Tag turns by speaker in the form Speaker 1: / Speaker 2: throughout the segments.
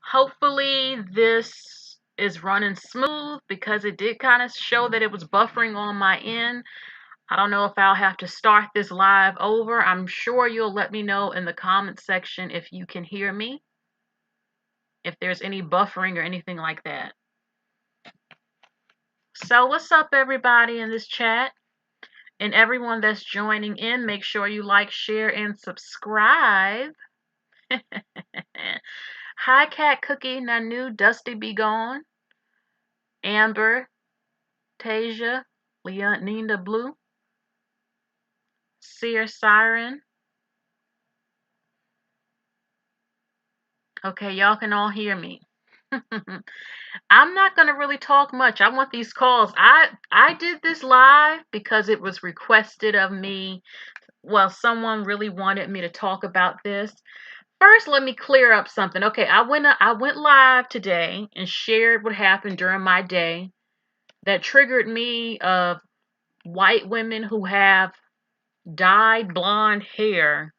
Speaker 1: hopefully this is running smooth because it did kind of show that it was buffering on my end. I don't know if I'll have to start this live over. I'm sure you'll let me know in the comment section if you can hear me, if there's any buffering or anything like that. So what's up, everybody in this chat? And everyone that's joining in, make sure you like, share, and subscribe. Hi, Cat Cookie, Nanu, Dusty Be Gone, Amber, Tasia, Leonina Blue, Seer Siren. Okay, y'all can all hear me. I'm not going to really talk much. I want these calls. I did this live because it was requested of me. Well, someone really wanted me to talk about this. First, let me clear up something. Okay, I went live today and shared what happened during my day that triggered me of white women who have dyed blonde hair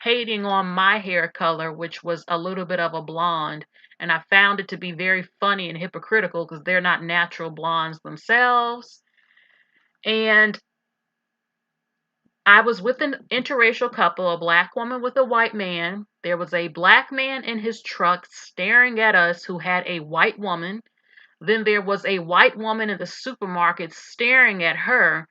Speaker 1: hating on my hair color, which was a little bit of a blonde. And I found it to be very funny and hypocritical because they're not natural blondes themselves. And I was with an interracial couple, a black woman with a white man. There was a black man in his truck staring at us who had a white woman. Then there was a white woman in the supermarket staring at her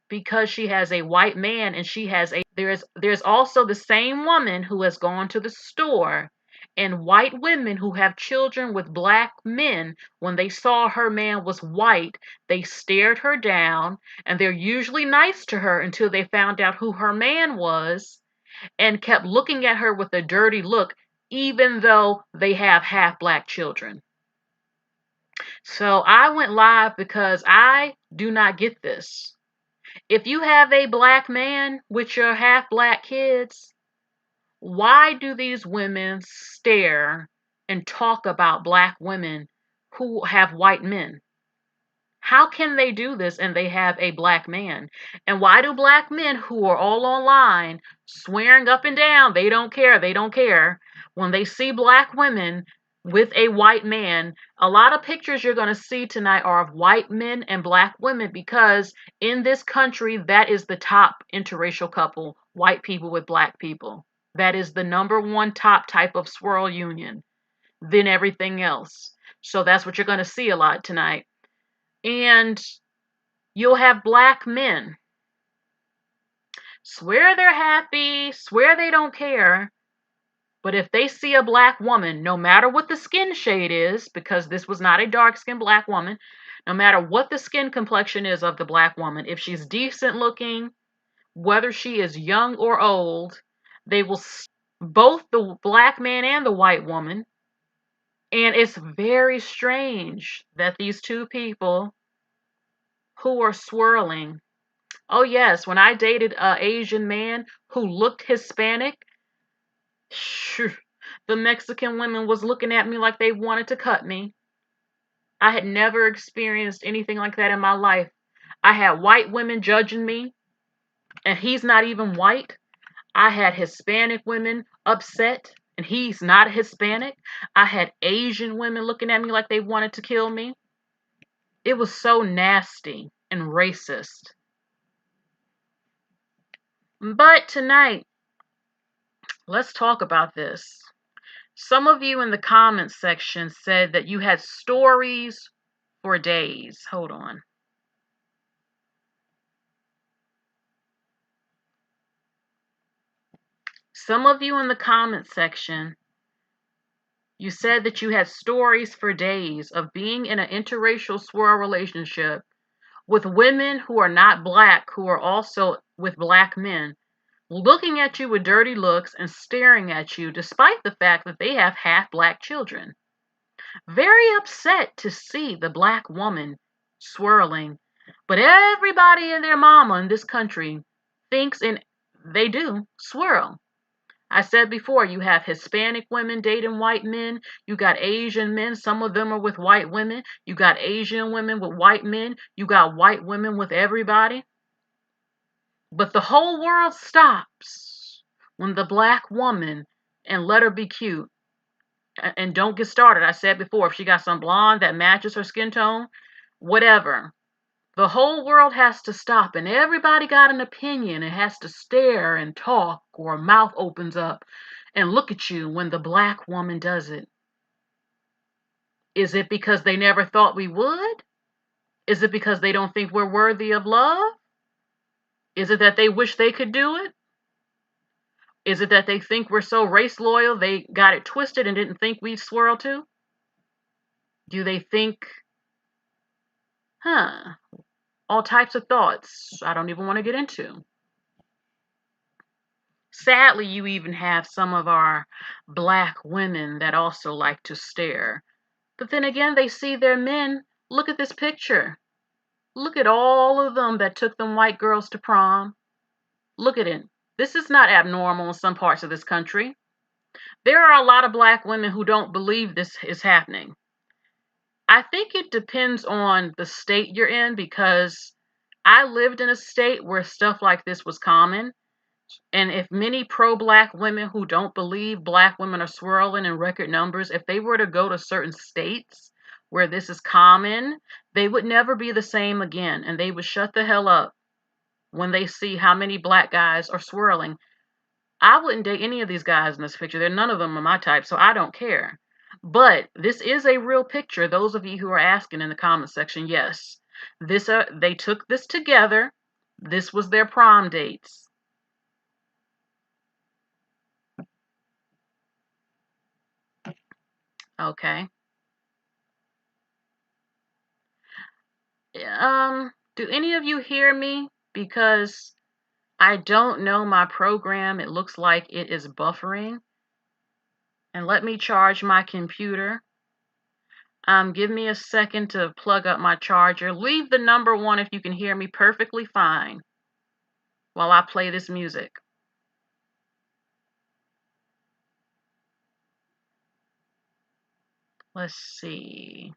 Speaker 1: because she has a white man and she has a there's also the same woman who has gone to the store, and white women who have children with black men, when they saw her man was white, they stared her down, and they're usually nice to her until they found out who her man was and kept looking at her with a dirty look even though they have half black children. So I went live because I do not get this. If you have a black man with your half black kids, why do these women stare and talk about black women who have white men? How can they do this and they have a black man? And why do black men who are all online swearing up and down they don't care, when they see black women with a white man? A lot of pictures you're going to see tonight are of white men and black women because in this country, that is the top interracial couple, white people with black people. That is the number one top type of swirl union, then everything else. So that's what you're going to see a lot tonight. And you'll have black men swear they're happy, swear they don't care, but if they see a black woman, no matter what the skin shade is, because this was not a dark-skinned black woman, no matter what the skin complexion is of the black woman, if she's decent looking, whether she is young or old, they will both the black man and the white woman. And it's very strange that these two people who are swirling. Oh yes, when I dated an Asian man who looked Hispanic, the Mexican women was looking at me like they wanted to cut me. I had never experienced anything like that in my life. I had white women judging me, and he's not even white. I had Hispanic women upset, and he's not Hispanic. I had Asian women looking at me like they wanted to kill me. It was so nasty and racist. But tonight, let's talk about this. Some of you in the comments section said that you had stories for days. Hold on. Some of you in the comments section, you said that you had stories for days of being in an interracial swirl relationship with women who are not black, who are also with black men, looking at you with dirty looks and staring at you despite the fact that they have half black children. Very upset to see the black woman swirling, but everybody and their mama in this country thinks, and they do, swirl. I said before, you have Hispanic women dating white men. You got Asian men. Some of them are with white women. You got Asian women with white men. You got white women with everybody. But the whole world stops when the black woman and let her be cute. And don't get started. I said before, if she got some blonde that matches her skin tone, whatever. The whole world has to stop, and everybody got an opinion. It has to stare and talk, or a mouth opens up and look at you when the black woman does it. Is it because they never thought we would? Is it because they don't think we're worthy of love? Is it that they wish they could do it? Is it that they think we're so race loyal they got it twisted and didn't think we'd swirl too? Do they think, all types of thoughts I don't even want to get into. Sadly, you even have some of our black women that also like to stare. But then again, they see their men. Look at this picture. Look at all of them that took them white girls to prom. Look at it. This is not abnormal in some parts of this country. There are a lot of black women who don't believe this is happening. I think it depends on the state you're in, because I lived in a state where stuff like this was common. And if many pro-black women who don't believe black women are swirling in record numbers, if they were to go to certain states where this is common, they would never be the same again. And they would shut the hell up when they see how many black guys are swirling. I wouldn't date any of these guys in this picture. They're none of them are my type, so I don't care. But this is a real picture. Those of you who are asking in the comment section, yes. They took this together. This was their prom dates. Okay. Do any of you hear me? Because I don't know my program. It looks like it is buffering. And let me charge my computer. Give me a second to plug up my charger. Leave the number 1 if you can hear me perfectly fine while I play this music. Let's see.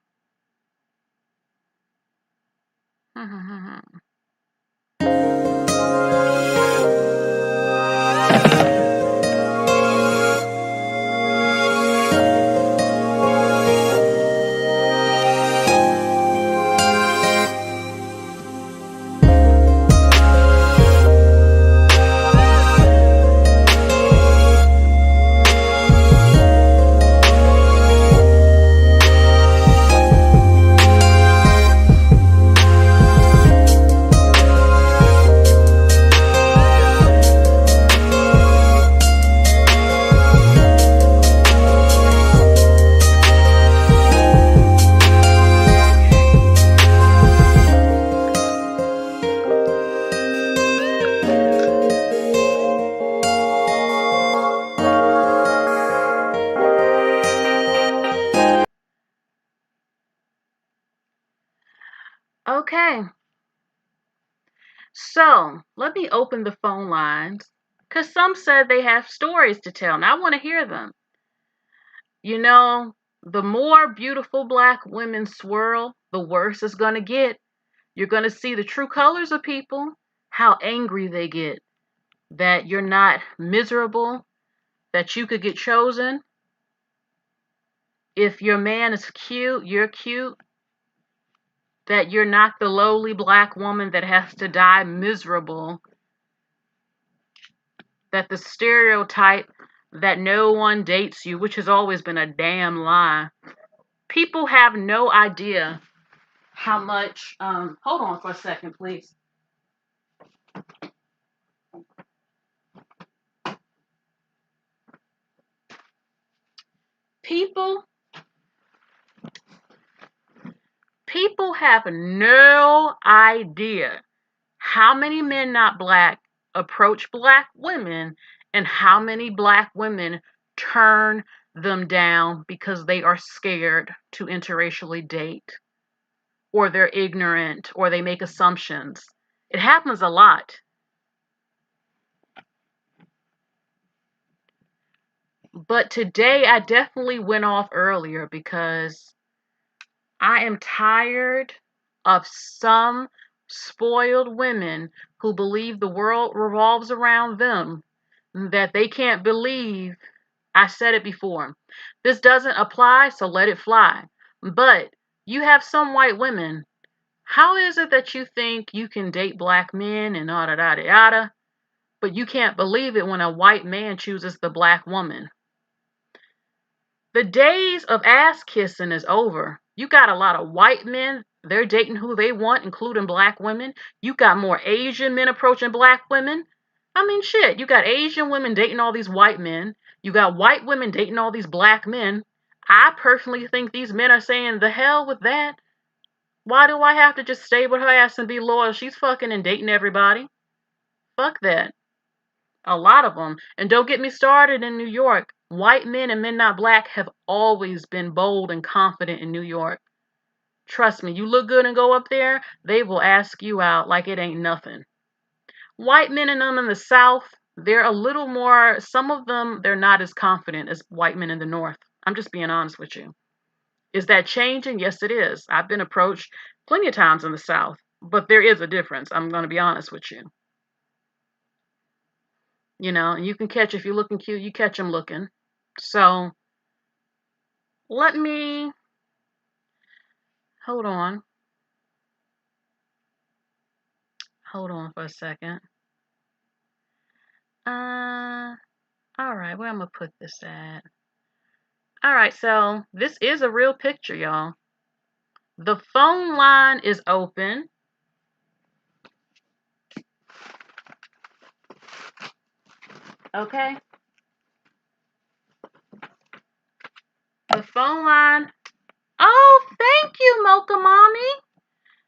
Speaker 1: Okay. So, let me open the phone lines, because some said they have stories to tell, and I want to hear them. You know, the more beautiful black women swirl, the worse it's going to get. You're going to see the true colors of people, how angry they get, that you're not miserable, that you could get chosen. If your man is cute, you're cute, that you're not the lowly black woman that has to die miserable, that the stereotype that no one dates you, which has always been a damn lie. People have no idea how much, hold on for a second, please. People have no idea how many men not black approach black women and how many black women turn them down because they are scared to interracially date, or they're ignorant, or they make assumptions. It happens a lot. But today I definitely went off earlier because I am tired of some spoiled women who believe the world revolves around them, that they can't believe I said it before. This doesn't apply, so let it fly. But you have some white women. How is it that you think you can date black men and yada yada yada, but you can't believe it when a white man chooses the black woman? The days of ass kissing is over. You got a lot of white men. They're dating who they want, including black women. You got more Asian men approaching black women. I mean, shit. You got Asian women dating all these white men. You got white women dating all these black men. I personally think these men are saying, the hell with that. Why do I have to just stay with her ass and be loyal? She's fucking and dating everybody. Fuck that. A lot of them. And don't get me started in New York. White men and men not black have always been bold and confident in New York. Trust me, you look good and go up there, they will ask you out like it ain't nothing. White men and them in the South, they're a little more, some of them, they're not as confident as white men in the North. I'm just being honest with you. Is that changing? Yes, it is. I've been approached plenty of times in the South, but there is a difference. I'm going to be honest with you. You know, you can catch, if you're looking cute, you catch them looking. So let me hold on. Hold on for a second. All right, where I'm gonna put this at? All right, so this is a real picture, y'all. The phone line is open. Okay. The phone line. Oh, thank you, Mocha Mommy.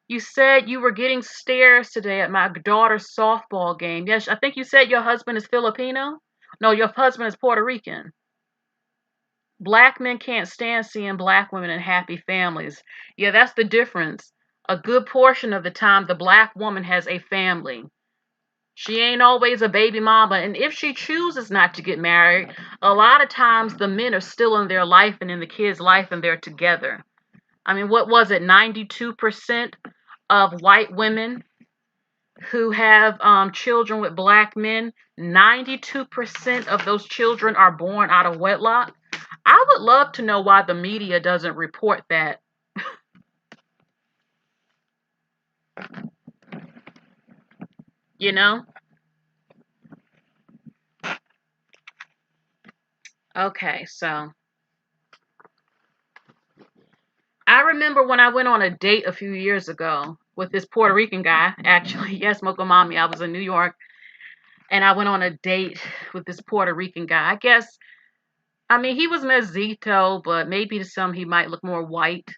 Speaker 1: You said you were getting stares today at my daughter's softball game. Yes, I think you said your husband is Filipino. No, your husband is Puerto Rican. Black men can't stand seeing black women in happy families. Yeah, that's the difference. A good portion of the time, the black woman has a family. She ain't always a baby mama. And if she chooses not to get married, a lot of times the men are still in their life and in the kid's life and they're together. I mean, what was it? 92% of white women who have children with black men, 92% of those children are born out of wedlock. I would love to know why the media doesn't report that. You know? Okay, so I remember when I went on a date a few years ago with this Puerto Rican guy. Actually, yes, Mocha Mommy, I was in New York and I went on a date with this Puerto Rican guy. I guess, I mean, he was mezito, but maybe to some he might look more white.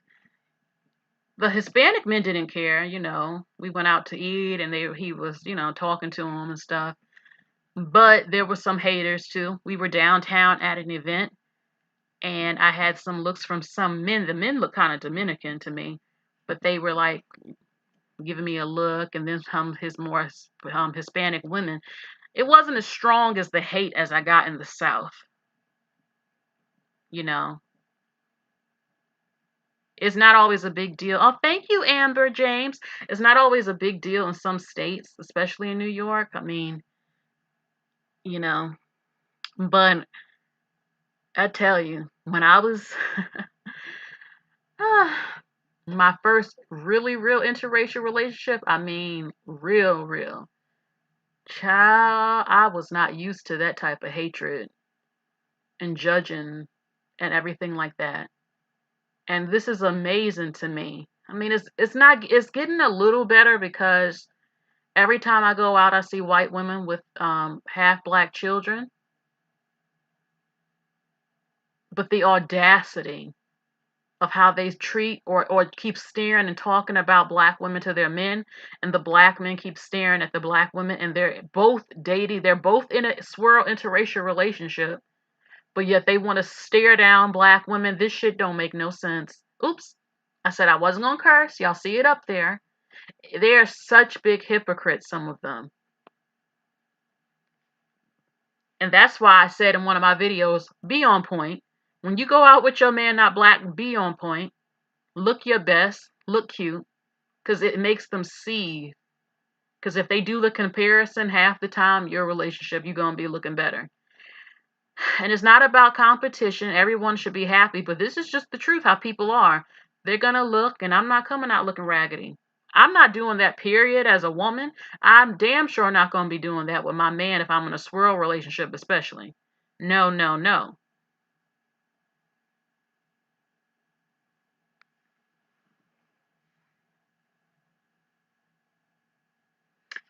Speaker 1: The Hispanic men didn't care, you know. We went out to eat and he was, you know, talking to him and stuff. But there were some haters too. We were downtown at an event and I had some looks from some men. The men looked kind of Dominican to me, but they were like giving me a look, and then some his more Hispanic women. It wasn't as strong as the hate as I got in the South. You know, it's not always a big deal. Oh, thank you, Amber James. It's not always a big deal in some states, especially in New York. I mean, you know, but I tell you, when I was my first really real interracial relationship, I mean, real. Child, I was not used to that type of hatred and judging and everything like that. And this is amazing to me. I mean, it's getting a little better because every time I go out, I see white women with half black children. But the audacity of how they treat or keep staring and talking about black women to their men, and the black men keep staring at the black women, and they're both dating, they're both in a SWIRL interracial relationship, but yet they want to stare down black women. This shit don't make no sense. Oops. I said I wasn't gonna curse. Y'all see it up there. They're such big hypocrites, some of them. And that's why I said in one of my videos, be on point. When you go out with your man not black, be on point. Look your best. Look cute. Because it makes them see. Because if they do the comparison half the time, your relationship, you're going to be looking better. And it's not about competition. Everyone should be happy, but this is just the truth how people are. They're going to look, and I'm not coming out looking raggedy. I'm not doing that, period, as a woman. I'm damn sure not going to be doing that with my man if I'm in a swirl relationship, especially. No, no, no.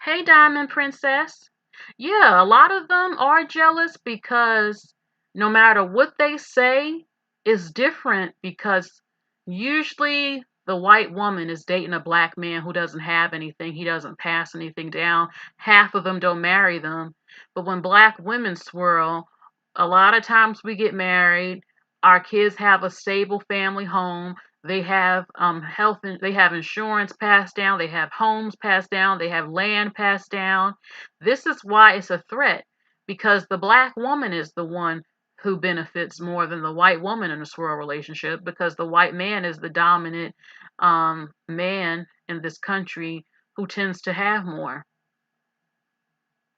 Speaker 1: Hey, Diamond Princess. Yeah, a lot of them are jealous because no matter what they say, it's different because usually the white woman is dating a black man who doesn't have anything, he doesn't pass anything down. Half of them don't marry them. But when black women swirl, a lot of times we get married, our kids have a stable family home, they have they have insurance passed down, they have homes passed down, they have land passed down. This is why it's a threat because the black woman is the one who benefits more than the white woman in a swirl relationship because the white man is the dominant man in this country who tends to have more.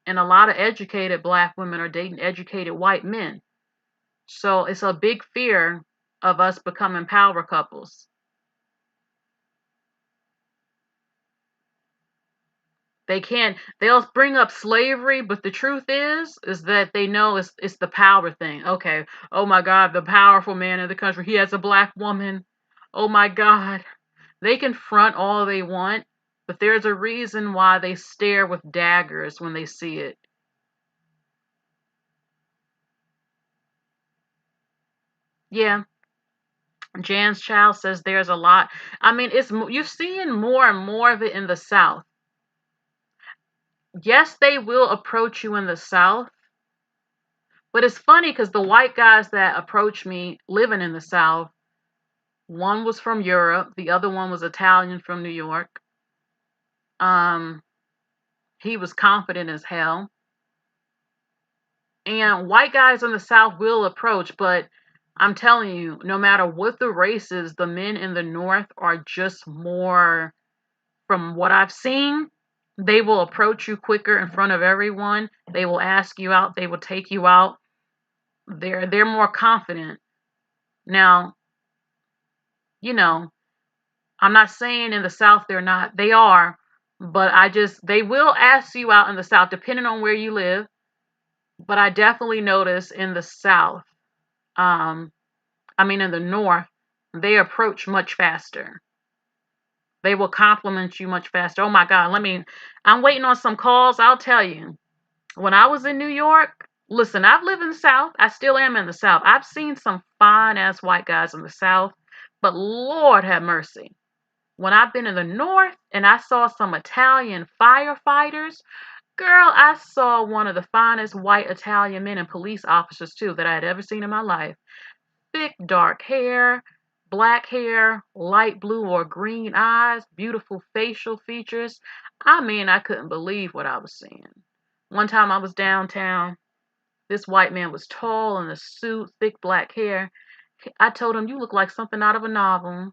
Speaker 1: And a lot of educated black women are dating educated white men. So it's a big fear of us becoming power couples. They'll bring up slavery, but the truth is that they know it's the power thing. Okay. Oh my God, the powerful man in the country, he has a black woman. Oh my God. They can front all they want, but there's a reason why they stare with daggers when they see it. Yeah. Jan's child says there's a lot. I mean, you're seeing more and more of it in the South. Yes, they will approach you in the South, but it's funny because the white guys that approached me living in the South, one was from Europe, the other one was Italian from New York. Um, he was confident as hell. And white guys in the South will approach, but I'm telling you, no matter what the race is, the men in the North are just more, from what I've seen, they will approach you quicker in front of everyone. They will ask you out, they will take you out. They're more confident. Now, you know, I'm not saying in the South they're not. They are, but they will ask you out in the South depending on where you live. But I definitely notice in the South, um, in the North, they approach much faster. They will compliment you much faster. Oh my God, I'm waiting on some calls. I'll tell you. When I was in New York, listen, I've lived in the South. I still am in the South. I've seen some fine ass white guys in the South, but Lord have mercy. When I've been in the North and I saw some Italian firefighters, girl, I saw one of the finest white Italian men and police officers too that I had ever seen in my life. Thick dark hair, black hair, light blue or green eyes, beautiful facial features. I couldn't believe what I was seeing. One time I was downtown. This white man was tall in a suit, thick black hair. I told him, "You look like something out of a novel."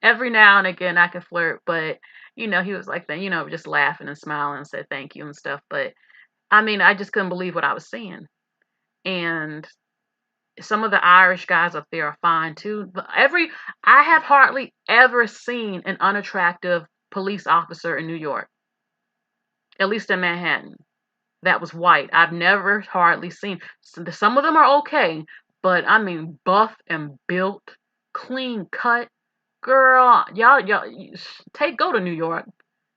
Speaker 1: Every now and again I can flirt, but he was like that, just laughing and smiling and said thank you and stuff. But I just couldn't believe what I was seeing. And some of the Irish guys up there are fine too. But I have hardly ever seen an unattractive police officer in New York, at least in Manhattan, that was white. I've never hardly seen. Some of them are okay, but buff and built, clean cut. Girl, y'all, go to New York.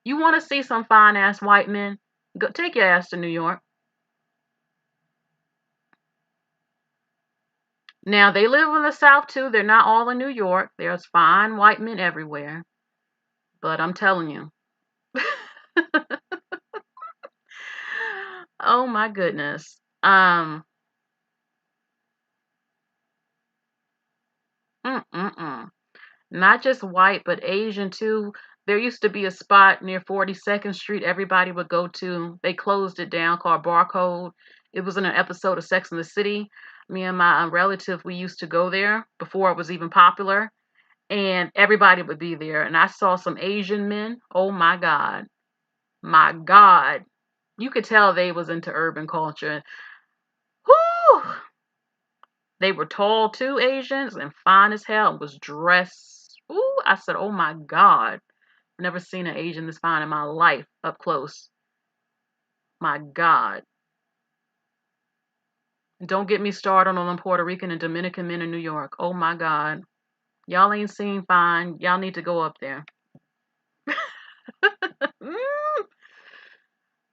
Speaker 1: You want to see some fine ass white men? Go take your ass to New York. Now they live in the South too. They're not all in New York. There's fine white men everywhere. But I'm telling you. Oh my goodness. Mm-mm-mm. Not just white, but Asian too. There used to be a spot near 42nd Street everybody would go to. They closed it down called Barcode. It was in an episode of Sex and the City. Me and my relative, we used to go there before it was even popular, and everybody would be there. And I saw some Asian men. Oh my God. My God. You could tell they was into urban culture. They were tall too, Asians, and fine as hell, and was dressed. Ooh, I said, oh my God. Never seen an Asian this fine in my life up close. My God. Don't get me started on them Puerto Rican and Dominican men in New York. Oh my God. Y'all ain't seen fine. Y'all need to go up there.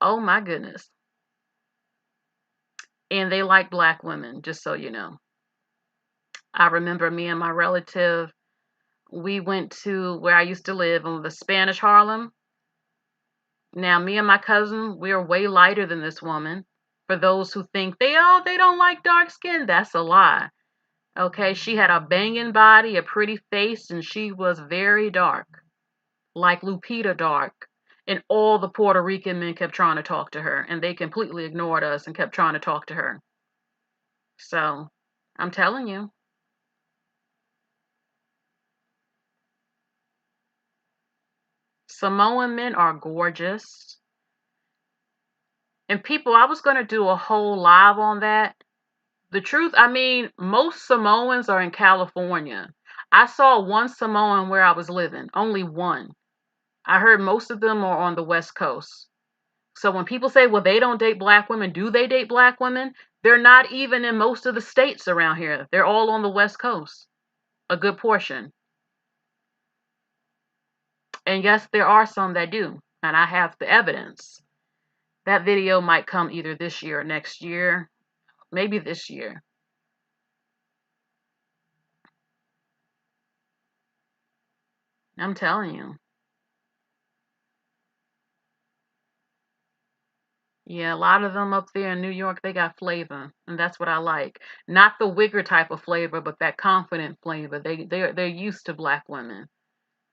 Speaker 1: Oh my goodness. And they like black women, just so you know. I remember me and my relative, we went to where I used to live in the Spanish Harlem. Now, me and my cousin, we are way lighter than this woman. For those who think they don't like dark skin, that's a lie. Okay, she had a banging body, a pretty face, and she was very dark, like Lupita dark. And all the Puerto Rican men kept trying to talk to her, and they completely ignored us and kept trying to talk to her. So, I'm telling you, Samoan men are gorgeous. And people, I was going to do a whole live on that. The truth, I mean, most Samoans are in California. I saw one Samoan where I was living, only one. I heard most of them are on the West Coast. So when people say, well, they don't date black women, do they date black women? They're not even in most of the states around here. They're all on the West Coast, a good portion. And yes, there are some that do. And I have the evidence. That video might come either this year or next year, maybe this year. I'm telling you. Yeah, a lot of them up there in New York, they got flavor, and that's what I like. Not the wigger type of flavor, but that confident flavor. They're used to black women.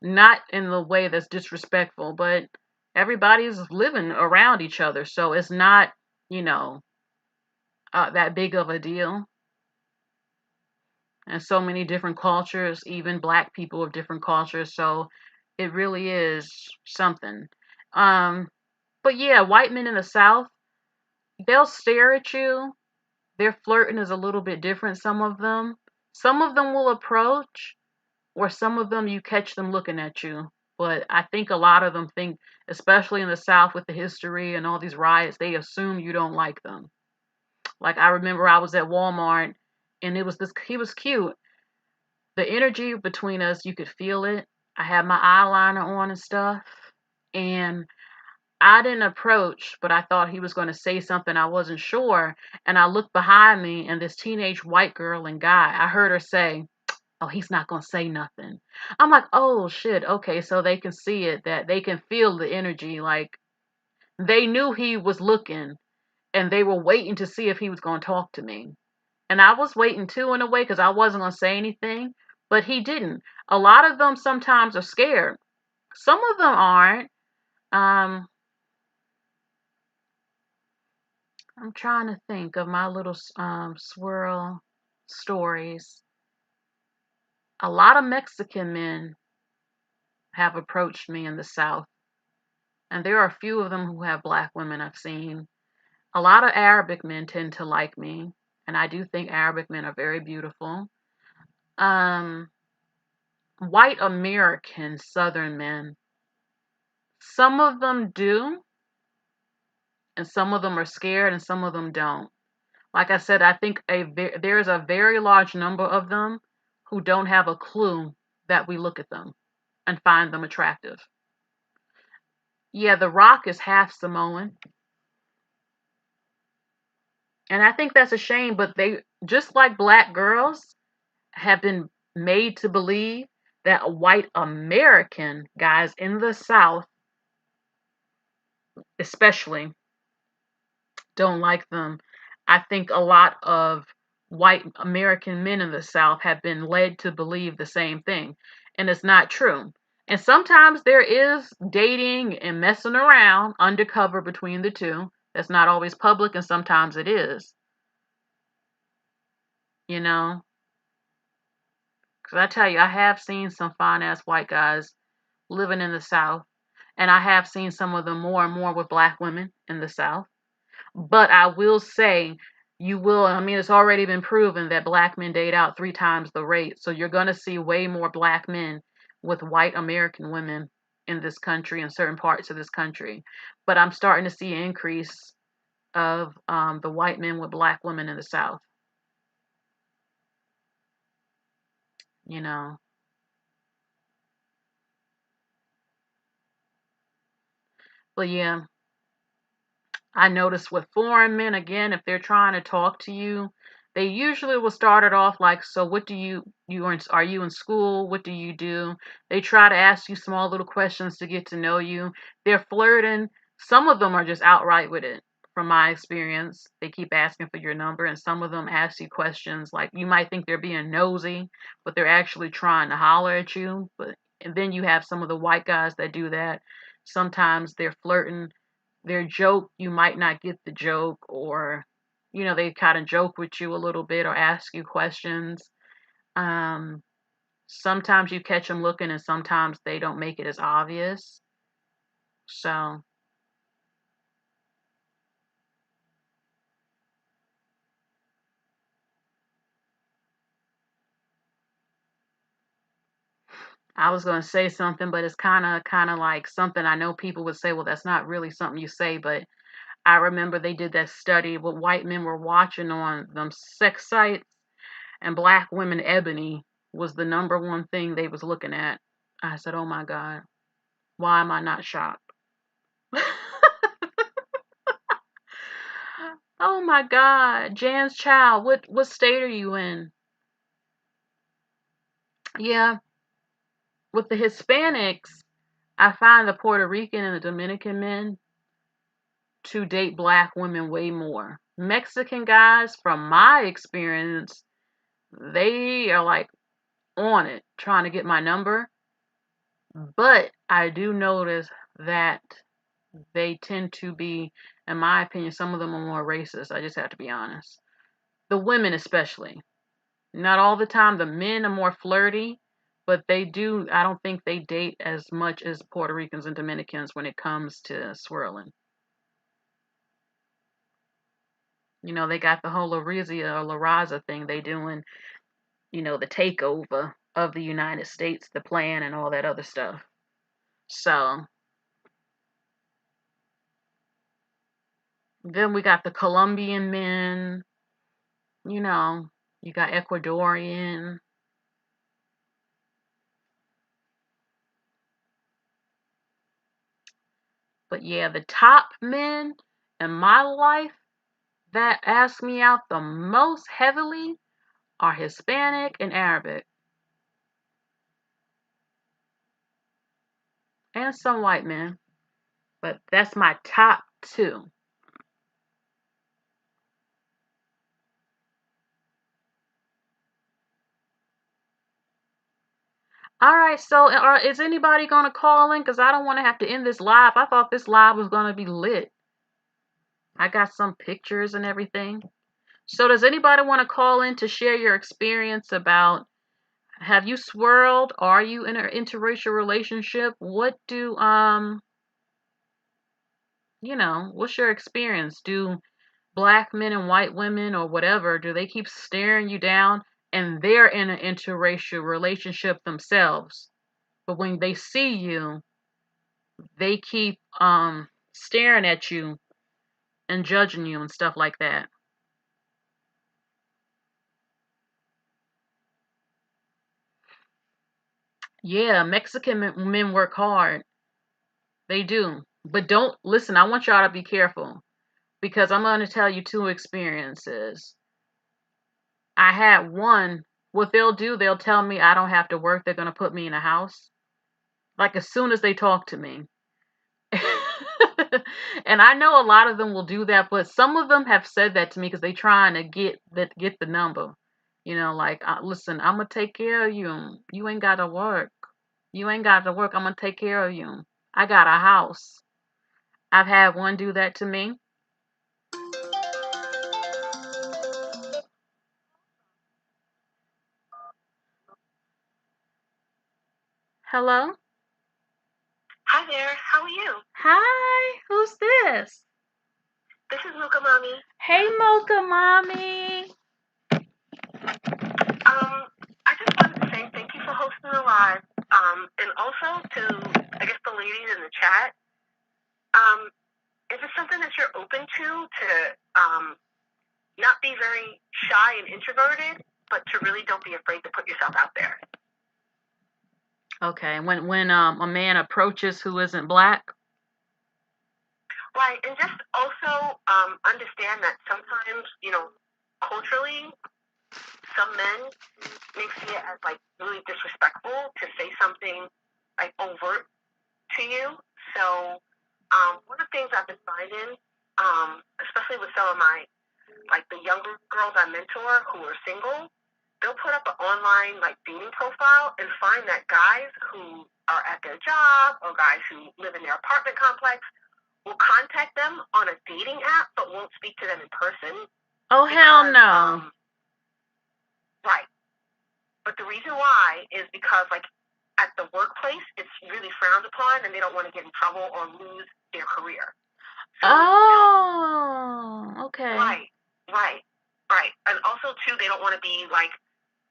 Speaker 1: Not in the way that's disrespectful, but everybody's living around each other, so it's not, you know, that big of a deal. And so many different cultures, even black people of different cultures, so it really is something. Um, but yeah, white men in the South, they'll stare at you. Their flirting is a little bit different, some of them. Some of them will approach, or some of them you catch them looking at you. But I think a lot of them think, especially in the South with the history and all these riots, they assume you don't like them. Like I remember I was at Walmart and it was this, he was cute. The energy between us, you could feel it. I had my eyeliner on and stuff. And I didn't approach, but I thought he was going to say something. I wasn't sure. And I looked behind me, and this teenage white girl and guy, I heard her say, oh, he's not going to say nothing. I'm like, oh, shit. Okay, so they can see it, that they can feel the energy. Like, they knew he was looking, and they were waiting to see if he was going to talk to me. And I was waiting too, in a way, because I wasn't going to say anything, but he didn't. A lot of them sometimes are scared. Some of them aren't. Um, I'm trying to think of my little swirl stories. A lot of Mexican men have approached me in the South, and there are a few of them who have black women I've seen. A lot of Arabic men tend to like me, and I do think Arabic men are very beautiful. Um, White American Southern men, some of them do, and some of them are scared, and some of them don't. Like I said, I think there's a very large number of them who don't have a clue that we look at them and find them attractive. Yeah, The Rock is half Samoan. And I think that's a shame, but they, just like black girls, have been made to believe that white American guys in the South, especially, don't like them. I think a lot of white American men in the South have been led to believe the same thing, and it's not true. And sometimes there is dating and messing around undercover between the two. That's not always public, and sometimes it is, you know. Because I tell you, I have seen some fine ass white guys living in the South, and I have seen some of them more and more with black women in the South. But I will say, you will, I mean, it's already been proven that black men date out 3 times the rate. So you're going to see way more black men with white American women in this country, in certain parts of this country. But I'm starting to see an increase of the white men with black women in the South, you know. But yeah, I notice with foreign men, again, if they're trying to talk to you, they usually will start it off like, so what do are you in school? What do you do? They try to ask you small little questions to get to know you. They're flirting. Some of them are just outright with it. From my experience, they keep asking for your number, and some of them ask you questions like you might think they're being nosy, but they're actually trying to holler at you. But and then you have some of the white guys that do that. Sometimes they're flirting, their joke, you might not get the joke, or they kind of joke with you a little bit or ask you questions. um Sometimes you catch them looking, and sometimes they don't make it as obvious. So I was going to say something, but it's kind of like something I know people would say, well, that's not really something you say. But I remember they did that study what white men were watching on them sex sites, and black women ebony was the number one thing they was looking at. I said, oh my God, why am I not shocked? Oh my God, Jan's child, what state are you in? Yeah, with the Hispanics, I find the Puerto Rican and the Dominican men to date black women way more. Mexican guys, from my experience, they are like on it, trying to get my number. But I do notice that they tend to be, in my opinion, some of them are more racist. I just have to be honest. The women, especially. Not all the time. The men are more flirty, but they do, I don't think they date as much as Puerto Ricans and Dominicans when it comes to swirling. They got the whole Larizia or La Raza thing they doing, the takeover of the United States, the plan, and all that other stuff. So then we got the Colombian men, you know, you got Ecuadorian. But yeah, the top men in my life that ask me out the most heavily are Hispanic and Arabic, and some white men. But that's my top two. All right, so is anybody going to call in? Because I don't want to have to end this live. I thought this live was going to be lit. I got some pictures and everything. So does anybody want to call in to share your experience about, have you swirled? Are you in an interracial relationship? What do what's your experience? Do black men and white women or whatever, do they keep staring you down and they're in an interracial relationship themselves? But when they see you, they keep staring at you and judging you and stuff like that. Yeah, Mexican men work hard. They do. But don't listen, I want y'all to be careful because I'm going to tell you two experiences. I had one, what they'll do, they'll tell me I don't have to work, they're going to put me in a house. Like as soon as they talk to me. And I know a lot of them will do that, but some of them have said that to me because they trying to get the number. Like, listen, I'm gonna take care of you. You ain't gotta work. You ain't gotta work. I'm gonna take care of you. I got a house. I've had one do that to me. Hello?
Speaker 2: Hi there, how are you?
Speaker 1: Hi, who's this?
Speaker 2: This is Mocha Mommy.
Speaker 1: Hey, Mocha Mommy.
Speaker 2: I just wanted to say thank you for hosting the live. And also to, I guess, the ladies in the chat. Is it something that you're open to not be very shy and introverted, but to really don't be afraid to put yourself out there?
Speaker 1: Okay, when a man approaches who isn't black.
Speaker 2: Right, and just also understand that sometimes, culturally, some men may see it as like really disrespectful to say something like overt to you. So one of the things I've been finding, especially with some of my like the younger girls I mentor who are single, they'll put up an online like dating profile and find that guys who are at their job or guys who live in their apartment complex will contact them on a dating app but won't speak to them in person.
Speaker 1: Oh, hell no.
Speaker 2: Right. But the reason why is because like at the workplace it's really frowned upon and they don't want to get in trouble or lose their career. So
Speaker 1: okay.
Speaker 2: Right. And also too, they don't want to be like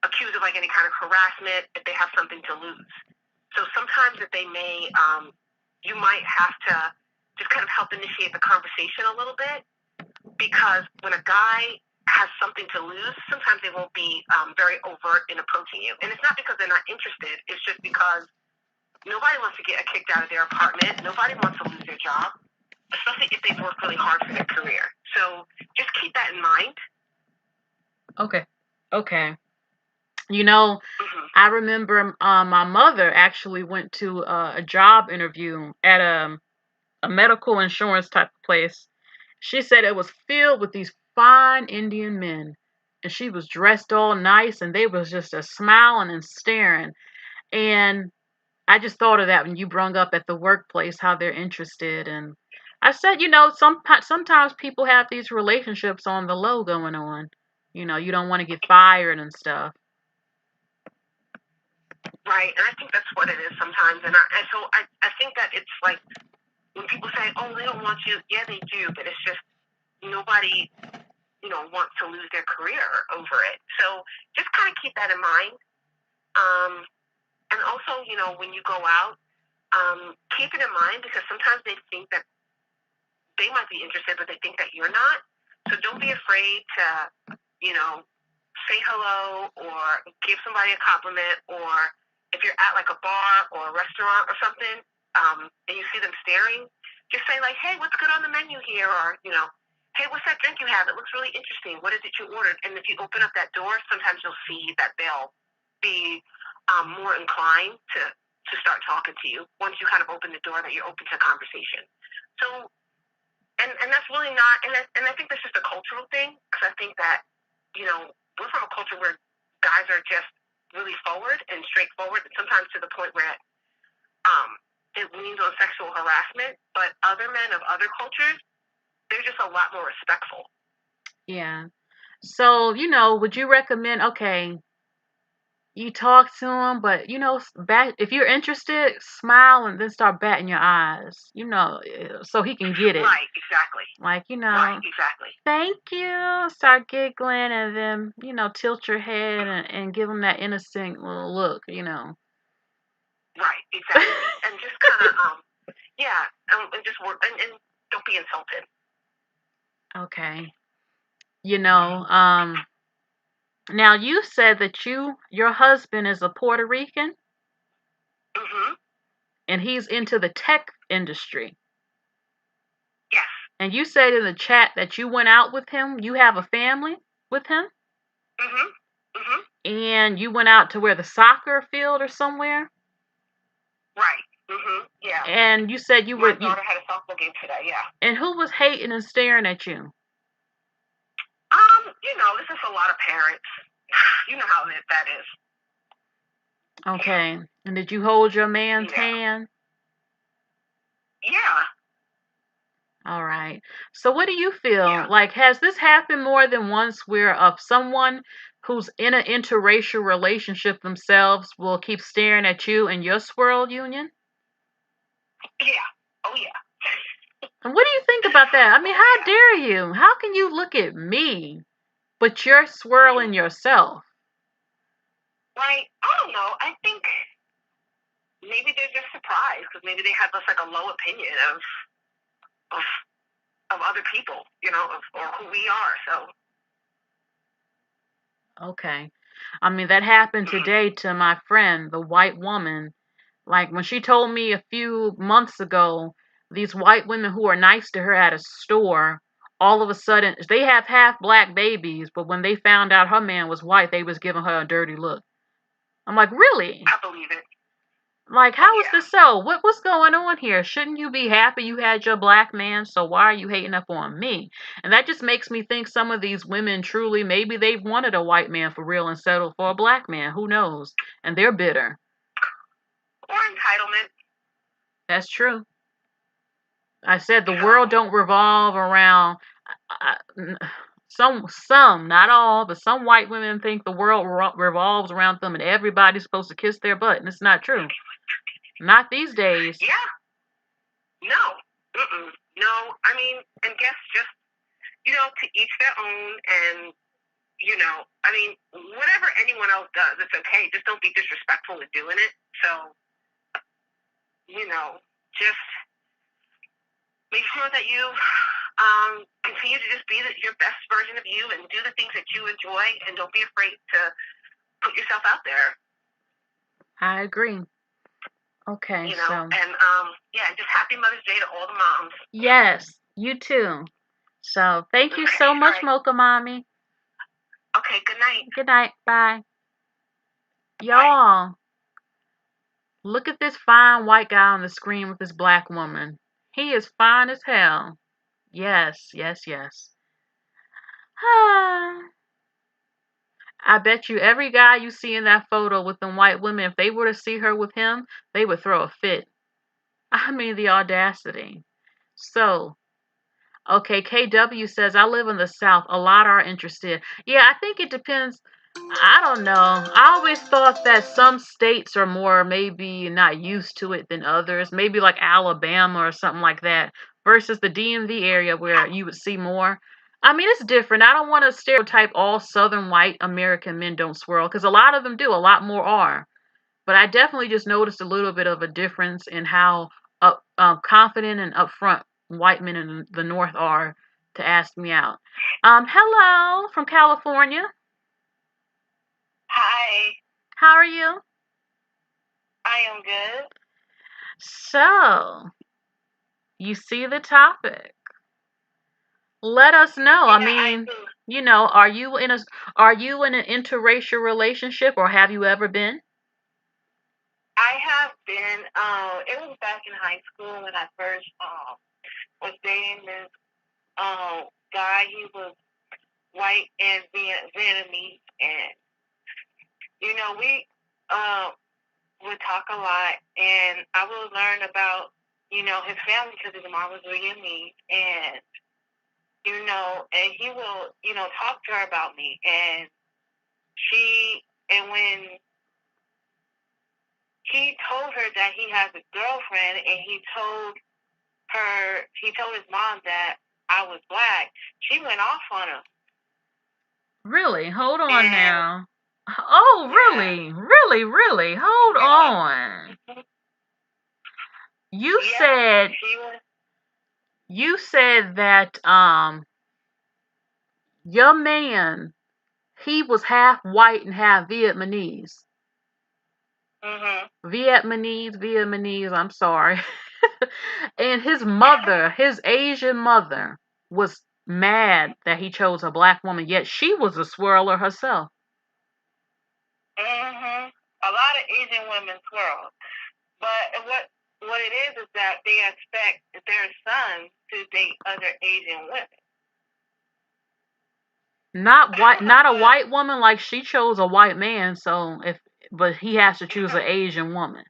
Speaker 2: accused of like any kind of harassment if they have something to lose. So sometimes that they may, you might have to just kind of help initiate the conversation a little bit, because when a guy has something to lose, sometimes they won't be very overt in approaching you. And it's not because they're not interested. It's just because nobody wants to get kicked out of their apartment. Nobody wants to lose their job, especially if they've worked really hard for their career. So just keep that in mind.
Speaker 1: Okay. I remember my mother actually went to a job interview at a medical insurance type of place. She said it was filled with these fine Indian men, and she was dressed all nice, and they was just a smiling and staring. And I just thought of that when you brung up at the workplace how they're interested, and I said, sometimes people have these relationships on the low going on. You don't want to get fired and stuff.
Speaker 2: Right, and I think that's what it is sometimes. And so I think that it's like when people say, "Oh, they don't want you," yeah, they do, but it's just nobody, wants to lose their career over it. So just kind of keep that in mind. And also, when you go out, keep it in mind because sometimes they think that they might be interested, but they think that you're not. So don't be afraid to, say hello or give somebody a compliment, or if you're at like a bar or a restaurant or something, and you see them staring, just say like, "Hey, what's good on the menu here?" Or, "Hey, what's that drink you have? It looks really interesting. What is it you ordered?" And if you open up that door, sometimes you'll see that they'll be more inclined to start talking to you once you kind of open the door, that you're open to conversation. So, and that's really not, and I think that's just a cultural thing, because I think that, we're from a culture where guys are just really forward and straightforward, and sometimes to the point where it leans on sexual harassment. But other men of other cultures, they're just a lot more respectful.
Speaker 1: Yeah. So, would you recommend, okay, you talk to him, but, if you're interested, smile and then start batting your eyes, so he can get it.
Speaker 2: Right, exactly.
Speaker 1: Like,
Speaker 2: Right, exactly.
Speaker 1: Thank you. Start giggling and then, tilt your head and give him that innocent little look,
Speaker 2: Right, exactly. And just kind of, yeah, and just work, and don't be insulted.
Speaker 1: Okay. Now you said that your husband is a Puerto Rican?
Speaker 2: Mm-hmm.
Speaker 1: And he's into the tech industry.
Speaker 2: Yes.
Speaker 1: And you said in the chat that you went out with him. You have a family with him?
Speaker 2: Mm-hmm. Mm-hmm.
Speaker 1: And you went out to where the soccer field or somewhere?
Speaker 2: Right. Mm-hmm. Yeah.
Speaker 1: And you said
Speaker 2: My daughter had a softball game today, yeah.
Speaker 1: And who was hating and staring at you?
Speaker 2: This is a lot of parents. You know how that is.
Speaker 1: Okay. And did you hold your man's hand?
Speaker 2: Yeah.
Speaker 1: All right. So what do you feel?
Speaker 2: Yeah.
Speaker 1: Like, has this happened more than once where someone who's in an interracial relationship themselves will keep staring at you in your SWIRL union?
Speaker 2: Yeah. Oh, yeah.
Speaker 1: And what do you think about that? I mean, how dare you? How can you look at me, but you're swirling yourself?
Speaker 2: Right? I don't know. I think maybe they're just surprised because maybe they have just like a low opinion of of other people, or who we are. So.
Speaker 1: Okay. I mean, that happened today to my friend, the white woman. Like when she told me a few months ago, these white women who are nice to her at a store, all of a sudden they have half black babies, but when they found out her man was white, they was giving her a dirty look. I'm like, really?
Speaker 2: I believe it.
Speaker 1: Like, how is this so? What's going on here? Shouldn't you be happy you had your black man? So why are you hating up on me? And that just makes me think some of these women truly maybe they've wanted a white man for real and settled for a black man. Who knows? And they're bitter.
Speaker 2: Or entitlement.
Speaker 1: That's true. I said the world don't revolve around some, not all, but some white women think the world revolves around them and everybody's supposed to kiss their butt, and it's not true. Not these days.
Speaker 2: Yeah. No. No. I mean, and guess just to each their own, and I mean, whatever anyone else does, it's okay. Just don't be disrespectful with doing it. So, just make sure that you continue to just be your best version of you and do the things that you enjoy, and don't be afraid to put yourself out there.
Speaker 1: I agree. Okay, so.
Speaker 2: And just happy Mother's Day to all the moms.
Speaker 1: Yes, you too. So thank you so much, right. Mocha Mommy.
Speaker 2: Okay, good night.
Speaker 1: Good night. Bye. Y'all, look at this fine white guy on the screen with this black woman. He is fine as hell. Yes, yes, yes. I bet you every guy you see in that photo with them white women, if they were to see her with him, they would throw a fit. I mean, the audacity. So, okay, KW says, I live in the South. A lot are interested. Yeah, I think it depends. I don't know. I always thought that some states are more maybe not used to it than others. Maybe like Alabama or something like that versus the DMV area where you would see more. I mean, it's different. I don't want to stereotype all Southern white American men don't swirl because a lot of them do. A lot more are. But I definitely just noticed a little bit of a difference in how confident and upfront white men in the North are to ask me out. Hello from California.
Speaker 2: Hi.
Speaker 1: How are you?
Speaker 2: I am good.
Speaker 1: So, you see the topic. Let us know.
Speaker 2: Yeah,
Speaker 1: I mean, are you in an interracial relationship or have you ever been?
Speaker 2: I have been. It was back in high school when I first was dating this guy. He was white and Vietnamese, and we would talk a lot, and I would learn about his family because his mom was Vietnamese, and and he will talk to her about me, and when he told her that he has a girlfriend, and he told his mom that I was black, she went off on him.
Speaker 1: Really? Hold on now. Oh, really? Yeah. Really, really? Hold on. You said that your man, he was half white and half Vietnamese. Vietnamese, I'm sorry. And his mother, his Asian mother, was mad that he chose a black woman, yet she was a swirler herself.
Speaker 2: A lot of Asian women swirl. But what it is that they expect their sons to date other Asian women.
Speaker 1: Not a white woman, like she chose a white man, but he has to choose an Asian woman.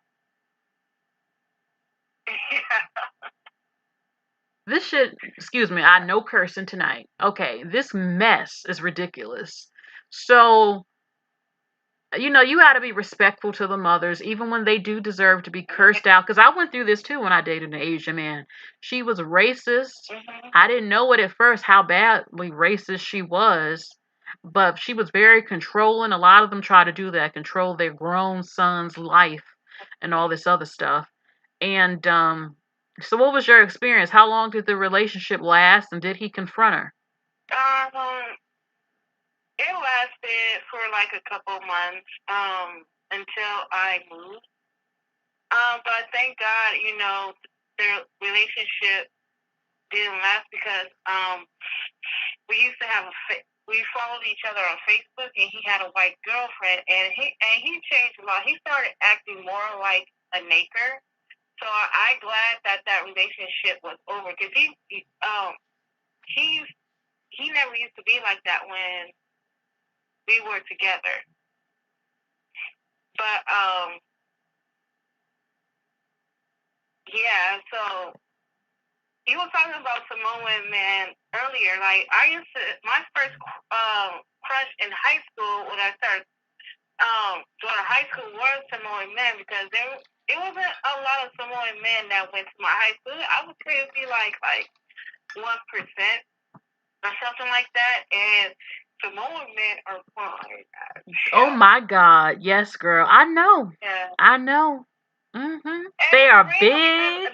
Speaker 1: This shit, excuse me, I no cursing tonight. Okay, this mess is ridiculous. So, you know, you got to be respectful to the mothers, even when they do deserve to be cursed out. Because I went through this too when I dated an Asian man. She was racist. I didn't know it at first how badly racist she was, but she was very controlling. A lot of them try to do that, control their grown son's life and all this other stuff. And so what was your experience? How long did the relationship last, and did he confront her?
Speaker 2: It lasted for like a couple months until I moved. But thank God, you know, their relationship didn't last because we used to have we followed each other on Facebook, and he had a white girlfriend, and he changed a lot. He started acting more like a nigger. So I'm glad that relationship was over, because he never used to be like that when we were together. But yeah, so you were talking about Samoan men earlier. Like, my first crush in high school when I started going to high school was Samoan men, because it wasn't a lot of Samoan men that went to my high school. I would say it'd be like 1% or something like that. And Samoan men are fine.
Speaker 1: Oh my God, yes, girl. I know.
Speaker 2: Yeah.
Speaker 1: I know. They are big.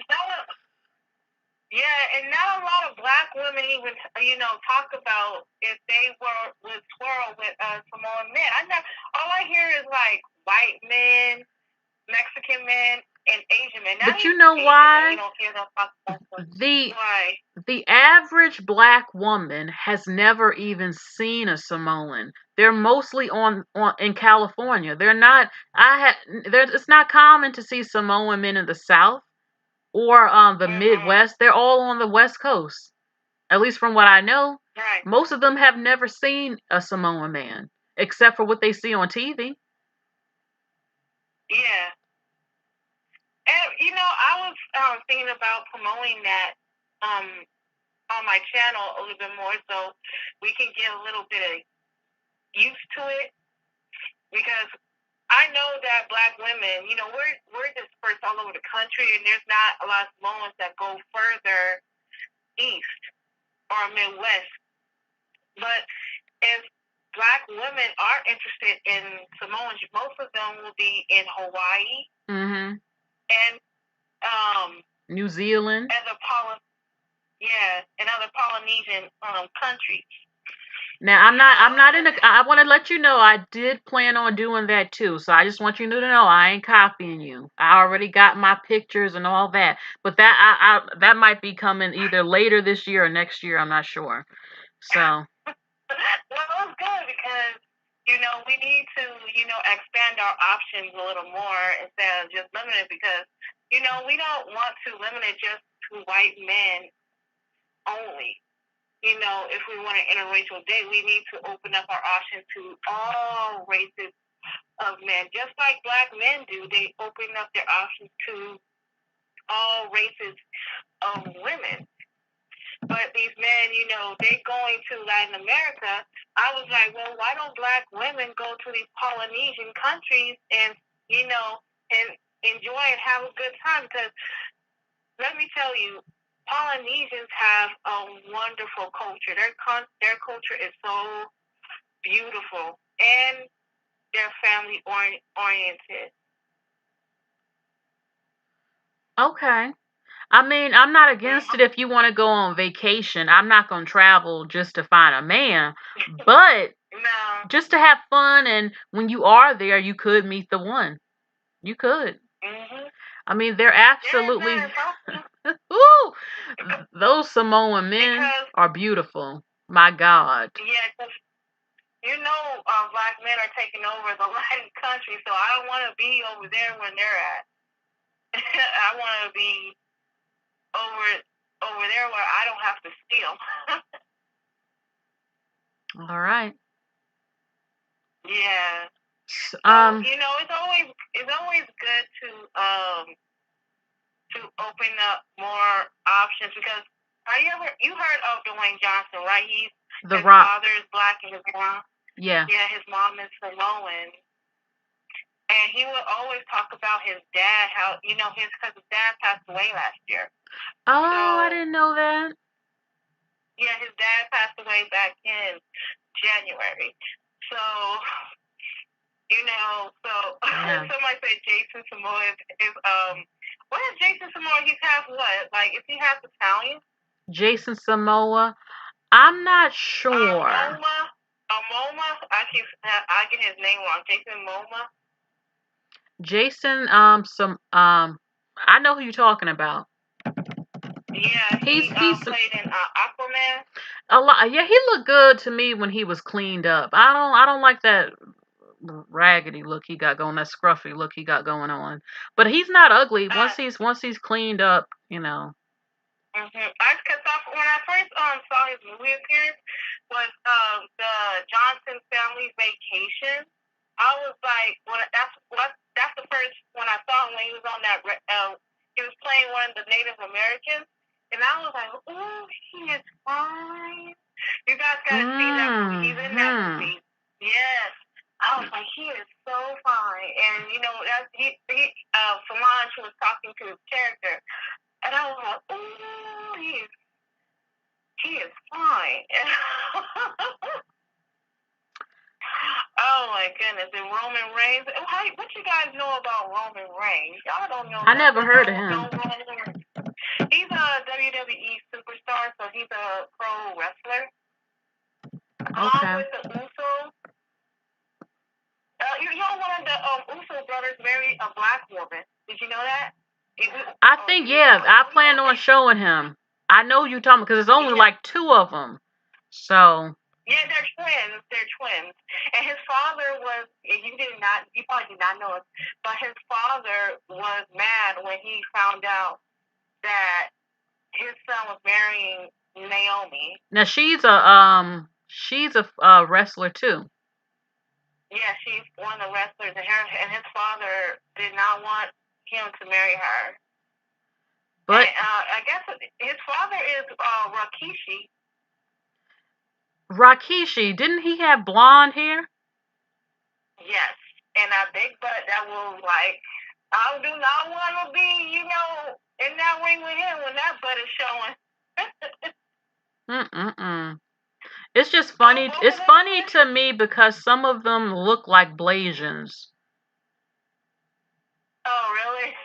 Speaker 2: Yeah, and not a lot of black women even, you know, talk about if they would SWIRL with Samoan men. All I hear is like white men, Mexican men, and Asian men.
Speaker 1: But you know why?
Speaker 2: You don't hear them talk about
Speaker 1: why? The average black woman has never even seen a Samoan. They're mostly on in California. They're not. It's not common to see Samoan men in the South or the Midwest. They're all on the West Coast. At least from what I know.
Speaker 2: Right.
Speaker 1: Most of them have never seen a Samoan man, except for what they see on TV.
Speaker 2: Yeah. And, you know, I was thinking about promoting that on my channel a little bit more, so we can get a little bit of used to it, because I know that black women, you know, we're dispersed all over the country, and there's not a lot of Samoans that go further east or Midwest. But if black women are interested in Samoans, most of them will be in Hawaii and
Speaker 1: New Zealand,
Speaker 2: and other Polynesian countries.
Speaker 1: Now I'm not in I want to let you know I did plan on doing that too. So I just want you to know I ain't copying you. I already got my pictures and all that. But that might be coming either later this year or next year. I'm not sure. So.
Speaker 2: Well, it's good, because, you know, we need to, you know, expand our options a little more instead of just limiting, because, you know, we don't want to limit it just to white men only. You know, if we want an interracial date, we need to open up our options to all races of men. Just like black men do, they open up their options to all races of women. But these men, you know, they going to Latin America. I was like, well, why don't black women go to these Polynesian countries and, you know, and enjoy and have a good time? Because let me tell you, Polynesians have a wonderful culture. Their culture is so beautiful, and they're family oriented.
Speaker 1: Okay. I mean, I'm not against it if you want to go on vacation. I'm not going to travel just to find a man, but
Speaker 2: No.
Speaker 1: just to have fun, and when you are there, you could meet the one. You could. I mean, they're absolutely. Ooh, those Samoan men are beautiful. My God.
Speaker 2: Yeah, because you know, black men are taking over the Latin country, so I don't want to be over there when they're at. I want to be over there where I don't have to steal.
Speaker 1: All right.
Speaker 2: Yeah. So, you know, it's always good to open up more options, because you heard of Dwayne Johnson, right? His father is black and his mom.
Speaker 1: Yeah.
Speaker 2: Yeah, his mom is Samoan. And he would always talk about his dad, how, because his dad passed away last year.
Speaker 1: Oh, I didn't know that.
Speaker 2: Yeah, his dad passed away back in January. So,
Speaker 1: Yeah.
Speaker 2: somebody said Jason Samoa is what is Jason Samoa? He's half what? Like, is he half Italian?
Speaker 1: Jason Samoa. I'm not sure.
Speaker 2: Moma. I get his name wrong. Jason Moma.
Speaker 1: Jason, I know who you're talking about.
Speaker 2: Yeah, he played in Aquaman.
Speaker 1: A lot. Yeah, he looked good to me when he was cleaned up. I don't like that raggedy look he got going, that scruffy look he got going on. But he's not ugly once he's cleaned up,
Speaker 2: Mm-hmm. Because when I first saw his movie appearance was the Johnson Family Vacation. I was like, that's the first when I saw him when he was on that. He was playing one of the Native Americans, and I was like, oh, he is fine. You guys gotta see that movie. He's in that movie. Yes. I was like, he is so fine, and that's Solange was talking to his character. And I was like, oh, he is fine. Oh my goodness. And Roman Reigns. What you guys know about Roman Reigns? Y'all don't know.
Speaker 1: I never heard of him.
Speaker 2: He's a WWE superstar, so he's a pro wrestler.
Speaker 1: Okay.
Speaker 2: Along with the Usos. One of the Uso brothers married a black woman. Did you know that?
Speaker 1: I think, yeah, I plan on showing him. I know you talking because there's only like 2 of them. So.
Speaker 2: Yeah, they're twins. And his father was, you probably did not know it, but his father was mad when he found out that his son was marrying Naomi.
Speaker 1: Now she's a wrestler too.
Speaker 2: Yeah, she's one of the wrestlers, and his father did not want him to marry her. But I guess his father is Rikishi.
Speaker 1: Rikishi, didn't he have blonde hair?
Speaker 2: Yes, and a big butt that was like, I do not want to be, in that ring with him when that butt is showing.
Speaker 1: It's just funny. It's funny to me because some of them look like Blasians.
Speaker 2: Oh, really?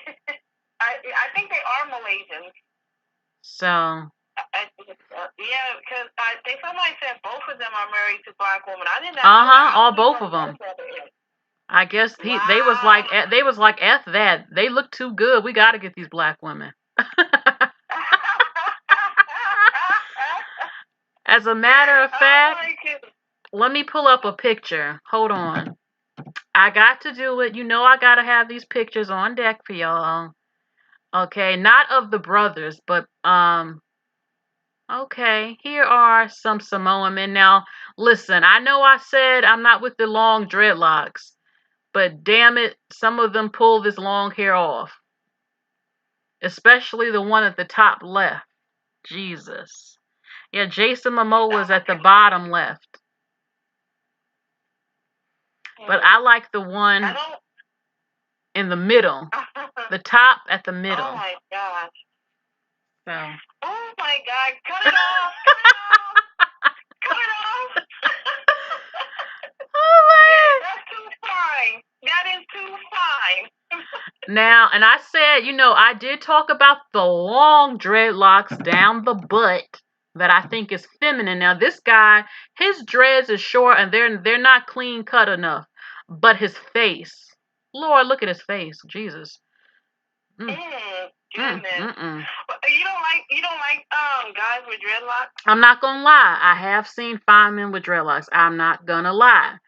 Speaker 2: I think they are Malaysians.
Speaker 1: So.
Speaker 2: Yeah, because somebody said both of them are married to black women. I didn't know.
Speaker 1: All both of them. I guess they was like F that. They look too good. We got to get these black women. As a matter of fact, let me pull up a picture. Hold on. I got to do it. I got to have these pictures on deck for y'all. Okay, not of the brothers, but okay, here are some Samoan men. Now, listen, I know I said I'm not with the long dreadlocks, but damn it, some of them pull this long hair off. Especially the one at the top left. Jesus. Yeah, Jason Momoa is at the bottom left. But I like the one in the middle. The top at the middle.
Speaker 2: Oh my gosh.
Speaker 1: So.
Speaker 2: Oh my God. Cut it off. Cut it off.
Speaker 1: Oh man.
Speaker 2: That's too fine. That is too fine.
Speaker 1: Now, and I said, I did talk about the long dreadlocks down the butt that I think is feminine. Now, this guy, his dreads is short and they're not clean cut enough. But his face, Lord, look at his face, Jesus.
Speaker 2: Goodness. You don't like guys with dreadlocks?
Speaker 1: I'm not gonna lie. I have seen fine men with dreadlocks. I'm not gonna lie.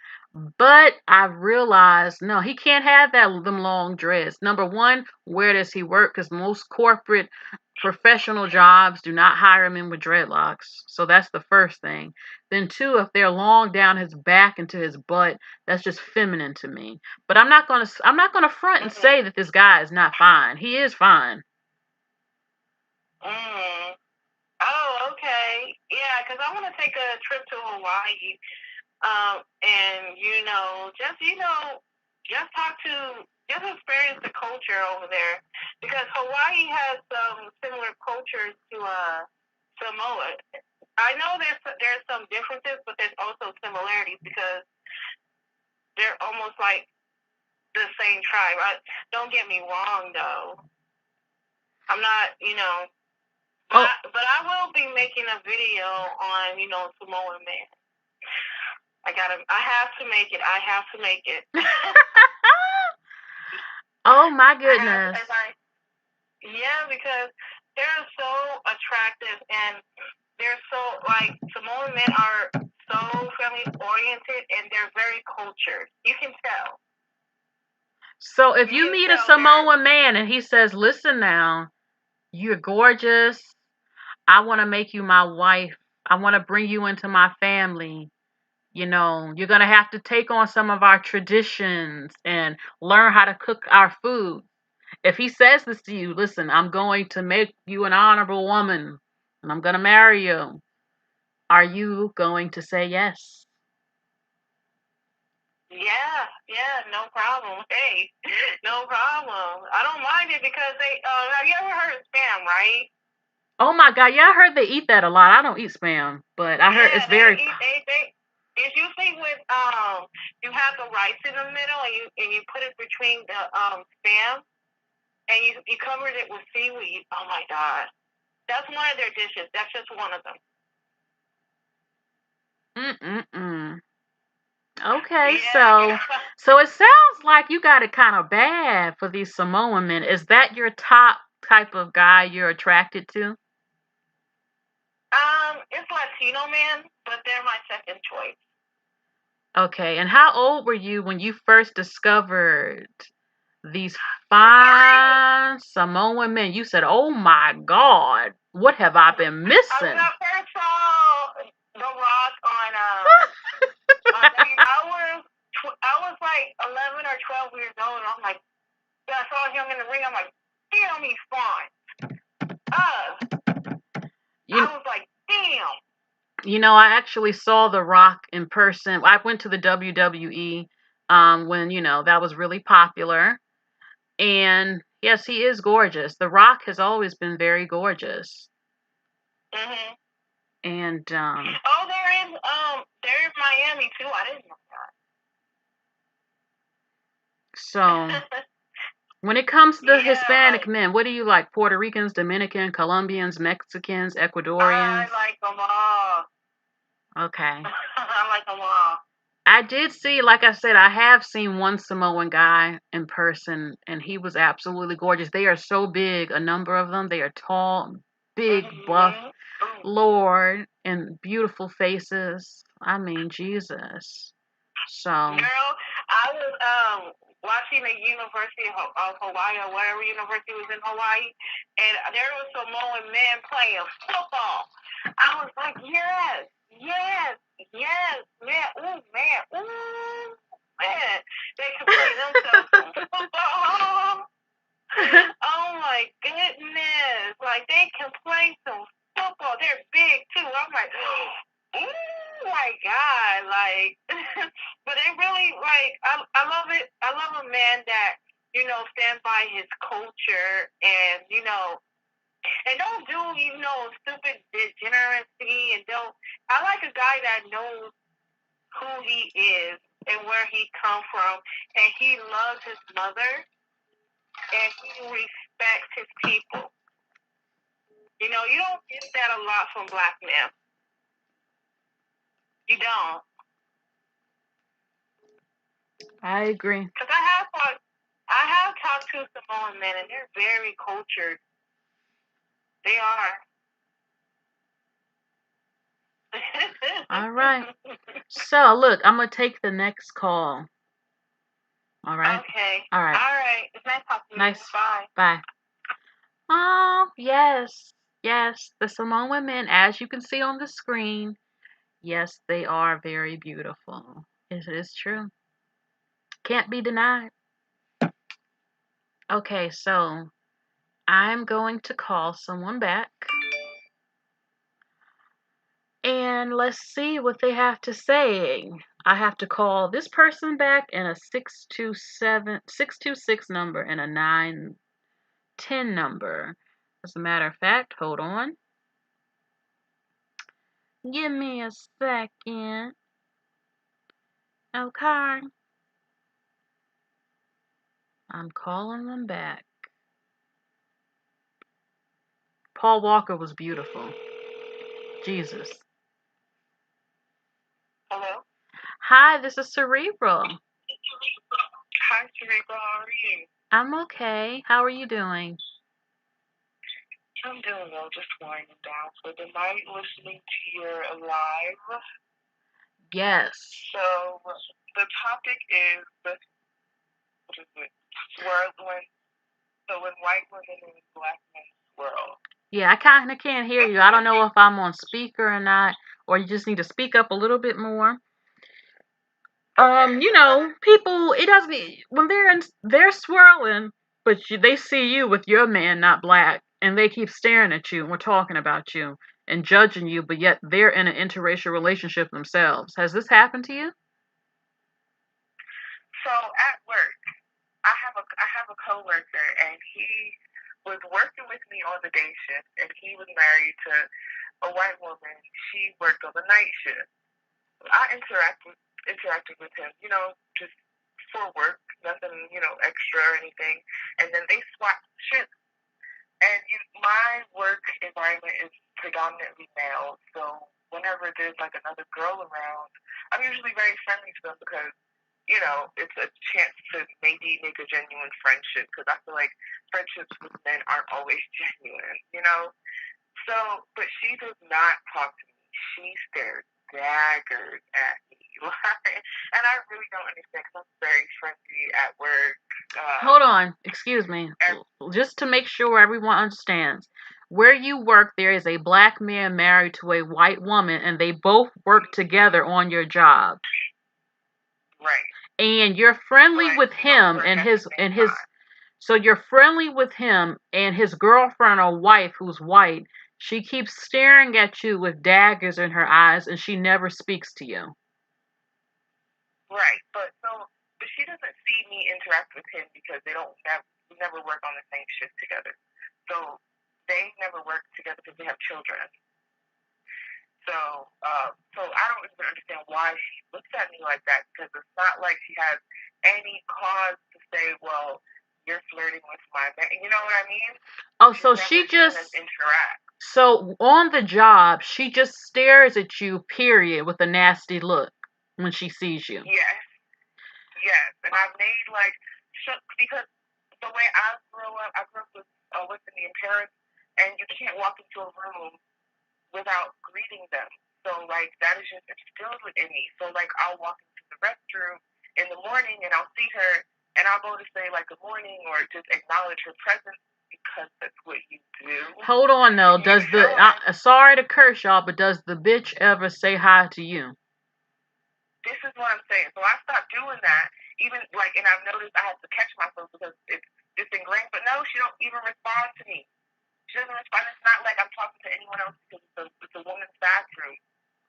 Speaker 1: But I realized, no, he can't have them long dreads. Number one, where does he work? Because most corporate professional jobs do not hire men with dreadlocks. So that's the first thing. Then 2, if they're long down his back into his butt, that's just feminine to me. But I'm not gonna front and say that this guy is not fine. He is fine.
Speaker 2: Oh, okay. Yeah, because I want to take a trip to Hawaii. And just experience the culture over there, because Hawaii has some similar cultures to Samoa. I know there's some differences, but there's also similarities because they're almost like the same tribe. Don't get me wrong, though. I'm not, but I will be making a video on, Samoan man. I have to make it. I have to make it.
Speaker 1: Oh my goodness.
Speaker 2: Yeah, because they're so attractive, and they're so, like, Samoan men are so family oriented, and they're very cultured. You can tell.
Speaker 1: So if you meet a Samoan man and he says, listen now, you're gorgeous, I want to make you my wife, I want to bring you into my family, you're going to have to take on some of our traditions and learn how to cook our food. If he says this to you, listen, I'm going to make you an honorable woman and I'm going to marry you, are you going to say yes?
Speaker 2: Yeah, no problem. Hey, no problem. I don't mind it because have you ever heard of spam, right?
Speaker 1: Oh my God, yeah, I heard they eat that a lot. I don't eat spam, but I heard it's very...
Speaker 2: It's usually with, you have the rice in the middle, and you put it between the spam, and you covered it with seaweed. Oh my God. That's one of their dishes. That's just one of them.
Speaker 1: Okay, yeah. So it sounds like you got it kind of bad for these Samoan men. Is that your top type of guy you're attracted to?
Speaker 2: It's Latino men, but they're my second choice.
Speaker 1: Okay, and how old were you when you first discovered these fine Samoan men? You said, "Oh my God, what have I been missing?"
Speaker 2: I first saw The Rock on I was like 11 or 12 years old, and I'm like, I saw him in the ring. I'm like, damn, he's fine. I was like, damn.
Speaker 1: I actually saw The Rock in person. I went to the WWE when, that was really popular. And yes, he is gorgeous. The Rock has always been very gorgeous.
Speaker 2: Mhm.
Speaker 1: And
Speaker 2: they're in Miami too. I didn't know that.
Speaker 1: So when it comes to the Hispanic men, what do you like? Puerto Ricans, Dominican, Colombians, Mexicans, Ecuadorians?
Speaker 2: I like them all.
Speaker 1: Okay.
Speaker 2: I like them all.
Speaker 1: I did see, like I said, I have seen one Samoan guy in person, and he was absolutely gorgeous. They are so big, a number of them. They are tall, big, buff, Lord, and beautiful faces. I mean, Jesus. So.
Speaker 2: Girl, I was watching the University of Hawaii, or whatever university was in Hawaii, and there was Samoan men playing football. I was like, yes, man, ooh, man, they can play themselves some football. Oh my goodness, like they can play some football. They're big too. I'm like, oh my God, like, but they really, like, I love it. I love a man that, stands by his culture, and, and don't do, stupid degeneracy, and I like a guy that knows who he is and where he comes from, and he loves his mother, and he respects his people. You don't get that a lot from black men. You don't.
Speaker 1: I agree.
Speaker 2: Because I have talked to Samoan men, and they're very cultured. They are.
Speaker 1: All right. So, look, I'm going to take the next call. All right?
Speaker 2: Okay.
Speaker 1: All right.
Speaker 2: All right. It's nice talking to you.
Speaker 1: Nice.
Speaker 2: Bye.
Speaker 1: Bye. Oh, yes. Yes. The Samoan women, as you can see on the screen, yes, they are very beautiful. It is true. Can't be denied. Okay, so I'm going to call someone back. And let's see what they have to say. I have to call this person back and a 626 number and a 910 number. As a matter of fact, hold on. Give me a second. Okay. I'm calling them back. Paul Walker was beautiful. Jesus.
Speaker 2: Hello?
Speaker 1: Hi, this is Cerebral.
Speaker 2: Hi, Cerebral. How are you?
Speaker 1: I'm okay. How are you doing?
Speaker 2: I'm doing well, just winding down for the night, listening to your live.
Speaker 1: Yes.
Speaker 2: So, the topic is, what is it? Swirl, when white women and black men swirl.
Speaker 1: Yeah, I kind of can't hear you. I don't know if I'm on speaker or not, or you just need to speak up a little bit more. People, it doesn't, when they're swirling, but they see you with your man not black, and they keep staring at you, and we're talking about you and judging you, but yet they're in an interracial relationship themselves. Has this happened to you?
Speaker 2: So at work, I have a coworker, and he was working with me on the day shift, and he was married to a white woman. She worked on the night shift. I interacted with him, just for work, nothing, extra or anything. And then they swapped shifts. And my work environment is predominantly male, so whenever there's like another girl around, I'm usually very friendly to them because, it's a chance to maybe make a genuine friendship, because I feel like friendships with men aren't always genuine. So, but she does not talk to me. She stares daggers at me. And I really don't understand, because I'm very friendly at work.
Speaker 1: Hold on, excuse me. Just to make sure everyone understands. Where you work, there is a black man married to a white woman, and they both work together on your job.
Speaker 2: Right.
Speaker 1: And you're friendly with him and his. So you're friendly with him and his girlfriend or wife who's white. She keeps staring at you with daggers in her eyes, and she never speaks to you.
Speaker 2: Right, but she doesn't see me interact with him because we never work on the same shift together. So they never work together because they have children. So I don't even understand why she looks at me like that, because it's not like she has any cause to say, well, you're flirting with my man. You know what I mean?
Speaker 1: Oh, so she just
Speaker 2: interact.
Speaker 1: So on the job, she just stares at you, period, with a nasty look when she sees you.
Speaker 2: Yes, and I've made because the way I grew up with listening to parents, and you can't walk into a room without greeting them. So that is just instilled in me. So I'll walk into the restroom in the morning and I'll see her and I'll go to say good morning or just acknowledge her presence, because that's what you do.
Speaker 1: Hold on though. Sorry to curse y'all, but does the bitch ever say hi to you?
Speaker 2: This is what I'm saying. So I stopped doing that. Even and I've noticed I have to catch myself because it's ingrained. But no, she don't even respond to me. She doesn't respond. It's not like I'm talking to anyone else, because it's a woman's bathroom,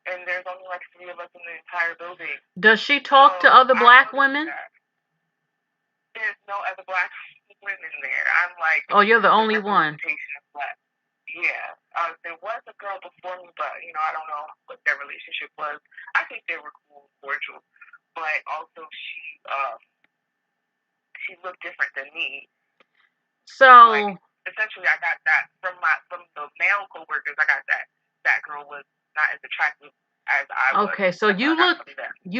Speaker 2: and there's only 3 of us in the entire building.
Speaker 1: Does she talk to other black women?
Speaker 2: There's no other black women there. I'm
Speaker 1: oh, you're the only one.
Speaker 2: Yeah. There was a girl before me, but I don't know what their relationship was. I think they were cool and cordial, but also she looked different than me.
Speaker 1: So
Speaker 2: essentially, I got that from the male coworkers. I got that girl was not as attractive as I was.
Speaker 1: Okay, so you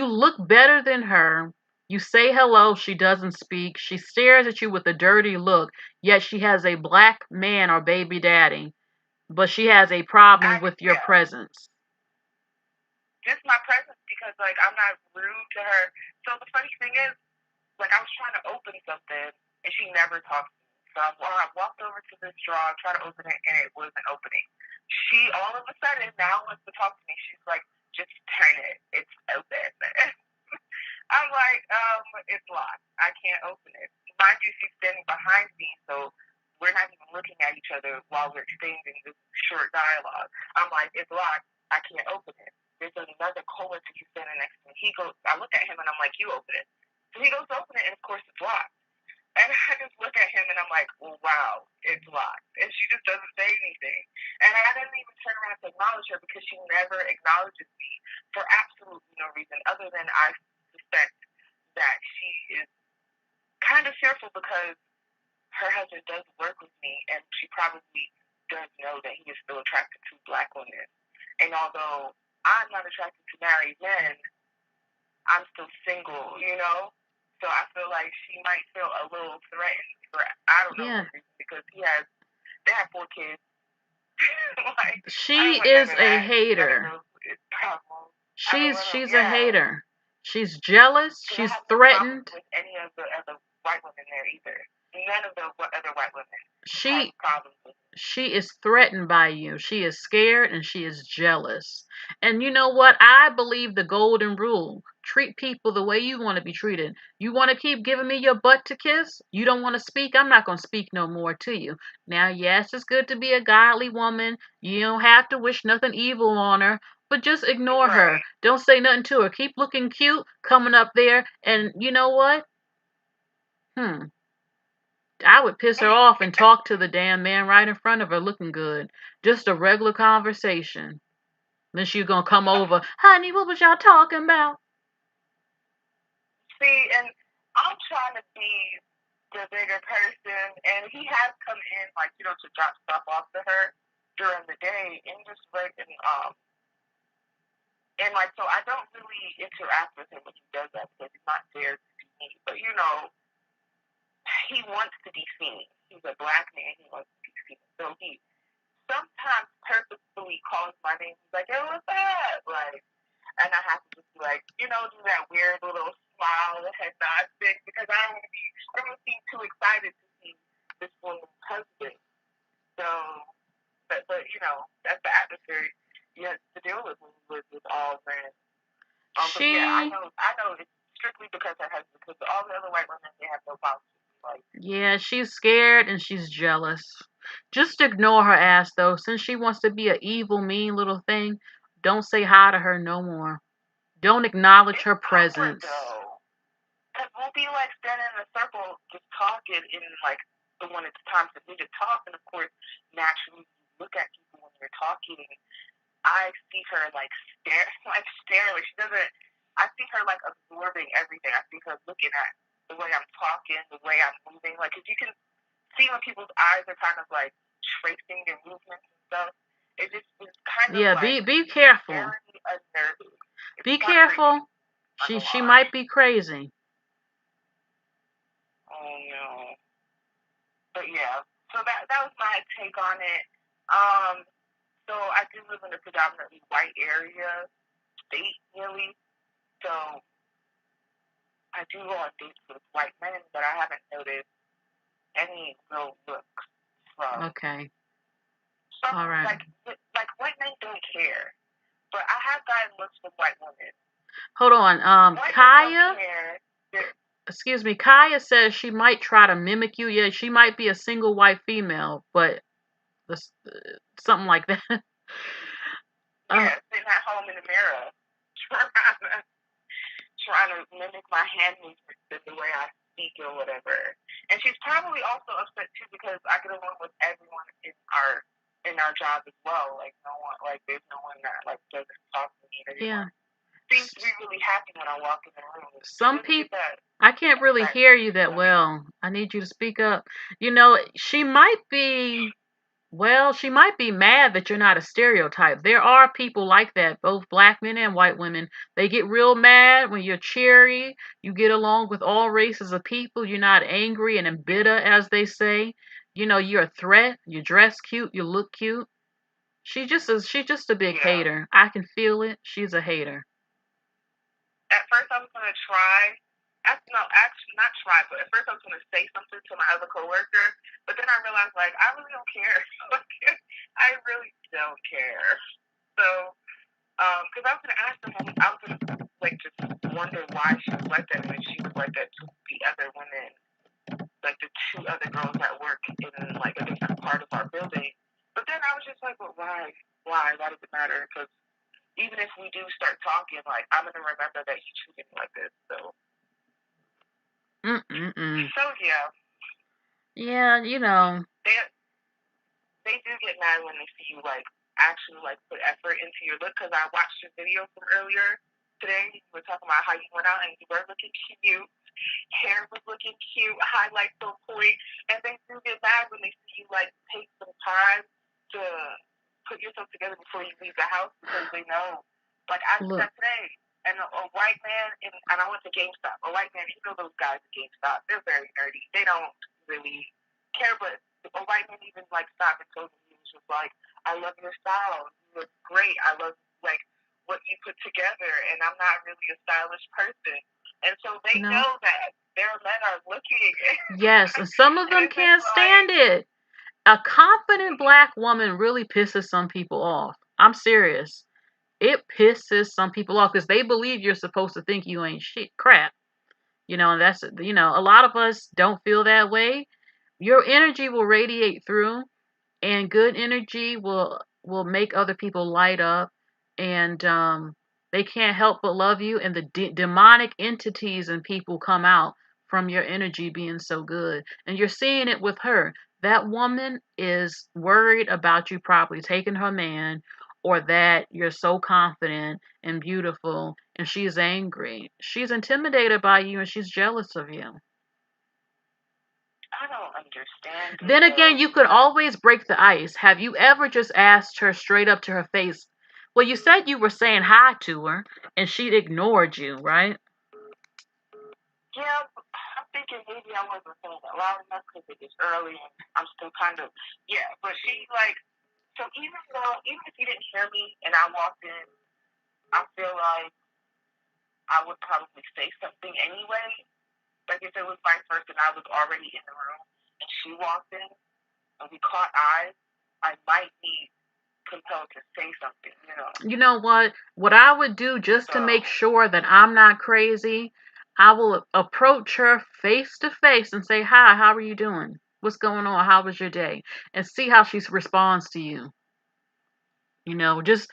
Speaker 1: look better than her. You say hello, she doesn't speak. She stares at you with a dirty look, yet she has a black man or baby daddy, but she has a problem with your presence.
Speaker 2: Just my presence, because I'm not rude to her. So the funny thing is, I was trying to open something and she never talked to me. So I walked over to this drawer, tried to open it, and it wasn't opening. She all of a sudden now wants to talk to me. She's like, just turn it. It's open. I'm like, it's locked. I can't open it. Mind you, she's standing behind me, so we're not even looking at each other while we're exchanging this short dialogue. I'm like, it's locked. I can't open it. There's another coworker who's standing next to me. he goes, I look at him and I'm like, you open it. So he goes to open it, and of course it's locked. And I just look at him and I'm like, well, wow, it's locked. And she just doesn't say anything. And I didn't even turn around to acknowledge her because she never acknowledges me for absolutely no reason other than I suspect that she is kind of fearful because her husband does work with me, and she probably does know that he is still attracted to Black women. And although I'm not attracted to married men, I'm still single, you know? So I feel like she might feel a little threatened for, I don't know, because they have 4 kids. Like,
Speaker 1: she is a hater. She's a hater. She's jealous. She's threatened.
Speaker 2: With any of the other white women there either. None of the other white women.
Speaker 1: She is threatened by you. She is scared and she is jealous. And you know what? I believe the golden rule. Treat people the way you want to be treated. You want to keep giving me your butt to kiss? You don't want to speak? I'm not going to speak no more to you. Now, yes, it's good to be a godly woman. You don't have to wish nothing evil on her, but just ignore her. Don't say nothing to her. Keep looking cute, coming up there, and you know what? I would piss her off and talk to the damn man right in front of her looking good. Just a regular conversation. Then she's gonna come over. Honey, what was y'all talking about?
Speaker 2: See, and I'm trying to be the bigger person, and he has come in, like, you know, to drop stuff off to her during the day, and just like, and like, so I don't really interact with him when he does that because he's not there to see me. But you know, he wants to be seen. He's a Black man. He wants to be seen. So he sometimes purposefully calls my name. He's like, hey, what's up? Like, and I have to just be like, you know, do that weird little smile, head nod thing because I don't want to seem too excited to see this woman's husband. So, but you know, that's the atmosphere you have to deal with when you live with all men. But yeah, I know it's strictly because her husband, because all the other white women, they have no problem. Like,
Speaker 1: yeah, she's scared and she's jealous. Just ignore her ass though. Since she wants to be an evil, mean little thing, don't say hi to her no more. Don't acknowledge her presence.
Speaker 2: Because we'll be like standing in a circle just talking, and like when it's time for me to talk, and of course, naturally, you look at people when you're talking. I see her like stare, like she doesn't. I see her like absorbing everything. I see her looking at the way I'm talking, the way I'm moving. Like, cause you can see when people's eyes are kind of like tracing their movements and stuff. It just is kind of like
Speaker 1: be careful.
Speaker 2: Very unnerving.
Speaker 1: Be careful. She might be crazy.
Speaker 2: Oh no. But yeah, so that was my take on it. So I do live in a predominantly white area, state really. So I do go on dates with white men, but I haven't noticed any real looks from.
Speaker 1: Okay.
Speaker 2: All right. Like white men don't care, but I have gotten looks from white women.
Speaker 1: Hold on, Kaya. Excuse me, Kaya says she might try to mimic you. Yeah, she might be a single white female, but something like that.
Speaker 2: Yeah, sitting at home in the mirror, trying to mimic my hand movements and the way I speak or whatever. And she's probably also upset too because I get along with everyone in our job as well. Like there's no one that like doesn't talk to me. Everyone seems to be really happy when I walk in the room.
Speaker 1: Some people, I can't really hear you that well. I need you to speak up. You know, she might be mad that you're not a stereotype. There are people like that, both Black men and white women. They get real mad when you're cheery. You get along with all races of people. You're not angry and bitter, as they say. You know, you're a threat. You dress cute. You look cute. She's just a big hater. I can feel it. She's a hater.
Speaker 2: At first I was going to try. Actually, not try, but at first I was going to say something to my other coworker, but then I realized, like, I really don't care. I really don't care. So, because I was going to ask them, I was going to, like, just wonder why she was like that, and she was like that to the other women, like the 2 other girls that work in, like, a different part of our building. But then I was just like, well, why? Why does it matter? Because even if we do start talking, like, I'm going to remember that he treated me like this. So.
Speaker 1: Mm-mm-mm.
Speaker 2: So yeah.
Speaker 1: Yeah, you know.
Speaker 2: They do get mad when they see you actually put effort into your look. Because I watched your video from earlier today. You were talking about how you went out and you were looking cute. Hair was looking cute, highlights on point, and they do get mad when they see you take some time to put yourself together before you leave the house, because they know. I did that today, and a white man, and I went to GameStop. A white man, you know those guys at GameStop, they're very nerdy. They don't really care, but a white man even stopped and told me, he was just like, I love your style. You look great. I love what you put together, and I'm not really a stylish person. And so they know that their men are looking.
Speaker 1: Yes, and some of them can't stand it. A confident black woman really pisses some people off. I'm serious. It pisses some people off because they believe you're supposed to think you ain't shit crap. And that's, a lot of us don't feel that way. Your energy will radiate through, and good energy will make other people light up, and they can't help but love you, and the demonic entities and people come out from your energy being so good. And you're seeing it with her. That woman is worried about you probably taking her man, or that you're so confident and beautiful, and she's angry. She's intimidated by you, and she's jealous of you.
Speaker 2: I don't understand.
Speaker 1: Then again, you could always break the ice. Have you ever just asked her straight up to her face? Well, you said you were saying hi to her and she ignored you, right?
Speaker 2: Yeah, I'm thinking maybe I wasn't saying it loud enough because it is early and I'm still kind of, but she so even if you didn't hear me and I walked in, I feel like I would probably say something anyway. Like if it was vice versa and I was already in the room and she walked in and we caught eyes, I might be compelled to say something,
Speaker 1: You know what? What I would do just to make sure that I'm not crazy, I will approach her face to face and say, hi, how are you doing? What's going on? How was your day? And see how she responds to you. Just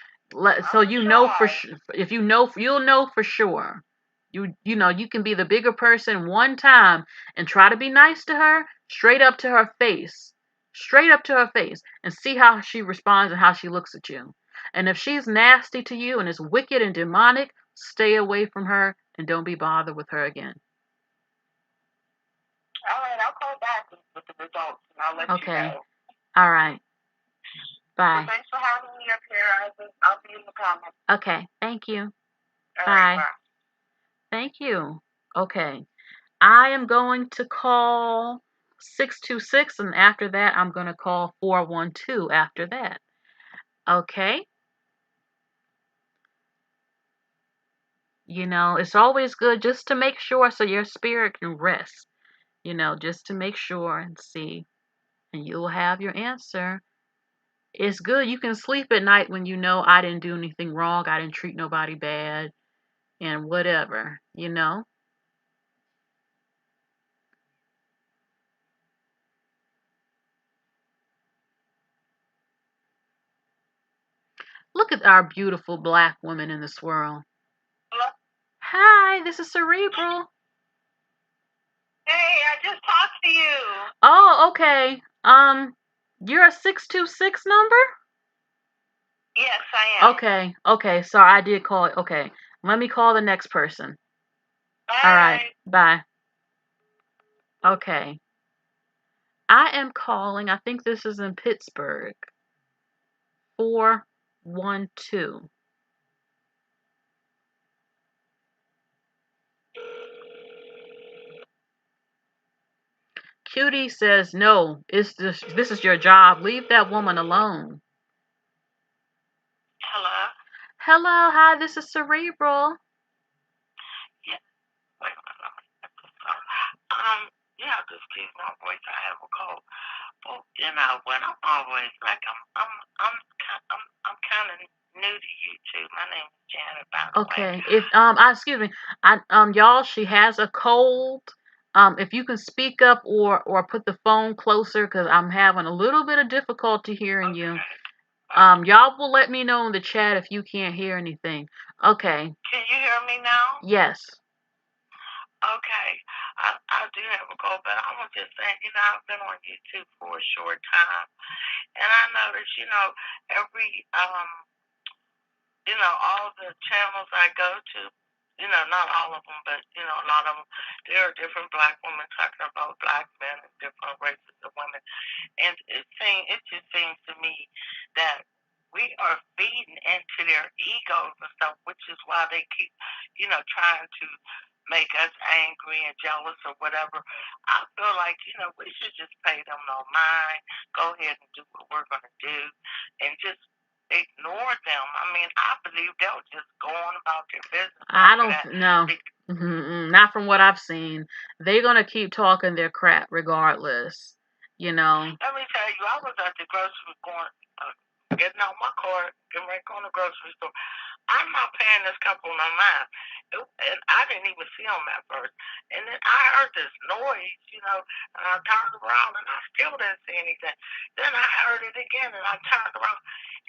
Speaker 1: so you know for sure. If you know, you'll know for sure. You can be the bigger person one time and try to be nice to her, straight up to her face, and see how she responds and how she looks at you. And if she's nasty to you and is wicked and demonic, stay away from her and don't be bothered with her again.
Speaker 2: All right, I'll call back with the results and I'll let you know.
Speaker 1: All right. Bye.
Speaker 2: Well, thanks for having me up here. I'll be in the comments.
Speaker 1: Okay. Thank you.
Speaker 2: All
Speaker 1: bye.
Speaker 2: Right, bye.
Speaker 1: Thank you. Okay. I am going to call 626, and after that, I'm going to call 412 after that. Okay? It's always good just to make sure so your spirit can rest. Just to make sure and see. And you'll have your answer. It's good. You can sleep at night when you know I didn't do anything wrong. I didn't treat nobody bad. And whatever. Look at our beautiful black woman in the swirl.
Speaker 2: Hello?
Speaker 1: Hi, this is Cerebral.
Speaker 2: Hey, I just talked to you.
Speaker 1: Oh, okay. You're a 626 number?
Speaker 2: Yes, I
Speaker 1: am. Okay. Sorry, I did call it. Okay. Let me call the next person.
Speaker 2: Bye.
Speaker 1: All right. Bye. Okay. I am calling, I think this is in Pittsburgh. 412. Cutie says, no, this is your job. Leave that woman alone.
Speaker 2: Hello?
Speaker 1: Hello, hi, this is Cerebral.
Speaker 2: Yeah. Wait a minute. Yeah, just keep my voice. I have a cold. Well, when I'm always I'm kind of new to YouTube. My name is Janet, by the way.
Speaker 1: Okay. If excuse me. Y'all, she has a cold. If you can speak up or put the phone closer, because I'm having a little bit of difficulty hearing you. Y'all will let me know in the chat if you can't hear anything. Okay.
Speaker 2: Can you hear me now?
Speaker 1: Yes.
Speaker 2: Okay. I do have a goal, but I was just saying, I've been on YouTube for a short time, and I noticed, every all the channels I go to, not all of them, but a lot of them, there are different black women talking about black men and different races of women, and it just seems to me that we are feeding into their egos and stuff, which is why they keep, trying to make us angry and jealous or whatever. I feel like, we should just pay them no mind, go ahead and do what we're going to do, and just ignore them. I mean, I believe they'll just go on about their business.
Speaker 1: I don't know. Not from what I've seen. They're gonna keep talking their crap regardless.
Speaker 2: Let me tell you, I was at the grocery store, getting out my car, getting ready to go to the grocery store. I'm not paying this couple no mind. And I didn't even see them at first. And then I heard this noise, and I turned around and I still didn't see anything. Then I heard it again and I turned around.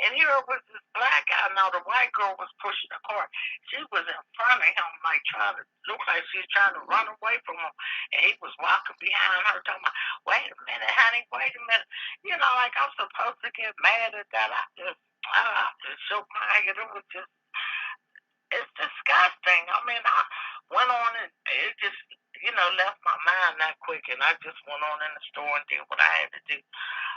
Speaker 2: And here was this black guy. Now the white girl was pushing the car. She was in front of him, like trying to look like she was trying to run away from him. And he was walking behind her, talking about, wait a minute, honey, wait a minute. Like I'm supposed to get mad at that. I just shook my head. It was just, it's disgusting. I mean, I went on and it just, left my mind that quick, and I just went on in the store and did what I had to do.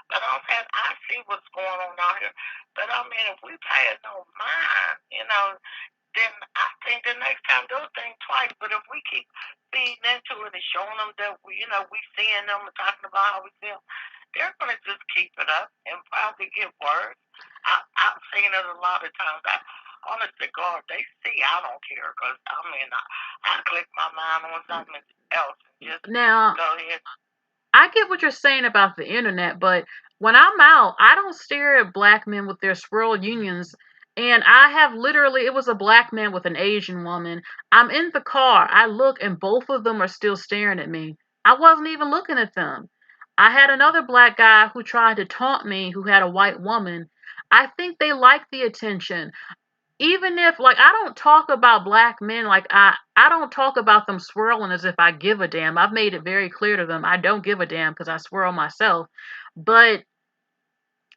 Speaker 2: But I'm saying, I see what's going on out here. But I mean, if we pay it no mind, then I think the next time they'll think twice. But if we keep feeding into it and showing them that we seeing them and talking about how we feel, they're going to just keep it up and probably get worse. I've seen it a lot of times. Honest to God, they see I don't care because, I mean, I click my mind on something else and just
Speaker 1: now,
Speaker 2: go ahead.
Speaker 1: I get what you're saying about the internet, but when I'm out, I don't stare at black men with their SWIRL unions. And I have literally, it was a black man with an Asian woman. I'm in the car. I look and both of them are still staring at me. I wasn't even looking at them. I had another black guy who tried to taunt me who had a white woman. I think they like the attention. Even if, like, I don't talk about black men, like, I don't talk about them swirling as if I give a damn. I've made it very clear to them I don't give a damn because I swirl myself. But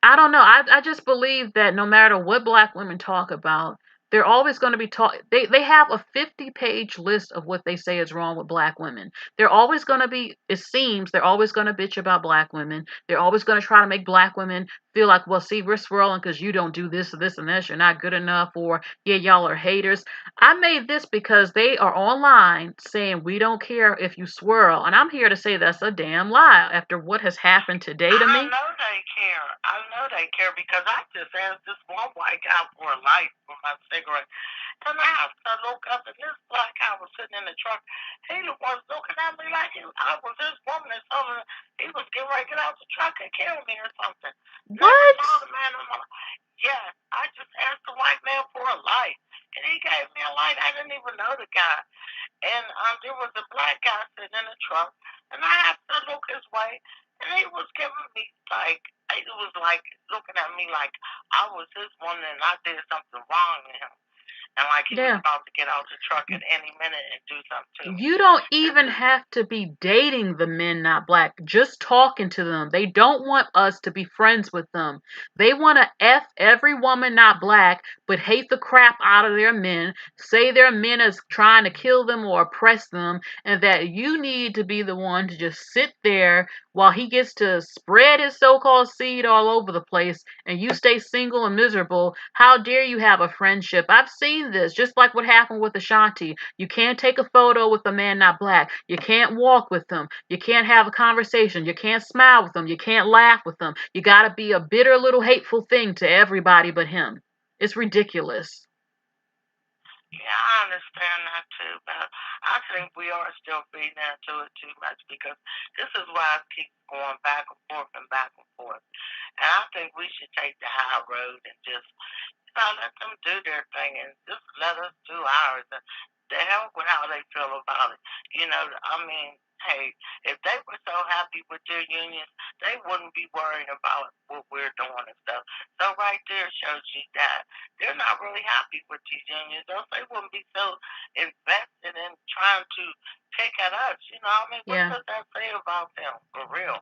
Speaker 1: I don't know. I just believe that no matter what black women talk about, they're always going to be they have a 50-page list of what they say is wrong with black women. They're always going to be, it seems, they're always going to bitch about black women. They're always going to try to make black women feel like, well, see, we're swirling because you don't do this, this, and this. You're not good enough, or yeah, y'all are haters. I made this because they are online saying we don't care if you swirl, and I'm here to say that's a damn lie after what has happened today to me.
Speaker 2: I know they care. I know they care because I just asked this one white guy for a light for my cigarette. And I have to look up, and this black guy was sitting in the truck. He was looking at me like I was his woman or something. He was getting ready to get out the truck and kill me or something.
Speaker 1: What?
Speaker 2: Never saw the man in my life. Yeah, I just asked the white man for a light, and he gave me a light. I didn't even know the guy. And there was a black guy sitting in the truck, and I happened to look his way, and he was giving me like, it was like looking at me like I was his woman and I did something wrong to him. And like he was about to get out the truck at any minute and do something to me.
Speaker 1: You don't even have to be dating the men not black. Just talking to them. They don't want us to be friends with them. They want to F every woman not black, but hate the crap out of their men, say their men is trying to kill them or oppress them, and that you need to be the one to just sit there while he gets to spread his so-called seed all over the place and you stay single and miserable. How dare you have a friendship? I've seen this, just like what happened with Ashanti. You can't take a photo with a man not black. You can't walk with them. You can't have a conversation. You can't smile with them. You can't laugh with them. You gotta be a bitter little hateful thing to everybody but him. It's ridiculous.
Speaker 2: Yeah, I understand that too, but I think we are still feeding into it too much because this is why I keep going back and forth and back and forth. And I think we should take the high road and just let them do their thing and just let us do ours. And the hell with how they feel about it. You know, I mean, hey, if they were so happy with their unions, they wouldn't be worrying about what we're doing and stuff. So right there shows you that they're not really happy with these unions, else they wouldn't be so invested in trying to pick at us. You know, I mean, what does that say about them, for real?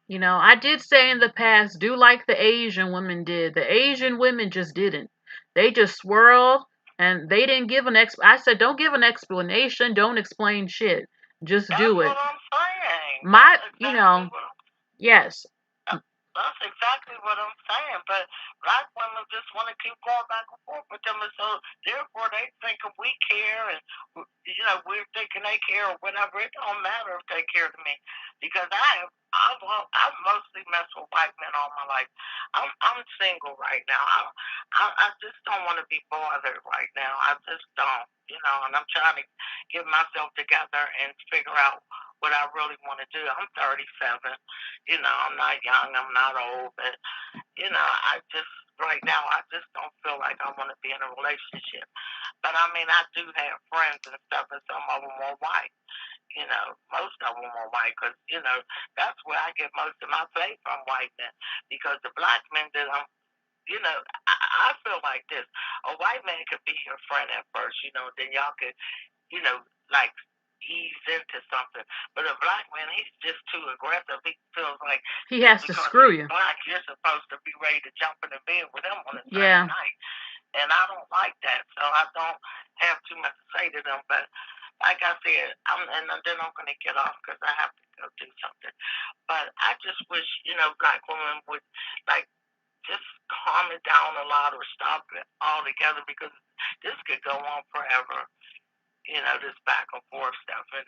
Speaker 1: You know, I did say in the past, do like the Asian women did. The Asian women just didn't. They just swirled and they didn't give I said, don't give an explanation. Don't explain shit. Just do it.
Speaker 2: That's what I'm saying.
Speaker 1: You know, yes.
Speaker 2: That's exactly what I'm saying. But black women just want to keep going back and forth with them, and so therefore they think if we care, and you know we're thinking they care or whatever. It don't matter if they care to me, because I've mostly messed with white men all my life. I'm single right now. I just don't want to be bothered right now. I just don't, you know. And I'm trying to get myself together and figure out what I really want to do. I'm 37. You know, I'm not young, I'm not old, but you know, right now I just don't feel like I want to be in a relationship. But I mean, I do have friends and stuff, and some of them are white. You know, most of them are white, because you know that's where I get most of my play from, white men. Because the black men that you know, I feel like this: a white man could be your friend at first, you know, then y'all could, you know, like ease into something. But a black man, he's just too aggressive. He feels like
Speaker 1: he has to screw you.
Speaker 2: Black, you're supposed to be ready to jump in the bed with him on the same night. And I don't like that, so I don't have too much to say to them. But like I said, and then I'm going to get off because I have to go do something. But I just wish, you know, black women would like just calm it down a lot or stop it altogether, because this could go on forever. You know, this back and forth stuff. And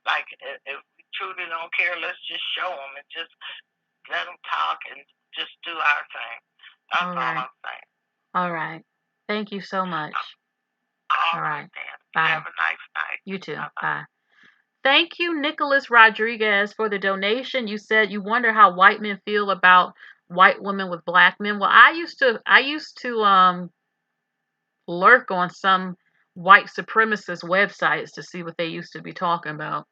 Speaker 2: like, if we truly don't care, let's just show them and just let them talk and just do our thing. That's all I'm saying.
Speaker 1: All right. Thank you so much.
Speaker 2: All right, then. Bye. Have a nice night.
Speaker 1: You too. Bye. Thank you, Nicholas Rodriguez, for the donation. You said you wonder how white men feel about white women with black men. Well, I used to lurk on some white supremacist websites to see what they used to be talking about.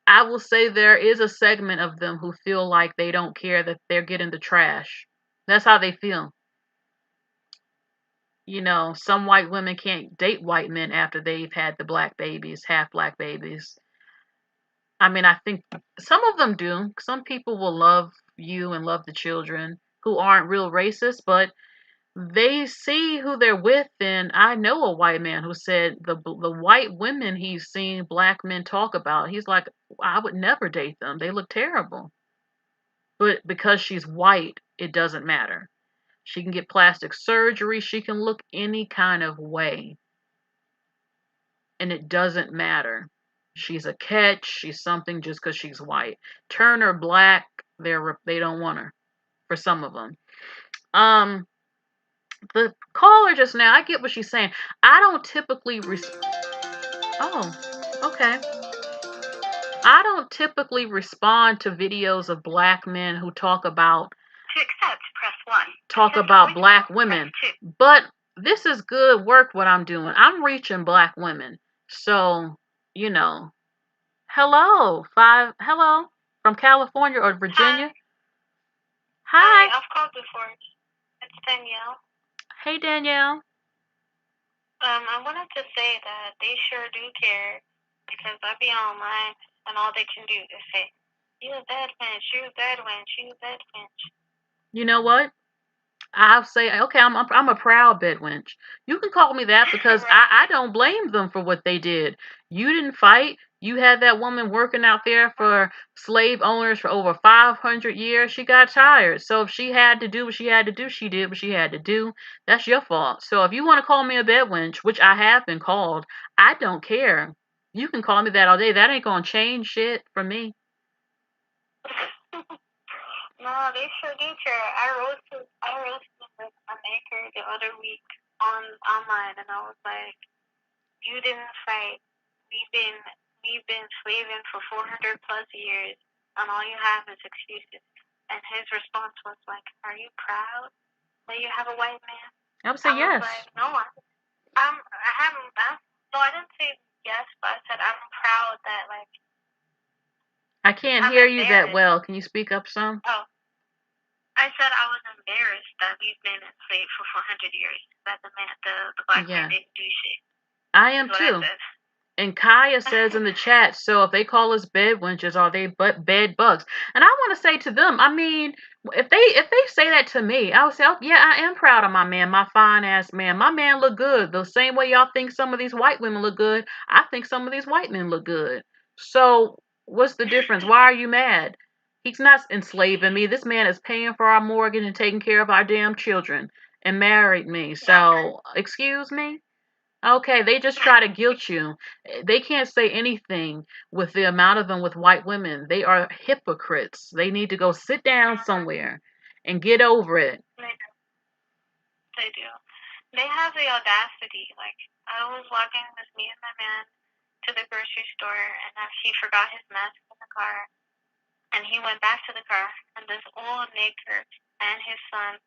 Speaker 1: I will say there is a segment of them who feel like they don't care that they're getting the trash. That's how they feel. You know, some white women can't date white men after they've had the black babies, half black babies. I mean, I think some of them do. Some people will love you and love the children who aren't real racist, but they see who they're with. And I know a white man who said the white women he's seen black men talk about, he's like, I would never date them. They look terrible. But because she's white, it doesn't matter. She can get plastic surgery. She can look any kind of way. And it doesn't matter. She's a catch. She's something just because she's white. Turn her black, they don't want her. For some of them. The caller just now, I get what she's saying. I don't typically okay. I don't typically respond to videos of black men who talk about
Speaker 2: press 1.
Speaker 1: Talk about black women. But this is good work what I'm doing. I'm reaching black women. So, you know, hello from California or Virginia. Hi.
Speaker 2: I've called before. It's Danielle.
Speaker 1: Hey, Danielle.
Speaker 2: I wanted to say that they sure do care, because I be online and all they can do is say, "You a bad wench, you a bad wench, you a bad wench."
Speaker 1: You know what? I'll say, okay, I'm a proud bed wench. You can call me that because I don't blame them for what they did. You didn't fight. You had that woman working out there for slave owners for over 500 years. She got tired. So if she had to do what she had to do, she did what she had to do. That's your fault. So if you want to call me a bed wench, which I have been called, I don't care. You can call me that all day. That ain't going to change shit for me.
Speaker 2: No, they sure do care. I roasted a maker the other week online, and I was like, "You didn't fight. We've been slaving for 400 plus years, and all you have is excuses." And his response was like, "Are you proud that you have a white man?"
Speaker 1: I would say yes.
Speaker 2: I was like, "No, I haven't. No, I didn't say yes, but I said I'm proud that like
Speaker 1: I can't
Speaker 2: I'm
Speaker 1: hear you that
Speaker 2: embarrassed.
Speaker 1: well. Can you speak up some?
Speaker 2: Oh, I said I was embarrassed that we've been enslaved for 400 years. That the black man
Speaker 1: Yeah,
Speaker 2: didn't do shit.
Speaker 1: I
Speaker 2: Is
Speaker 1: am
Speaker 2: what I
Speaker 1: too.
Speaker 2: said.
Speaker 1: And Kaya says in the chat, so if they call us bed wenches, are they but bed bugs? And I want to say to them, I mean, if they say that to me, I would say, oh, yeah, I am proud of my man, my fine ass man. My man look good. The same way y'all think some of these white women look good, I think some of these white men look good. So what's the difference? Why are you mad? He's not enslaving me. This man is paying for our mortgage and taking care of our damn children and married me. So excuse me? Okay, they just try to guilt you. They can't say anything with the amount of them with white women. They are hypocrites. They need to go sit down somewhere and get over it.
Speaker 2: They do. They do. They have the audacity. Like I was walking with me and my man to the grocery store, and he forgot his mask in the car, and he went back to the car, and this old nigger and his son.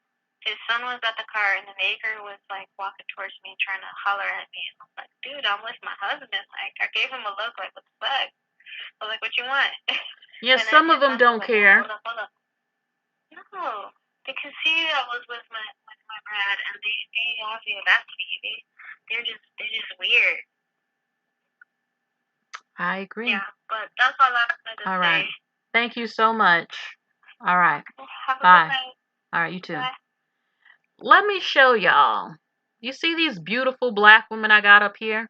Speaker 2: His son was at the car, and the nigger was like walking towards me, trying to holler at me. And I'm like, dude, I'm with my husband. Like, I gave him a look, like, what the fuck? I was like, what you want?
Speaker 1: Yeah,
Speaker 2: And then
Speaker 1: some of
Speaker 2: his
Speaker 1: them
Speaker 2: son was
Speaker 1: don't
Speaker 2: like,
Speaker 1: care.
Speaker 2: hold up. No, because I was with my Brad, and they have the audacity. They're just weird.
Speaker 1: I agree.
Speaker 2: Yeah, but that's all I wanted to
Speaker 1: All
Speaker 2: say.
Speaker 1: right. Thank you so much. All right.
Speaker 2: Have a
Speaker 1: Bye.
Speaker 2: good night.
Speaker 1: All right, you too.
Speaker 2: Bye.
Speaker 1: Let me show y'all. You see these beautiful black women I got up here?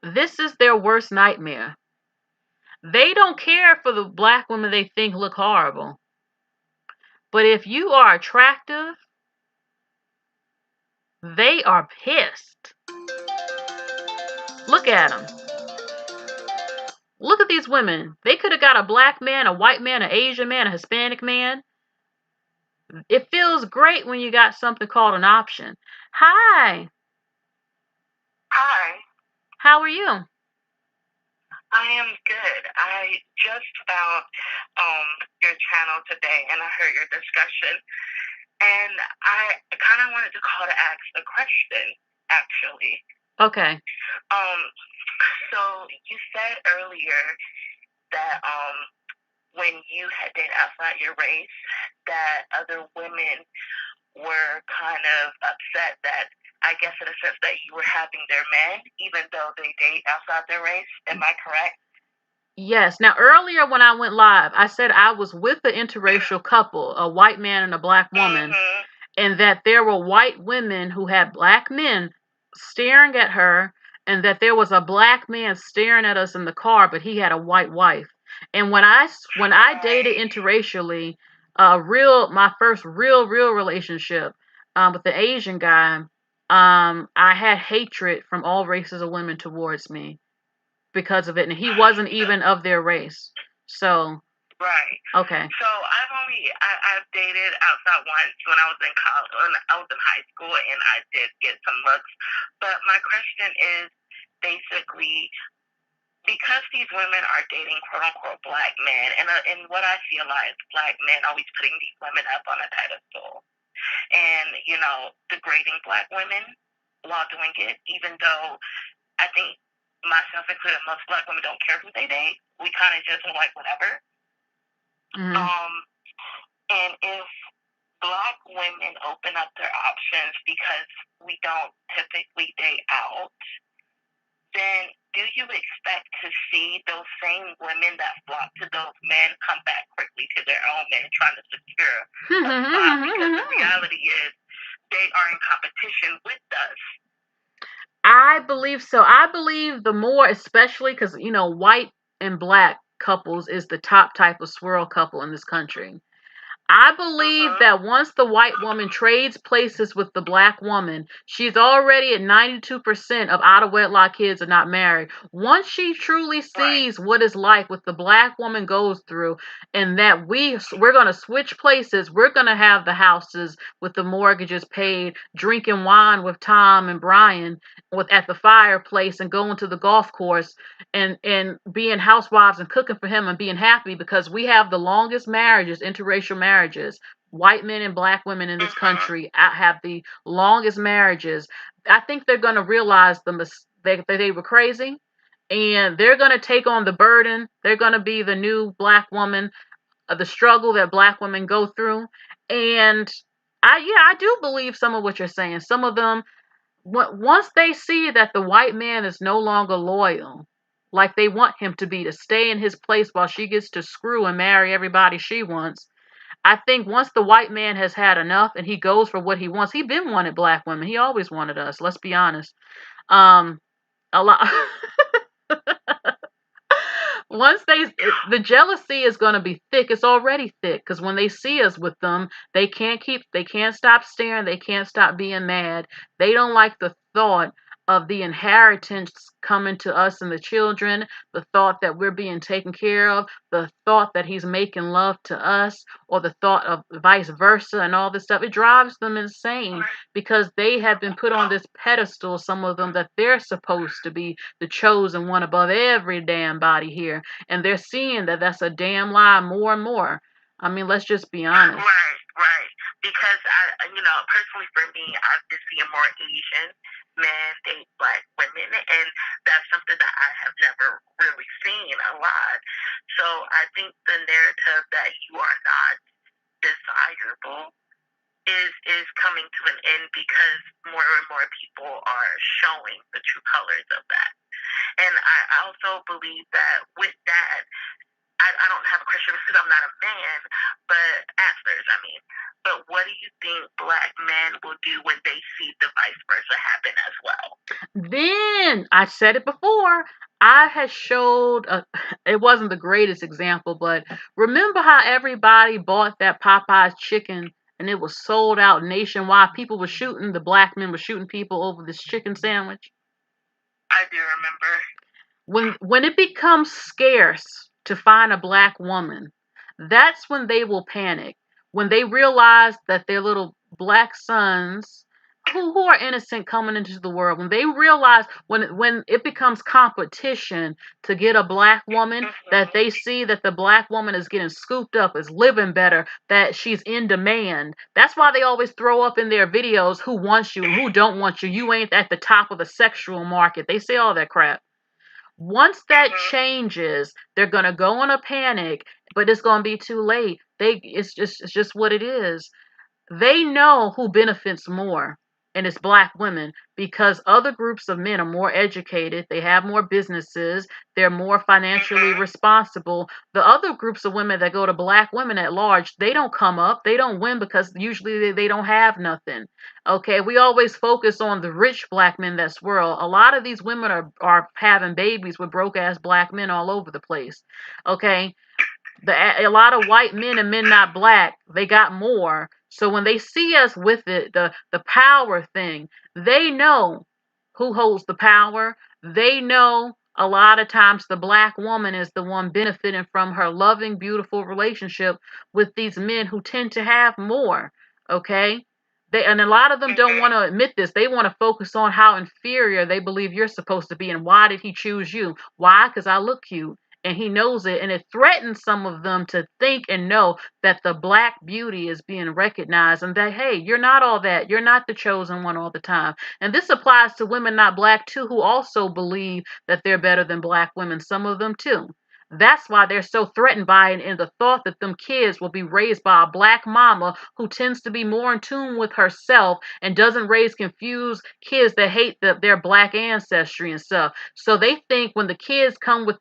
Speaker 1: This is their worst nightmare. They don't care for the black women they think look horrible. But if you are attractive, they are pissed. Look at them. Look at these women. They could have got a black man, a white man, an Asian man, a Hispanic man. It feels great when you got something called an option. Hi.
Speaker 2: Hi.
Speaker 1: How are you?
Speaker 2: I am good. I just found your channel today, and I heard your discussion, and I kind of wanted to call to ask a question, actually.
Speaker 1: Okay.
Speaker 2: So you said earlier that when you had dated outside your race, that other women were kind of upset that, I guess in a sense, that you were having their men, even though they date outside their race. Am I correct?
Speaker 1: Yes. Now, earlier when I went live, I said I was with an interracial couple, a white man and a black woman, and that there were white women who had black men staring at her, and that there was a black man staring at us in the car, but he had a white wife. And when I dated interracially, my first real relationship with the Asian guy, I had hatred from all races of women towards me because of it, and he wasn't even of their race. So
Speaker 2: Right.
Speaker 1: okay.
Speaker 2: So I've dated outside once when I was in college, when I was in high school, and I did get some looks. But my question is basically, because these women are dating quote unquote black men, and what I see a lot is black men always putting these women up on a pedestal, and degrading black women while doing it, even though I think myself included, most black women don't care who they date. We kind of just like whatever.
Speaker 1: Mm-hmm.
Speaker 2: And if black women open up their options because we don't typically date out, then do you expect to see those same women that flock to those men come back quickly to their own men trying to secure a spot? Because the reality is they are in competition with us.
Speaker 1: I believe so. I believe the more, especially because, white and black couples is the top type of swirl couple in this country. I believe that once the white woman trades places with the black woman, she's already at 92% of out of wedlock kids are not married. Once she truly sees what it's like what the black woman goes through, and that we're going to switch places, we're going to have the houses with the mortgages paid, drinking wine with Tom and Brian at the fireplace, and going to the golf course and being housewives and cooking for him and being happy because we have the longest marriages, interracial marriages. white men and black women in this country have the longest marriages. I think they're going to realize that they were crazy, and they're going to take on the burden. They're going to be the new black woman of the struggle that black women go through. And I do believe some of what you're saying. Some of them, once they see that the white man is no longer loyal, like they want him to be, to stay in his place while she gets to screw and marry everybody she wants. I think once the white man has had enough and he goes for what he wants, he been wanted black women. He always wanted us. Let's be honest. Um, a lot. Once the jealousy is going to be thick. It's already thick because when they see us with them, they can't stop staring, they can't stop being mad. They don't like the thought of the inheritance coming to us and the children, the thought that we're being taken care of, the thought that he's making love to us, or the thought of vice versa and all this stuff. It drives them insane because they have been put on this pedestal, some of them, that they're supposed to be the chosen one above every damn body here. And they're seeing that that's a damn lie more and more. I mean, let's just be honest.
Speaker 2: Right. Because personally for me, I've been seeing more Asian men date black women, and that's something that I have never really seen a lot. So I think the narrative that you are not desirable is coming to an end because more and more people are showing the true colors of that. And I also believe that with that, I don't have a question because I'm not a man, but answers, I mean. But what do you think black men will do when they see the vice versa happen as well?
Speaker 1: Then, I said it before, I had showed, it wasn't the greatest example, but remember how everybody bought that Popeye's chicken and it was sold out nationwide? People were shooting, the black men were shooting people over this chicken sandwich.
Speaker 2: I do remember.
Speaker 1: When it becomes scarce to find a black woman, that's when they will panic. When they realize that their little black sons who are innocent coming into the world, when they realize when it becomes competition to get a black woman, that they see that the black woman is getting scooped up, is living better, that she's in demand. That's why they always throw up in their videos who wants you and who don't want you. You ain't at the top of the sexual market. They say all that crap. Once that changes, they're gonna go in a panic, but it's gonna be too late. It's just what it is. They know who benefits more, and it's black women, because other groups of men are more educated, they have more businesses, they're more financially responsible. The other groups of women that go to black women at large, they don't come up, they don't win because usually they don't have nothing. Okay, we always focus on the rich black men that swirl. A lot of these women are having babies with broke ass black men all over the place. Okay, a lot of white men and men not black, they got more. So when they see us with it, the power thing, they know who holds the power. They know a lot of times the black woman is the one benefiting from her loving, beautiful relationship with these men who tend to have more. Okay? And a lot of them don't want to admit this. They want to focus on how inferior they believe you're supposed to be and why did he choose you? Why? Because I look cute and he knows it, and it threatens some of them to think and know that the black beauty is being recognized and that, hey, you're not all that, you're not the chosen one all the time. And this applies to women not black too, who also believe that they're better than black women, some of them too. That's why they're so threatened by it, and the thought that them kids will be raised by a black mama who tends to be more in tune with herself and doesn't raise confused kids that hate their black ancestry and stuff. So they think when the kids come with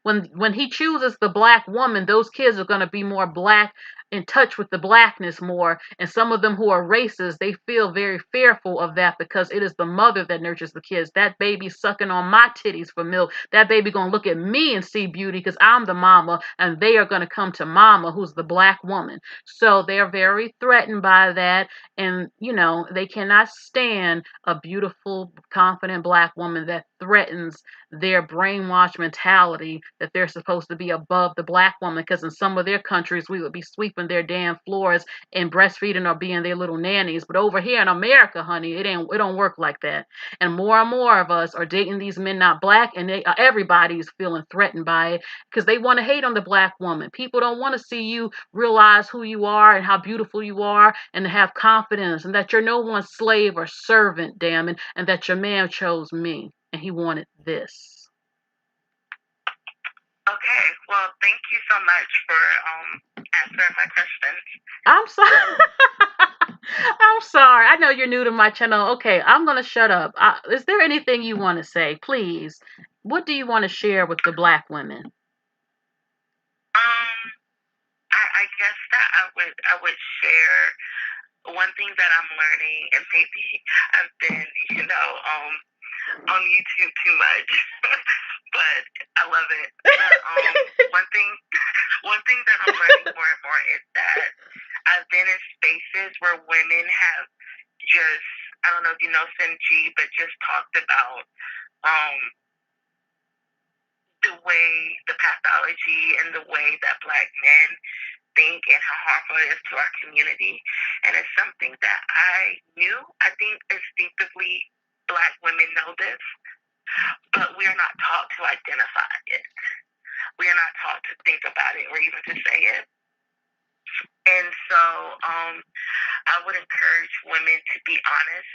Speaker 1: when he chooses the black woman, those kids are going to be more black, in touch with the blackness more. And some of them who are racist, they feel very fearful of that because it is the mother that nurtures the kids. That baby sucking on my titties for milk. That baby gonna look at me and see beauty because I'm the mama, and they are gonna come to mama, who's the black woman. So they're very threatened by that, and they cannot stand a beautiful, confident black woman that threatens their brainwashed mentality that they're supposed to be above the black woman, because in some of their countries we would be sweeping their damn floors and breastfeeding or being their little nannies. But over here in America, honey, it don't work like that. And more of us are dating these men not black, and everybody's feeling threatened by it because they want to hate on the black woman. People don't want to see you realize who you are and how beautiful you are, and to have confidence and that you're no one's slave or servant, damn it, and that your man chose me and he wanted this.
Speaker 2: Okay, well, thank you so much for answering my questions.
Speaker 1: I'm sorry. I'm sorry. I know you're new to my channel. Okay, I'm gonna shut up. Is there anything you want to say, please? What do you want to share with the black women?
Speaker 2: I guess that I would share one thing that I'm learning, and maybe I've been, on YouTube too much, but I love it. But, one thing that I'm learning more and more is that I've been in spaces where women have just, I don't know if you know Sinji, but just talked about the way, the pathology and the way that black men think and how harmful it is to our community. And it's something that I knew. I think instinctively black women know this, but we are not taught to identify it. We are not taught to think about it or even to say it. And so I would encourage women to be honest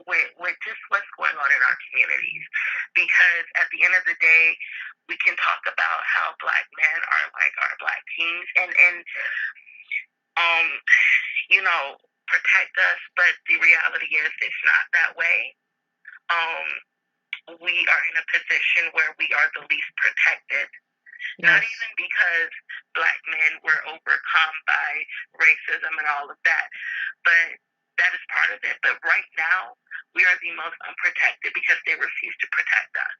Speaker 2: with just what's going on in our communities. Because at the end of the day, we can talk about how black men are like our black kings and protect us, but the reality is it's not that way. We are in a position where we are the least protected. Yes. Not even because black men were overcome by racism and all of that, but that is part of it. But right now, we are the most unprotected because they refuse to protect us.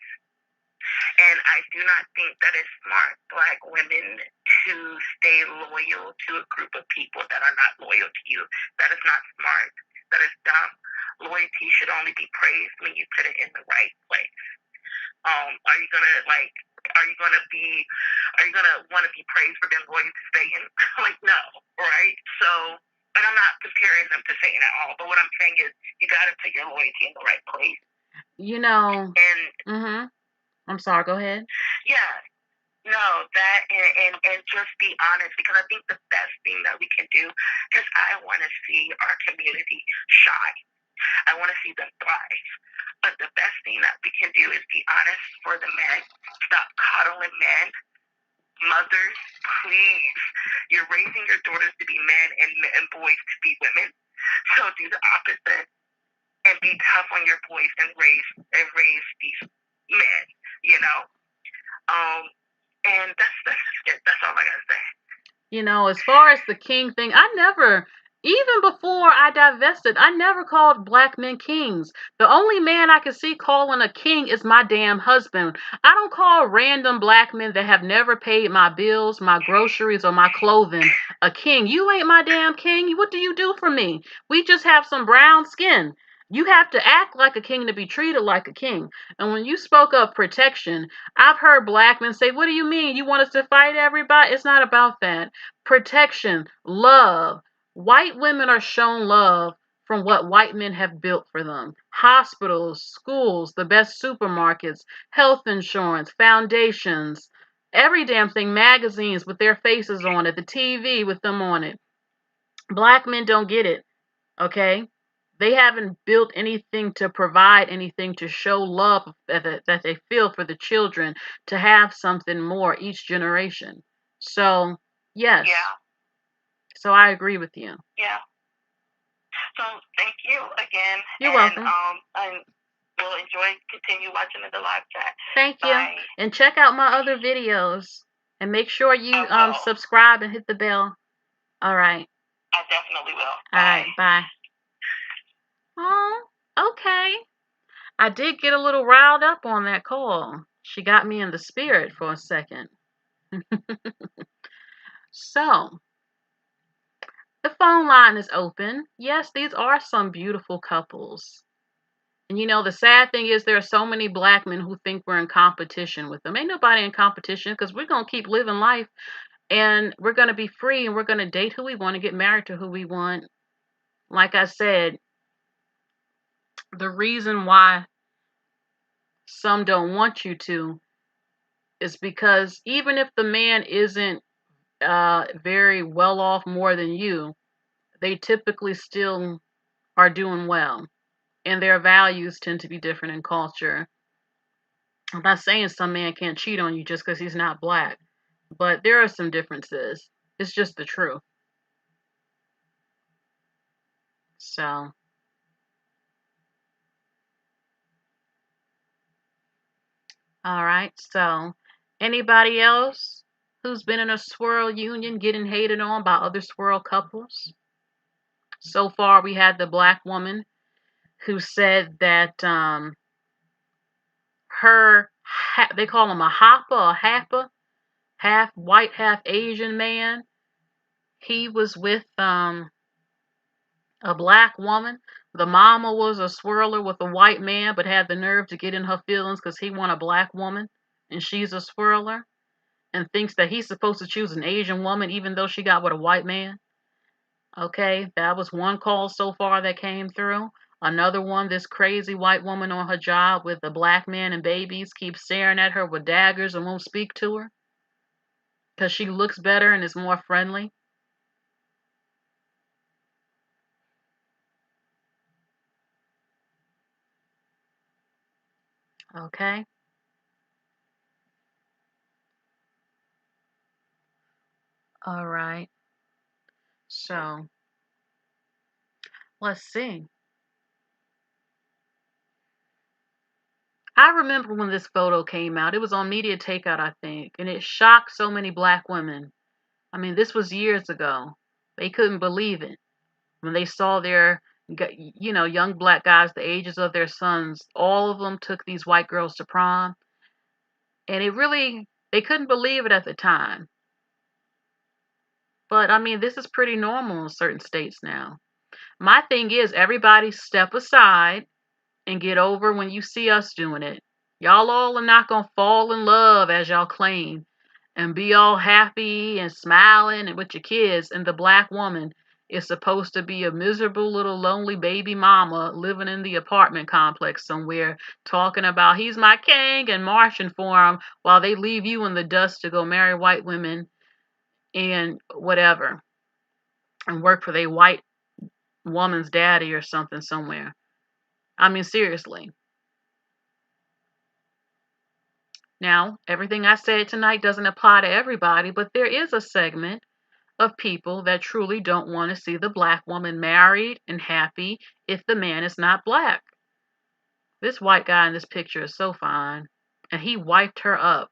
Speaker 2: And I do not think that it's smart black women to stay loyal to a group of people that are not loyal to you. That is not smart. That is dumb. Loyalty should only be praised when you put it in the right place. Are you gonna want to be praised for being loyal to Satan? Like, no, right? So, and I'm not comparing them to Satan at all, but what I'm saying is you got to put your loyalty in the right place.
Speaker 1: I'm sorry, go ahead.
Speaker 2: Yeah. No, that and just be honest, because I think the best thing that we can do, because I want to see our community shine. I want to see them thrive. But the best thing that we can do is be honest for the men. Stop coddling men. Mothers, please. You're raising your daughters to be men and boys to be women. So do the opposite and be tough on your boys and raise these men, And that's it. That's all I gotta say.
Speaker 1: As far as the king thing, even before I divested, I never called black men kings. The only man I can see calling a king is my damn husband. I don't call random black men that have never paid my bills, my groceries, or my clothing a king. You ain't my damn king. What do you do for me? We just have some brown skin. You have to act like a king to be treated like a king. And when you spoke of protection, I've heard black men say, what do you mean? You want us to fight everybody? It's not about that. Protection, love. White women are shown love from what white men have built for them. Hospitals, schools, the best supermarkets, health insurance, foundations, every damn thing, magazines with their faces on it, the TV with them on it. Black men don't get it, okay? They haven't built anything to provide anything to show love that they feel for the children, to have something more each generation. So, yes.
Speaker 2: Yeah.
Speaker 1: So I agree with you.
Speaker 2: Yeah. So thank you again.
Speaker 1: You're welcome.
Speaker 2: I will continue watching the live chat.
Speaker 1: Thank you.
Speaker 2: Bye.
Speaker 1: And check out my other videos. And make sure you subscribe and hit the bell. All right.
Speaker 2: I definitely will.
Speaker 1: All right. Bye. Oh, okay. I did get a little riled up on that call. She got me in the spirit for a second. So, the phone line is open. Yes, these are some beautiful couples. And the sad thing is there are so many black men who think we're in competition with them. Ain't nobody in competition, because we're going to keep living life, and we're going to be free, and we're going to date who we want and get married to who we want. Like I said, the reason why some don't want you to is because even if the man isn't very well off more than you, they typically still are doing well. And their values tend to be different in culture. I'm not saying some man can't cheat on you just because he's not black, but there are some differences. It's just the truth. So, all right. So, anybody else who's been in a swirl union getting hated on by other swirl couples? So far, we had the black woman who said that they call him a hopper, a happer, half white, half Asian man. He was with a black woman. The mama was a swirler with a white man, but had the nerve to get in her feelings because he want a black woman, and she's a swirler, and thinks that he's supposed to choose an Asian woman even though she got with a white man. Okay, that was one call so far that came through. Another one, this crazy white woman on her job with a black man and babies keeps staring at her with daggers and won't speak to her because she looks better and is more friendly. Okay. All right. So let's see. I remember when this photo came out. It was on Media Takeout, I think, and it shocked so many black women. I mean, this was years ago. They couldn't believe it when they saw their, young black guys the ages of their sons. All of them took these white girls to prom, and they couldn't believe it at the time. But I mean, this is pretty normal in certain states now. My thing is, everybody step aside and get over when you see us doing it. Y'all all are not gonna fall in love as y'all claim and be all happy and smiling and with your kids, and the black woman is supposed to be a miserable little lonely baby mama living in the apartment complex somewhere, talking about he's my king and marching for him, while they leave you in the dust to go marry white women and whatever, and work for their white woman's daddy or something somewhere. I mean, seriously. Now, everything I said tonight doesn't apply to everybody, but there is a segment of people that truly don't want to see the black woman married and happy if the man is not black. This white guy in this picture is so fine, and he wiped her up.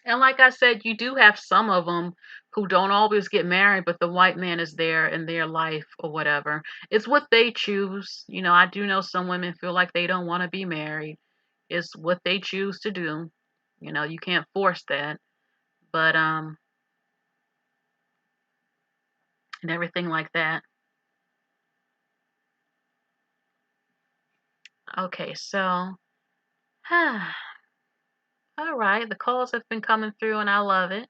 Speaker 1: And like I said, you do have some of them who don't always get married, but the white man is there in their life or whatever. It's what they choose. I do know some women feel like they don't want to be married. It's what they choose to do. You can't force that. But and everything like that. Okay, so all right, the calls have been coming through and I love it.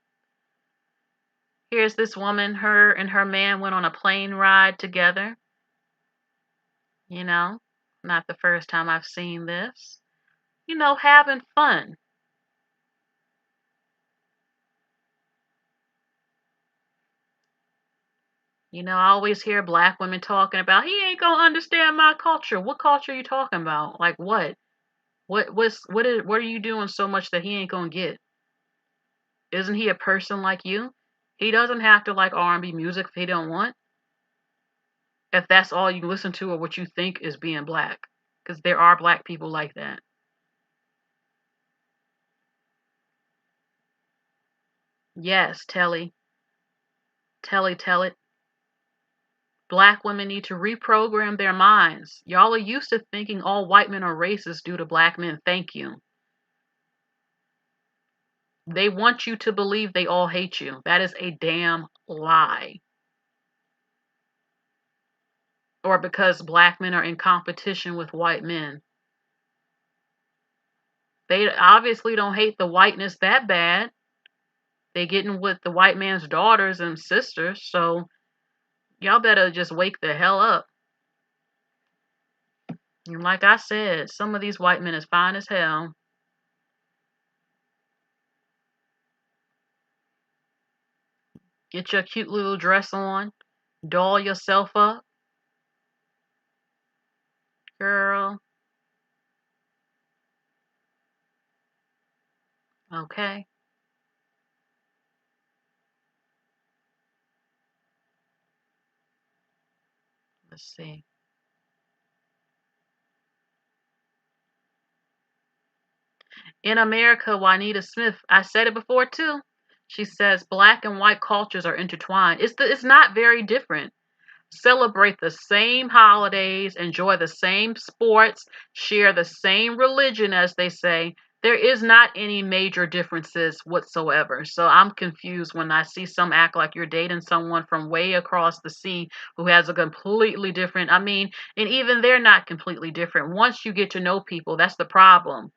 Speaker 1: Here's this woman, her and her man went on a plane ride together. Not the first time I've seen this. Having fun. I always hear black women talking about he ain't gonna understand my culture. What culture are you talking about? Like what? What are you doing so much that he ain't gonna get? Isn't he a person like you? He doesn't have to like R&B music if he don't want. If that's all you listen to or what you think is being black, because there are black people like that. Yes, Telly, tell it. Black women need to reprogram their minds. Y'all are used to thinking all white men are racist due to black men. Thank you. They want you to believe they all hate you. That is a damn lie. or because black men are in competition with white men. They obviously don't hate the whiteness that bad. They getting with the white man's daughters and sisters, so y'all better just wake the hell up. And like I said, some of these white men is fine as hell. Get your cute little dress on, doll yourself up, girl. Okay, let's see. In America, Juanita Smith, I said it before too. She says black and white cultures are intertwined. It's not very different. Celebrate the same holidays, enjoy the same sports, share the same religion, as they say. There is not any major differences whatsoever. So I'm confused when I see some act like you're dating someone from way across the sea who has a completely different, I mean, and even they're not completely different. Once you get to know people, that's the problem.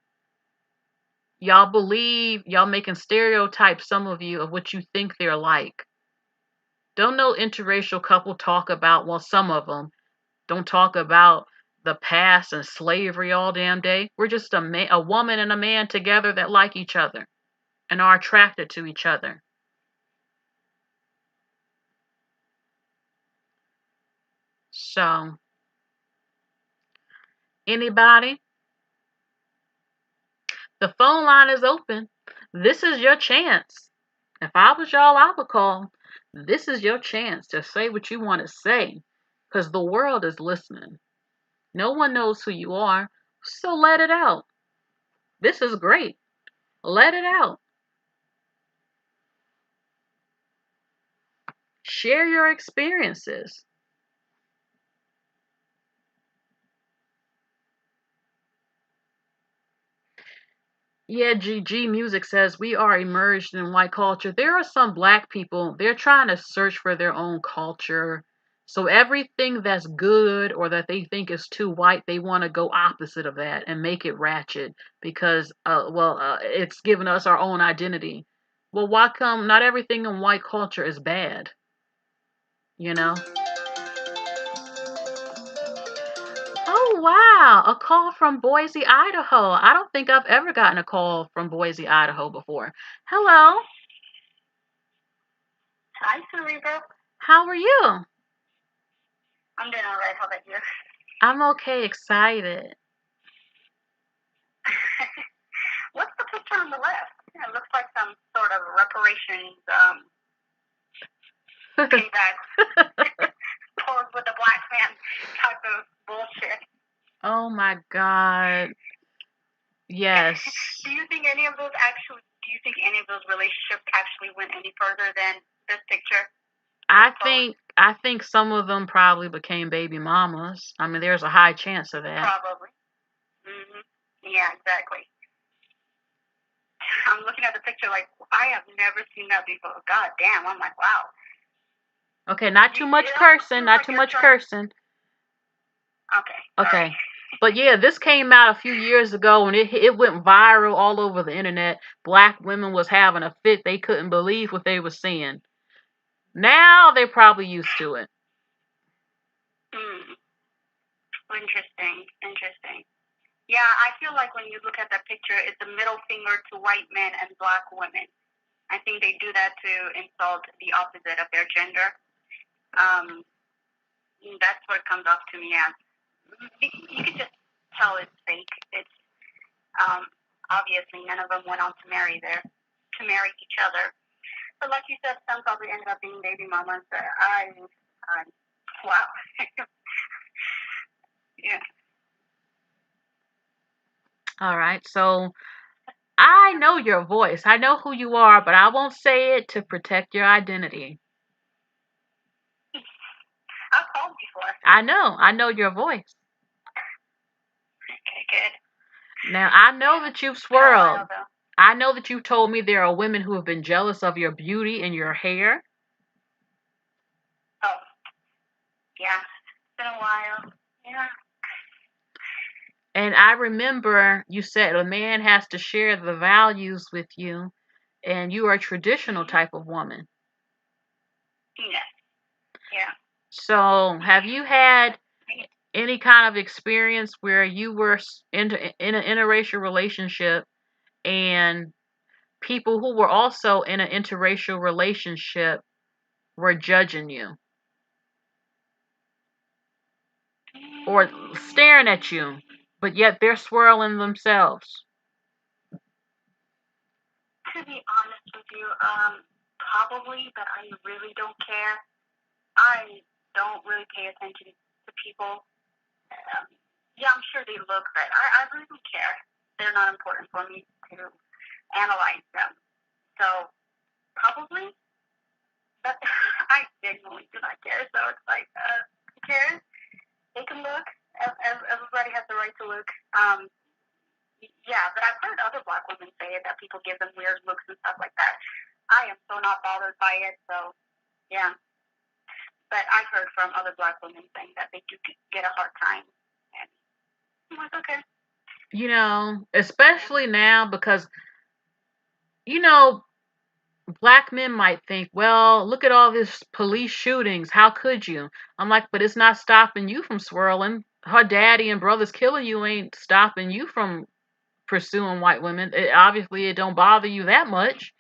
Speaker 1: Y'all believe, y'all making stereotypes, some of you, of what you think they're like. Don't no interracial couple talk about, well, some of them don't talk about the past and slavery all damn day. We're just a woman and a man together that like each other and are attracted to each other. So, anybody? The phone line is open. This is your chance. If I was y'all, I would call. This is your chance to say what you want to say because the world is listening. No one knows who you are, so let it out. This is great. Let it out. Share your experiences. Yeah, GG Music says we are immersed in white culture. There are some black people, they're trying to search for their own culture. So everything that's good or that they think is too white, they want to go opposite of that and make it ratchet because, it's giving us our own identity. Well, why come not everything in white culture is bad? You know? Oh, wow. A call from Boise, Idaho. I don't think I've ever gotten a call from Boise, Idaho before. Hello.
Speaker 2: Hi, Cerebral.
Speaker 1: How are you?
Speaker 2: I'm doing all right. How about you?
Speaker 1: I'm okay, excited.
Speaker 2: What's the picture on the left? It looks like some sort of reparations payback pose with a black man type of bullshit.
Speaker 1: Oh my God. Yes.
Speaker 2: Do you think any of those relationships actually went any further than this picture?
Speaker 1: I think some of them probably became baby mamas. I mean, there's a high chance of that.
Speaker 2: Probably. Yeah, exactly. I'm looking at the picture like, I have never seen that before. God damn. I'm like, wow.
Speaker 1: Okay, not too much cursing, not too much cursing.
Speaker 2: Okay.
Speaker 1: Okay. But yeah, this came out a few years ago and it went viral all over the internet. Black women was having a fit. They couldn't believe what they were seeing. Now they're probably used to it.
Speaker 2: Interesting. Yeah, I feel like when you look at that picture, it's a middle finger to white men and black women. I think they do that to insult the opposite of their gender. That's what it comes off to me as. You can just tell it's fake. It's obviously none of them went on to marry each other. But like you said, some probably ended up being baby mamas. Wow. Yeah.
Speaker 1: All right. So I know your voice. I know who you are, but I won't say it to protect your identity.
Speaker 2: I've called before.
Speaker 1: I know your voice.
Speaker 2: Okay, good.
Speaker 1: Now, I know that you've swirled. I know that you've told me there are women who have been jealous of your beauty and your hair.
Speaker 2: Oh, yeah. been a while. Yeah.
Speaker 1: And I remember you said a man has to share the values with you, and you are a traditional type of woman.
Speaker 2: Yes. Yeah.
Speaker 1: So, have you had any kind of experience where you were in an interracial relationship and people who were also in an interracial relationship were judging you or staring at you, but yet they're swirling themselves?
Speaker 2: To be honest with you, probably, but I really don't care. I don't really pay attention to people. Yeah, I'm sure they look, but I really don't care. They're not important for me to analyze them. So probably, but I genuinely do not care. So it's like, who cares? They can look. Everybody has the right to look. Yeah, but I've heard other Black women say that people give them weird looks and stuff like that. I am so not bothered by it. So yeah, but I've heard from other Black women saying that they do get a hard time, and I'm like, okay.
Speaker 1: You know, especially now because, you know, Black men might think, well, look at all these police shootings. How could you? I'm like, but it's not stopping you from swirling. Her daddy and brothers killing you ain't stopping you from pursuing white women. Obviously, it don't bother you that much.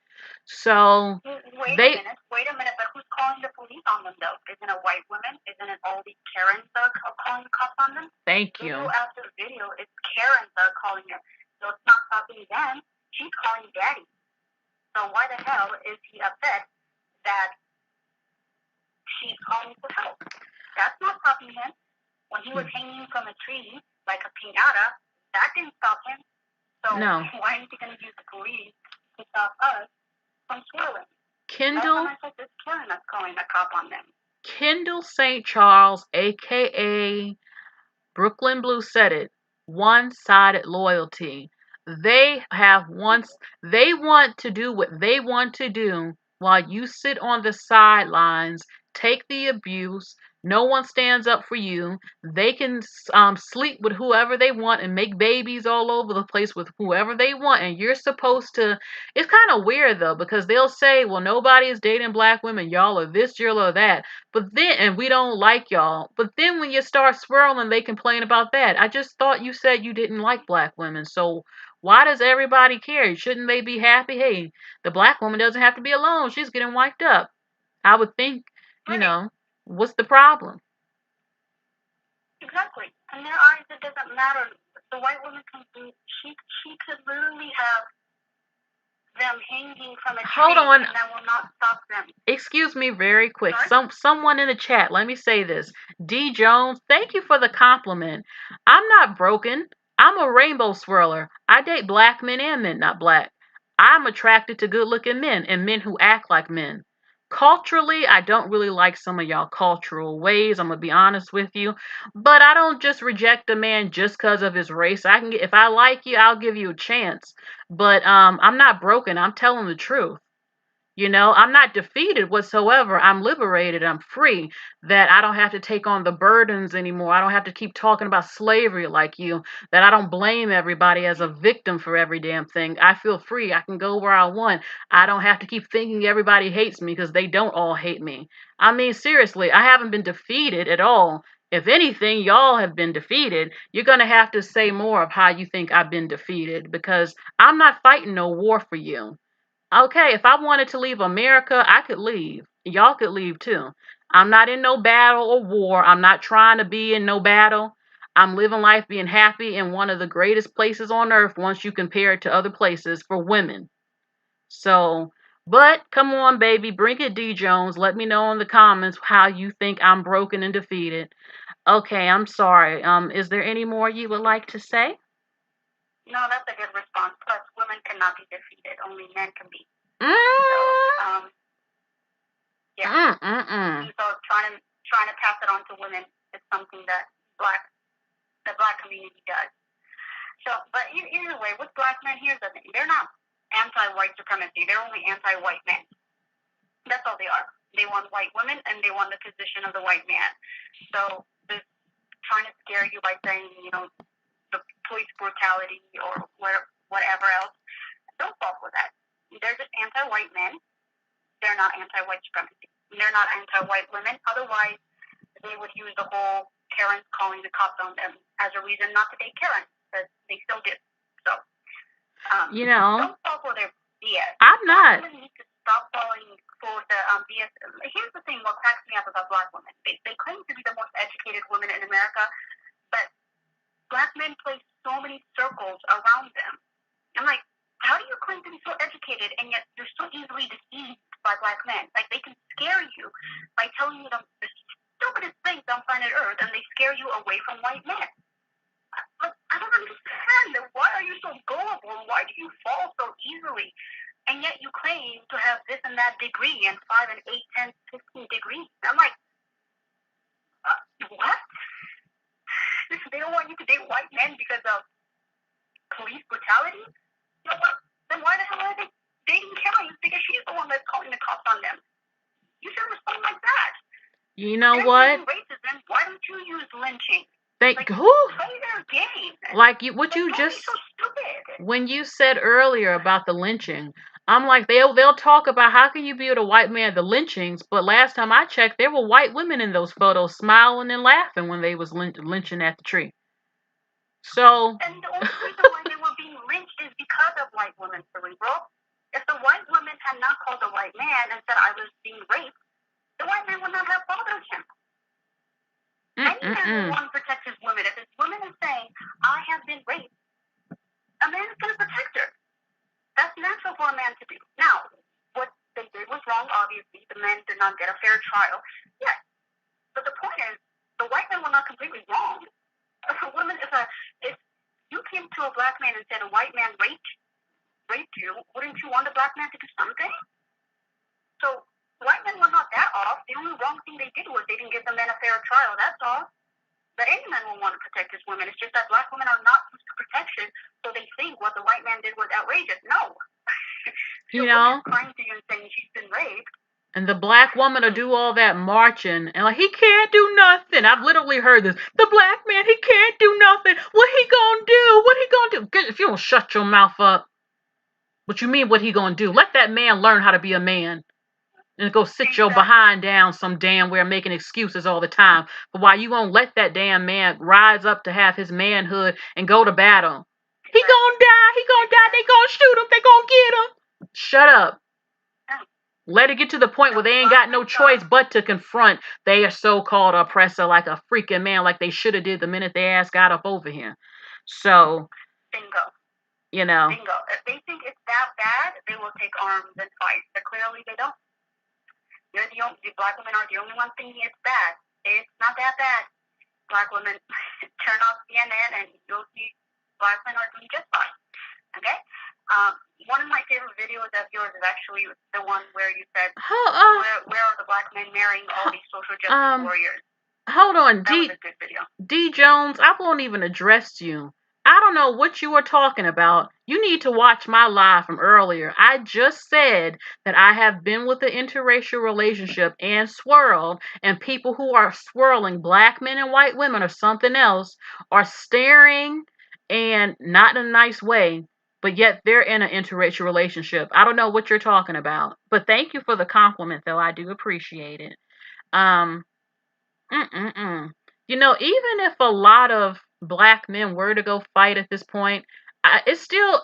Speaker 1: So
Speaker 2: Wait a minute, but who's calling the police on them though? Isn't it white women? Isn't it all these Karens that are calling the cops on them?
Speaker 1: Thank you.
Speaker 2: Video after video, it's Karens that are calling them. So it's not stopping them. She's calling daddy. So why the hell is he upset that she's calling for help? That's not stopping him. When he was hanging from a tree like a piñata, that didn't stop him. So
Speaker 1: no.
Speaker 2: Why is he going to use the police to stop us from swirling?
Speaker 1: Kendall,
Speaker 2: it's Karen that's calling the cop on them.
Speaker 1: Kendall St. Charles, aka Brooklyn Blue, said it. One-sided loyalty. They want to do what they want to do while you sit on the sidelines, take the abuse. No one stands up for you. They can sleep with whoever they want and make babies all over the place with whoever they want. And you're supposed to. It's kind of weird though, because they'll say, well, nobody is dating Black women. Y'all are this, y'all are that. But then, and we don't like y'all. But then when you start swirling, they complain about that. I just thought you said you didn't like Black women. So why does everybody care? Shouldn't they be happy? Hey, the Black woman doesn't have to be alone. She's getting wiped up. I would think, you know, what's the problem?
Speaker 2: Exactly. In their eyes, it doesn't matter. The white woman can do, she could literally have them hanging from a tree. Hold on. And that will not stop them.
Speaker 1: Excuse me very quick. Someone in the chat, let me say this. D. Jones, thank you for the compliment. I'm not broken. I'm a rainbow swirler. I date Black men and men, not Black. I'm attracted to good-looking men and men who act like men. Culturally, I don't really like some of y'all cultural ways. I'm gonna be honest with you, but I don't just reject a man just because of his race. If I like you, I'll give you a chance. But I'm not broken. I'm telling the truth. You know, I'm not defeated whatsoever. I'm liberated. I'm free. That I don't have to take on the burdens anymore. I don't have to keep talking about slavery like you. That I don't blame everybody as a victim for every damn thing. I feel free. I can go where I want. I don't have to keep thinking everybody hates me because they don't all hate me. I mean, seriously, I haven't been defeated at all. If anything, y'all have been defeated. You're going to have to say more of how you think I've been defeated because I'm not fighting no war for you. Okay, if I wanted to leave America, I could leave. Y'all could leave too. I'm not in no battle or war. I'm not trying to be in no battle. I'm living life being happy in one of the greatest places on earth once you compare it to other places for women. So, but come on, baby, bring it, D. Jones. Let me know in the comments how you think I'm broken and defeated. Okay, I'm sorry. Is there any more you would like to say?
Speaker 2: No, that's a good response. Plus, women cannot be defeated. Only men can be. So, yeah. And so trying to pass it on to women is something that the Black community does. So, but either way, with Black men, here's the thing: they're not anti-white supremacy. They're only anti-white men. That's all they are. They want white women, and they want the position of the white man. So this trying to scare you by saying, the police brutality or whatever else. Don't fall for that. They're just anti-white men. They're not anti-white supremacy. They're not anti-white women. Otherwise, they would use the whole Karens calling the cops on them as a reason not to date Karen, but they still did. So, don't fall for their BS.
Speaker 1: I'm not.
Speaker 2: Black women need to stop falling for the BS. Here's the thing: what cracks me up about black women, they claim to be the most educated women in America, but black men play so many circles around them. I'm like, how do you claim to be so educated and yet you're so easily deceived by black men? Like, they can scare you by telling you the stupidest things on planet Earth, and they scare you away from white men. But I don't understand. Why are you so gullible? Why do you fall so easily? And yet you claim to have this and that degree and 5 and 8, 10, 15 degrees. I'm like, what? They don't want you to date white men because of police brutality? You know what? Then why the hell are they dating Karen? Because she's the one that's calling the cops on them. You should respond like that.
Speaker 1: You know what?
Speaker 2: Racism. Why don't you use lynching?
Speaker 1: Play
Speaker 2: their game.
Speaker 1: Like you just
Speaker 2: so stupid.
Speaker 1: When you said earlier about the lynching, I'm like they'll talk about how can you be with a white man the lynchings, but last time I checked, there were white women in those photos smiling and laughing when they was lynching at the tree. So.
Speaker 2: And the only reason why they were being lynched is because of white women, Cerebral. If the white woman had not called the white man and said I was being raped, the white man would not have bothered him. Any man would want to protect his woman. If his woman is saying, I have been raped, a man is going to protect her. That's natural for a man to do. Now, what they did was wrong, obviously. The men did not get a fair trial. Yes. But the point is, the white men were not completely wrong. If a woman, if you came to a black man and said a white man raped you, wouldn't you want the black man to do something? So, white men were not that off. The only wrong thing they did was they didn't give the men a fair trial. That's all. But any man will want to protect his women. It's just that black women are not used to protection, so they think what the white man did was outrageous. No. Crying to you and saying she's been raped.
Speaker 1: And the black woman will do all that marching and like he can't do nothing. I've literally heard this. The black man, he can't do nothing. What he gonna do? What he gonna do? If you don't shut your mouth up. What you mean what he gonna do? Let that man learn how to be a man. And go sit your behind down some damn where making excuses all the time. But why you won't let that damn man rise up to have his manhood and go to battle? He gonna die, they gonna shoot him, they gonna get him. Shut up. Let it get to the point where they ain't got no choice but to confront their so-called oppressor like a freaking man like they should have did the minute their ass got up over here. So,
Speaker 2: bingo.
Speaker 1: Bingo.
Speaker 2: If they think it's that bad, they will take arms and fight. But clearly they don't. The black women are the only ones thinking it's bad. It's not that bad. Black women, turn off CNN and you'll see black men are doing just fine. Okay? One of my favorite videos of yours is actually the one where you said, where are the black men marrying all these social justice warriors?
Speaker 1: Hold on,
Speaker 2: that was a good video.
Speaker 1: D. Jones, I won't even address you. I don't know what you were talking about. You need to watch my live from earlier. I just said that I have been with an interracial relationship and SWIRL, and people who are swirling black men and white women or something else are staring and not in a nice way, but yet they're in an interracial relationship. I don't know what you're talking about, but thank you for the compliment, though. I do appreciate it. Even if a lot of black men were to go fight at this point, it's still,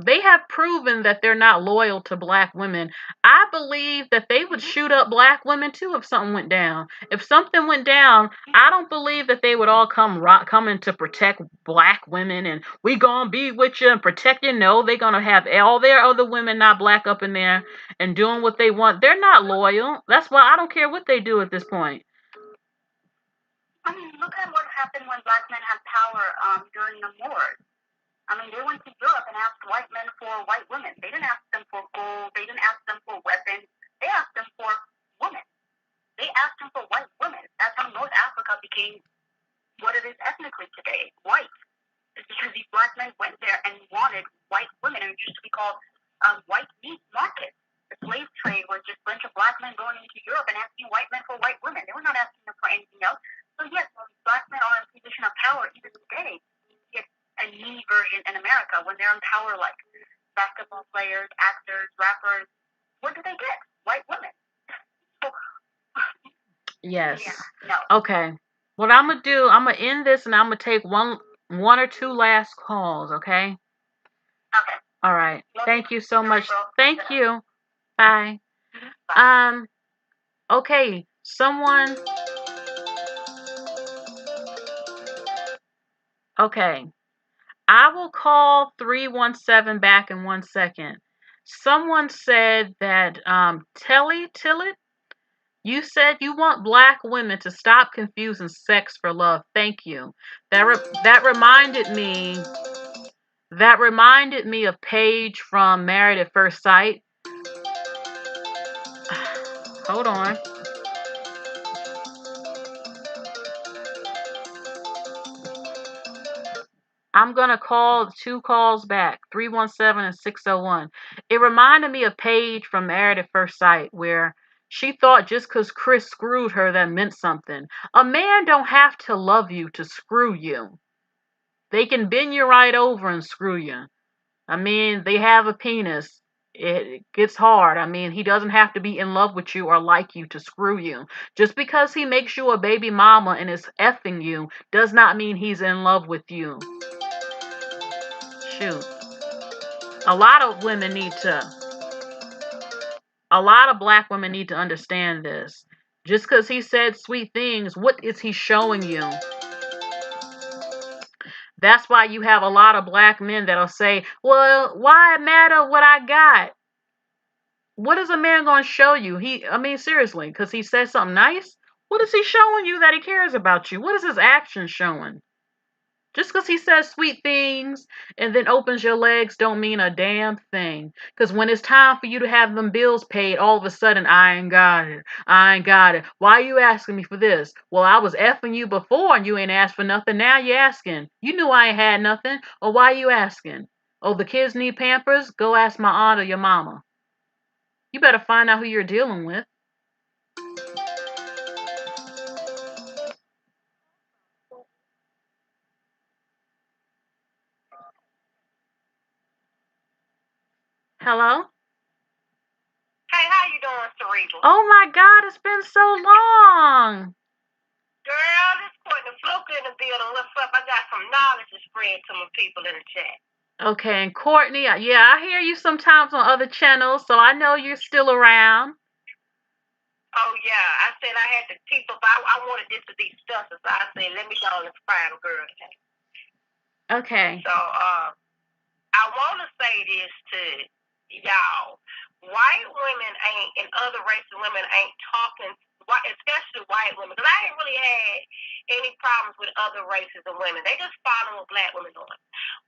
Speaker 1: they have proven that they're not loyal to black women. I believe that they would shoot up black women too if something went down. If something went down, I don't believe that they would all coming to protect black women and we gonna be with you and protect you. No, they're gonna have all their other women not black up in there and doing what they want. They're not loyal. That's why I don't care what they do at this point.
Speaker 2: I mean, look at what happened when black men had power during the wars. I mean, they went to Europe and asked white men for white women. They didn't ask them for gold. They didn't ask them for weapons. They asked them for women. They asked them for white women. That's how North Africa became what it is ethnically today, white. It's because these black men went there and wanted white women. And it used to be called white meat market. The slave trade was just a bunch of black men going into Europe and asking white men for white women. They were not asking them for anything else. So yes, black men are in a position of power even today. It's a me version in America when they're in power, like basketball players, actors, rappers. What do they get? White women.
Speaker 1: Yes.
Speaker 2: Yeah, no.
Speaker 1: Okay. What I'm gonna do, I'm gonna end this and I'm gonna take one or two last calls, okay?
Speaker 2: Okay.
Speaker 1: All right. Thank you so much.
Speaker 2: Cerebral.
Speaker 1: Thank you. Bye. Okay. Someone. Okay. I will call 317 back in 1 second. Someone said that Telly Tillet, you said you want black women to stop confusing sex for love. Thank you. That reminded me. That reminded me of Paige from Married at First Sight. Hold on. I'm going to call 2 calls back, 317 and 601. It reminded me of Paige from Married at First Sight, where she thought just because Chris screwed her, that meant something. A man don't have to love you to screw you. They can bend you right over and screw you. I mean, they have a penis. It gets hard. I mean, he doesn't have to be in love with you or like you to screw you. Just because he makes you a baby mama and is effing you does not mean he's in love with you. Shoot. A lot of women need to, a lot of black women need to understand this. Just because he said sweet things, what is he showing you? That's why you have a lot of black men that'll say, well, why matter what I got? What is a man going to show you? I mean, seriously, because he said something nice? What is he showing you that he cares about you? What is his action showing? Just because he says sweet things and then opens your legs don't mean a damn thing. Because when it's time for you to have them bills paid, all of a sudden, I ain't got it. I ain't got it. Why are you asking me for this? Well, I was effing you before and you ain't asked for nothing. Now you're asking. You knew I ain't had nothing. Or why you asking? Oh, the kids need Pampers? Go ask my aunt or your mama. You better find out who you're dealing with. Hello?
Speaker 2: Hey, how you doing, Cerebral?
Speaker 1: Oh my God, it's been so long.
Speaker 2: Girl, this Courtney Fluke in the building. What's up? I got some knowledge to spread to my people in the chat.
Speaker 1: Okay, and Courtney, yeah, I hear you sometimes on other channels, so I know you're still around.
Speaker 2: Oh, yeah. I said I had to keep up. I wanted this to be stuff, so I said, let me go and inspire the girl today.
Speaker 1: Okay.
Speaker 2: So, I want to say this to y'all. White women ain't, and other races of women ain't talking, especially white women, because I ain't really had any problems with other races of women. They just follow what black women doing.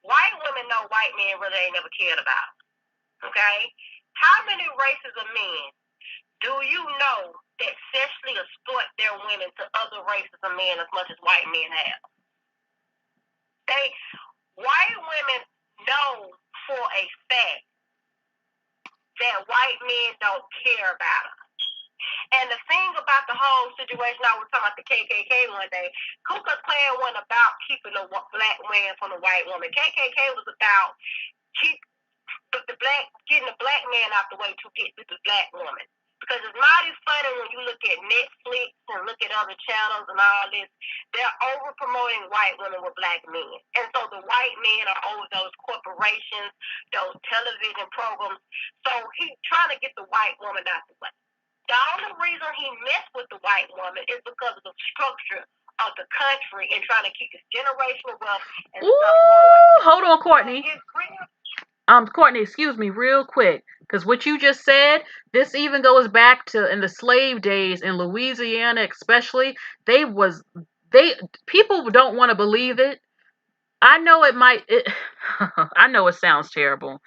Speaker 2: White women know white men really ain't never cared about. Okay? How many races of men do you know that sexually exploit their women to other races of men as much as white men have? White women know for a fact that white men don't care about them. And the thing about the whole situation, I was talking about the KKK one day. Ku Klux Klan wasn't about keeping the black man from the white woman. KKK was about getting the black man out the way to get to the black woman. Because it's mighty funny when you look at Netflix and look at other channels and all this, they're over promoting white women with black men. And so the white men are over those corporations, those television programs. So he's trying to get the white woman out the way. The only reason he messed with the white woman is because of the structure of the country and trying to keep his generational wealth and stuff going.
Speaker 1: Hold on, Courtney. Courtney, excuse me, real quick, because what you just said, this even goes back to in the slave days in Louisiana, especially. People don't want to believe it. I know I know it sounds terrible.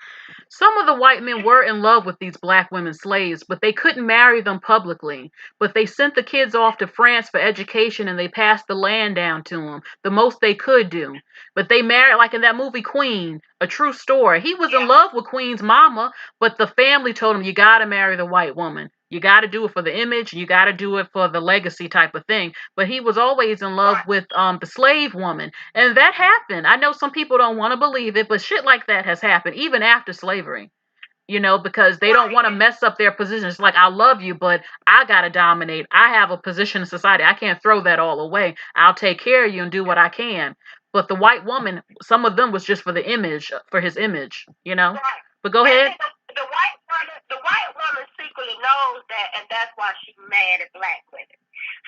Speaker 1: Some of the white men were in love with these black women slaves, but they couldn't marry them publicly. But they sent the kids off to France for education and they passed the land down to them, the most they could do. But they married, like in that movie Queen, a true story. He was in love with Queen's mama, but the family told him, you gotta marry the white woman. You got to do it for the image. You got to do it for the legacy type of thing. But he was always in love with the slave woman, and that happened. I know some people don't want to believe it, but shit like that has happened even after slavery. Because they don't want to mess up their position. It's like, I love you, but I got to dominate. I have a position in society. I can't throw that all away. I'll take care of you and do what I can. But the white woman, some of them was just for the image, for his image,
Speaker 2: Right.
Speaker 1: But go ahead.
Speaker 2: The white woman secretly knows that, and that's why she's mad at black women.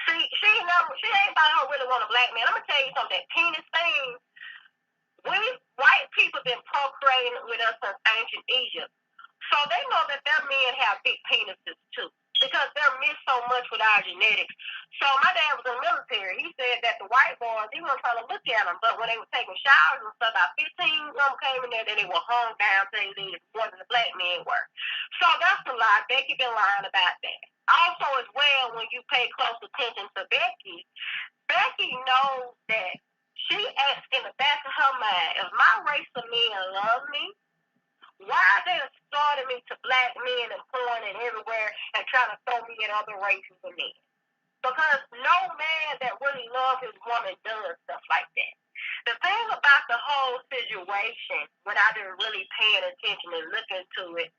Speaker 2: See, she ain't about her really want a black man. I'm gonna tell you something. That penis thing. We white people been procreating with us since ancient Egypt, so they know that their men have big penises too, because they're missed so much with our genetics. So my dad was in the military. He said that the white boys, he wasn't trying to look at them, but when they were taking showers and stuff, about 15 of them came in there, then they were hung down saying they more than the black men were. So that's a lie. Becky been lying about that. Also, as well, when you pay close attention to Becky knows that she asks in the back of her mind, if my race of men love me, why are they starting me to black men and pointing everywhere and trying to throw me in other races of men? Because no man that really loves his woman does stuff like that. The thing about the whole situation, without really paying attention and looking to it,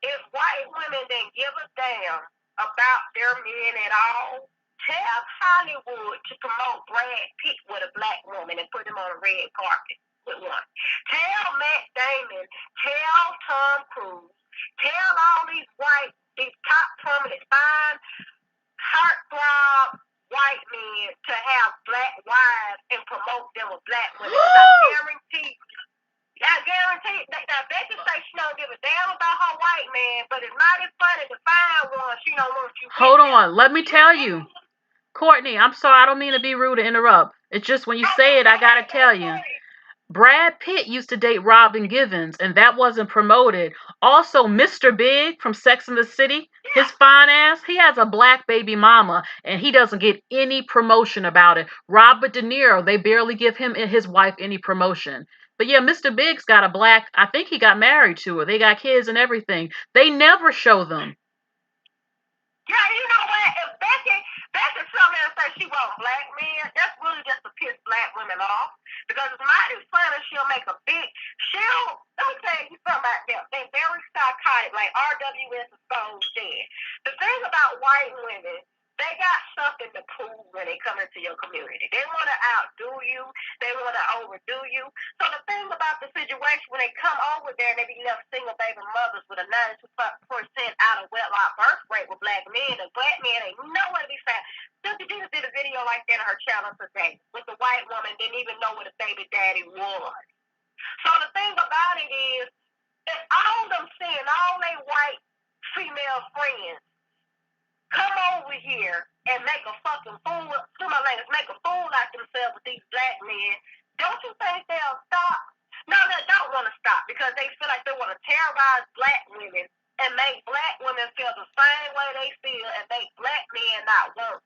Speaker 2: if white women didn't give a damn about their men at all, tell Hollywood to promote Brad Pitt with a black woman and put him on a red carpet with one. Tell Matt Damon, tell Tom Cruise, tell all these top prominent, fine, heartthrob white men to have black wives and promote them with black women. I guarantee that Becky say she don't give a damn about her white man, but it's mighty funny to find one she don't want you.
Speaker 1: Hold on, let me tell you. Courtney, I'm sorry, I don't mean to be rude to interrupt. It's just when you say it, I gotta tell you. Brad Pitt used to date Robin Givens, and that wasn't promoted. Also, Mr. Big from Sex and the City, his fine ass, he has a black baby mama, and he doesn't get any promotion about it. Robert De Niro, they barely give him and his wife any promotion. But yeah, Mr. Big's got a black, I think he got married to her. They got kids and everything. They never show them.
Speaker 2: Yeah, you know what? If Becky come in and say she wants black men, that's really just to piss black women off. Because it's mighty funny, let me tell you something about them. They're very psychotic, like RWS is so dead. The thing about white women, they got something to prove when they come into your community. They want to outdo you. They want to overdo you. So the thing about the situation, when they come over there and they be left single baby mothers with a 92% out of wedlock birth rate with black men, and black men ain't nowhere to be found. Sister Jesus did a video like that on her channel today with the white woman didn't even know what a baby daddy was. So the thing about it is, that all them seeing all they white female friends come over here and make a fucking fool, make a fool out themselves with these black men, don't you think they'll stop? No, they don't want to stop because they feel like they want to terrorize black women and make black women feel the same way they feel and make black men not want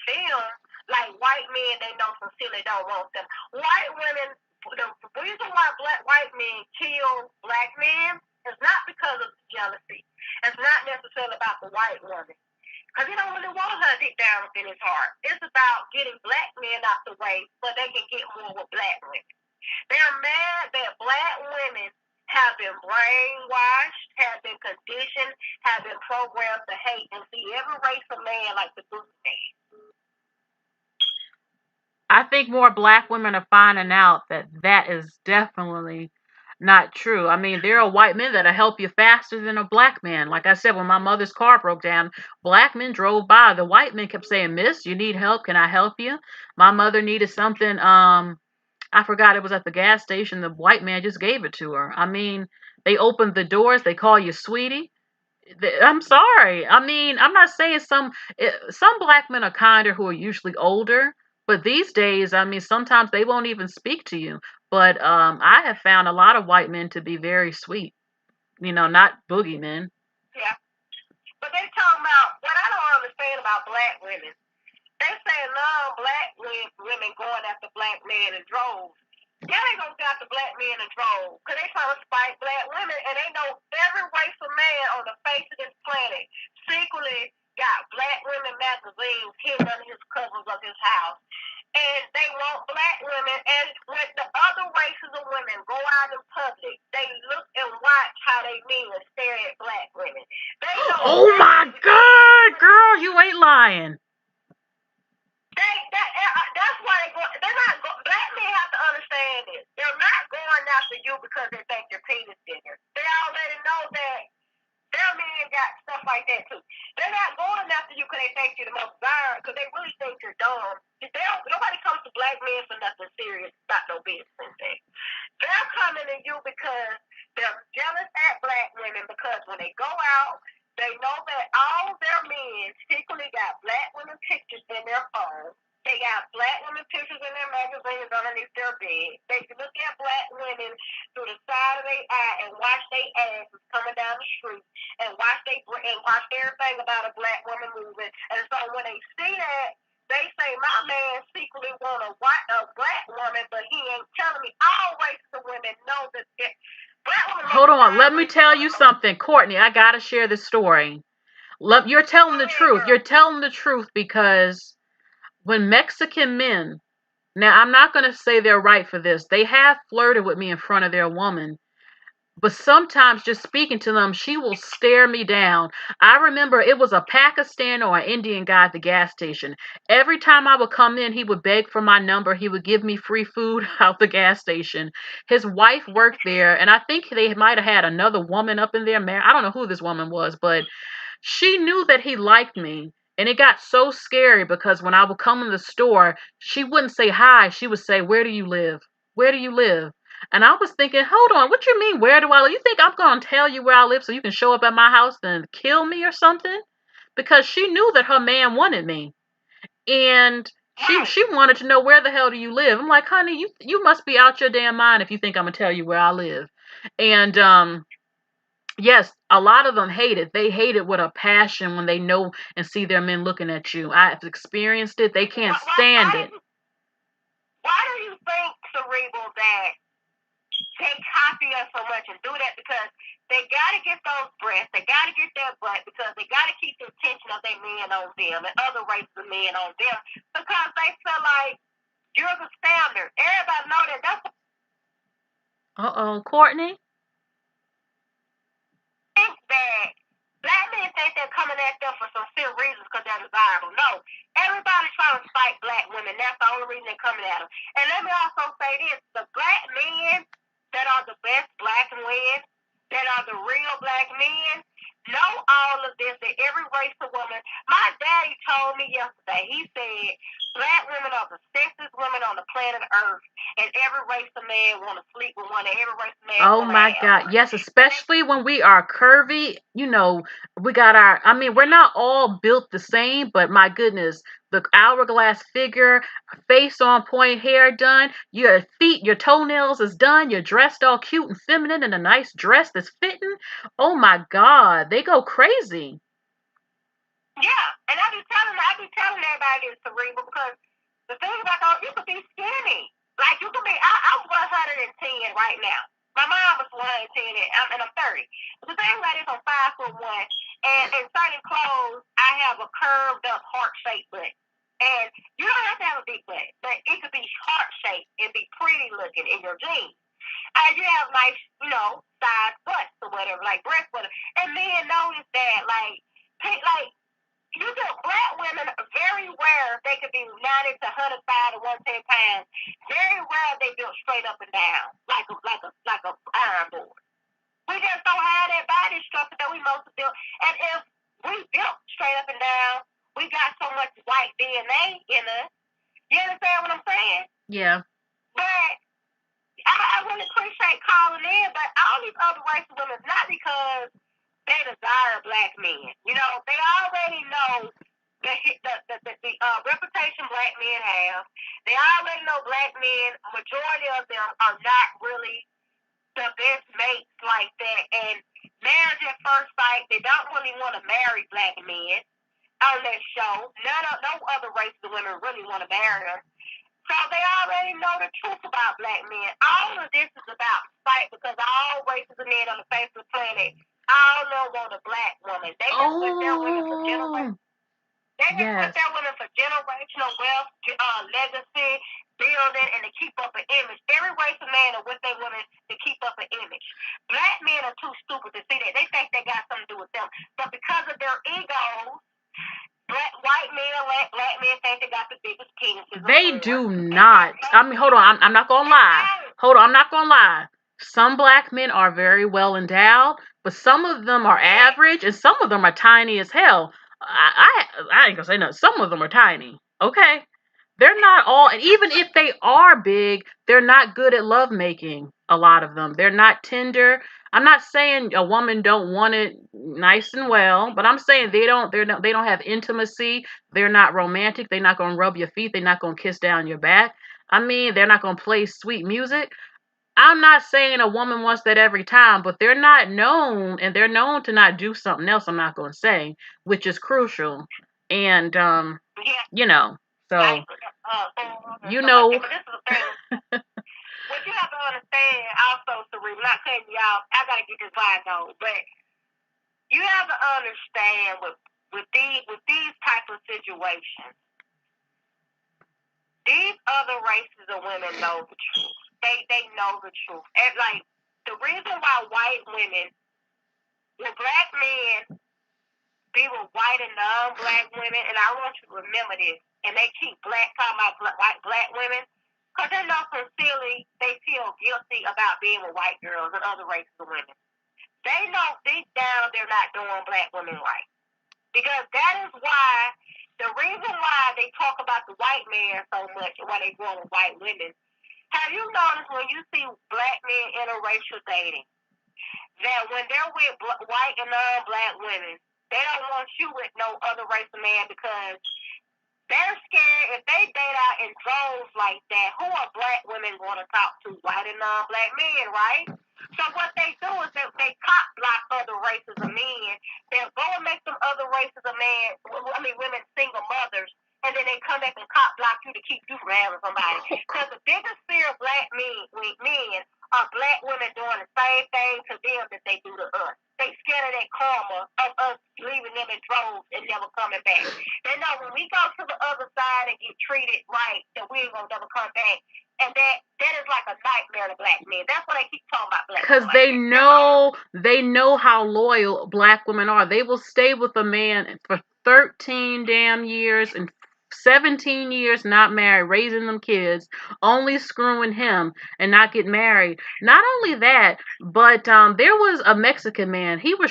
Speaker 2: them like white men they know sincerely don't want them. White women, the reason why white men kill black men is not because of jealousy. It's not necessarily about the white woman. Because he don't really want her deep down within his heart. It's about getting black men out the way so they can get more with black women. They're mad that black women have been brainwashed, have been conditioned, have been programmed to hate and see every race of man like the good man.
Speaker 1: I think more black women are finding out that is definitely not true. I mean, there are white men that'll help you faster than a black man. Like I said, when my mother's car broke down, black men drove by. The white men kept saying, "Miss, you need help? Can I help you?" My mother needed something. I forgot, it was at the gas station. The white man just gave it to her. I mean, they opened the doors. They call you sweetie. I'm sorry. I mean, I'm not saying some black men are kinder who are usually older, but these days, I mean, sometimes they won't even speak to you. But I have found a lot of white men to be very sweet. Not boogeymen.
Speaker 2: Yeah, but they talking about what I don't understand about black women. They say non-black women going after black men in droves. Yeah, they gonna go after black men in droves because they trying to spite black women, and they know every race of man on the face of this planet in public, they look and watch how they mean and stare at black women. They know
Speaker 1: Oh my God, girl, you ain't lying.
Speaker 2: That's why they're not black men have to understand this. They're not going after you because they think your penis bigger. They already know that their men got stuff like that too. They're not going after you because they think you're the most bizarre, because they really think you're dumb. Nobody comes to black men for nothing serious about no business thing. They're coming to you because they're jealous at black women, because when they go out, they know that all their men secretly got black women pictures in their phone. They got black women pictures in their magazines underneath their bed. They can look at black women through the side of their eye and watch their asses coming down the street and watch everything about a black woman moving. And so when they see that, they say, my man secretly want a black woman, but he ain't telling me. All races of women know that black women.
Speaker 1: Hold on, let me tell you something, Courtney. I gotta share this story. You're telling the truth. You're telling the truth, because when Mexican men, now I'm not gonna say they're right for this, they have flirted with me in front of their woman. But sometimes just speaking to them, she will stare me down. I remember it was a Pakistan or an Indian guy at the gas station. Every time I would come in, he would beg for my number. He would give me free food out the gas station. His wife worked there, and I think they might have had another woman up in there. I don't know who this woman was, but she knew that he liked me. And it got so scary because when I would come in the store, she wouldn't say hi. She would say, "Where do you live? Where do you live?" And I was thinking, hold on, what you mean, where do I live? You think I'm going to tell you where I live so you can show up at my house and kill me or something? Because she knew that her man wanted me. And she wanted to know, where the hell do you live? I'm like, honey, you must be out your damn mind if you think I'm going to tell you where I live. And yes, a lot of them hate it. They hate it with a passion when they know and see their men looking at you. I've experienced it. They can't stand it.
Speaker 2: Why do you think, Cerebral, that they copy us so much and do that? Because they got to get those breasts, they got to get that butt, because they got to keep the attention of their men on them and other races of men on them, because they feel like you're the standard. Everybody know that. That's
Speaker 1: Courtney?
Speaker 2: Think that black men think they're coming at them for some sincere reasons because they're desirable. No, everybody's trying to fight black women. That's the only reason they're coming at them. And let me also say this: the black men that are the best black men, that are the real black men, know all of this, that every race of woman. My daddy told me yesterday, he said, black women are the sexiest women on the planet Earth, and every race of man want to sleep with one, and every race of man
Speaker 1: oh my God, yes, especially when we are curvy. You know, we got we're not all built the same, but my goodness, the hourglass figure, face on point, hair done, your feet, your toenails is done, you're dressed all cute and feminine in a nice dress that's fitting. Oh my God, they go crazy.
Speaker 2: Yeah, and I be telling everybody this, Cerebral, because the thing about those, you could be skinny. Like, you could be, I'm 110 right now. My mom was 110, and I'm 30. But the thing about it is, I'm 5'1", and in certain clothes, I have a curved up, heart-shaped butt. And you don't have to have a big butt, but it could be heart-shaped and be pretty looking in your jeans. And you have nice, size butts or whatever, like breast whatever. And men notice that, like, you get black women, very rare they could be 90 to 105 to 110 pounds. Very rare they built straight up and down, like a iron board. We just don't have that body structure that we mostly built. And if we built straight up and down, we got so much white DNA in us. You understand what I'm saying?
Speaker 1: Yeah.
Speaker 2: But I really appreciate calling in, but all these other races of women, not because they desire black men. They already know the reputation black men have. They already know black men, majority of them are not really the best mates like that. And marriage at first sight, they don't really want to marry black men on that show. No other race of women really want to marry them. So they already know the truth about black men. All of this is about spite, because all races of men on the face of the planet, all of them want a black woman. They just put their women for generational. They just put their women for generational wealth, legacy. building and to keep up an image. Every race of man are with their women to keep up an image. Black men are too stupid to see that. They think they got something to do with them. But because of their egos, white men let black men think they got the biggest penises.
Speaker 1: They do not. I mean, hold on. I'm not going to lie. Hold on. I'm not going to lie. Some black men are very well endowed, but some of them are average and some of them are tiny as hell. I ain't going to say nothing. Some of them are tiny. Okay. They're not all, and even if they are big, they're not good at lovemaking. A lot of them, they're not tender. I'm not saying a woman don't want it nice and well, but I'm saying they don't have intimacy. They're not romantic. They're not gonna rub your feet. They're not gonna kiss down your back. I mean, they're not gonna play sweet music. I'm not saying a woman wants that every time, but they're not known, and they're known to not do something else. I'm not gonna say, which is crucial, and you know, so you know.
Speaker 2: But this is the thing. What you have to understand also, Cerebral, not cutting you off, I gotta get this line though, but you have to understand with these type of situations, these other races of women know the truth. They know the truth. And like the reason why white women, when black men be with white and non-black women, and I want you to remember this, and they keep talking about black women, because they know sincerely they feel guilty about being with white girls and other races of women. They know deep down they're not doing black women right. Because that is why, the reason why they talk about the white man so much and why they go with white women, have you noticed when you see black men interracial dating, that when they're with white and non-black women, they don't want you with no other race of man because they're scared if they date out in droves like that, who are black women going to talk to? White and non-black men, right? So what they do is they cop block other races of men. They'll go and make them other races of women single mothers, and then they come back and cop block you to keep you from having somebody. Because the biggest fear of black men are black women doing the same thing to them that they do to us. They scared of that karma of us leaving them in droves and never coming back. They know when we go to the other side and get treated right, that we ain't gonna never come back. And that is like a nightmare to black men. That's why they keep talking about black men.
Speaker 1: Because they know how loyal black women are. They will stay with a man for 13 damn years and 17 years not married, raising them kids, only screwing him and not get married. Not only that, but there was a Mexican man. He was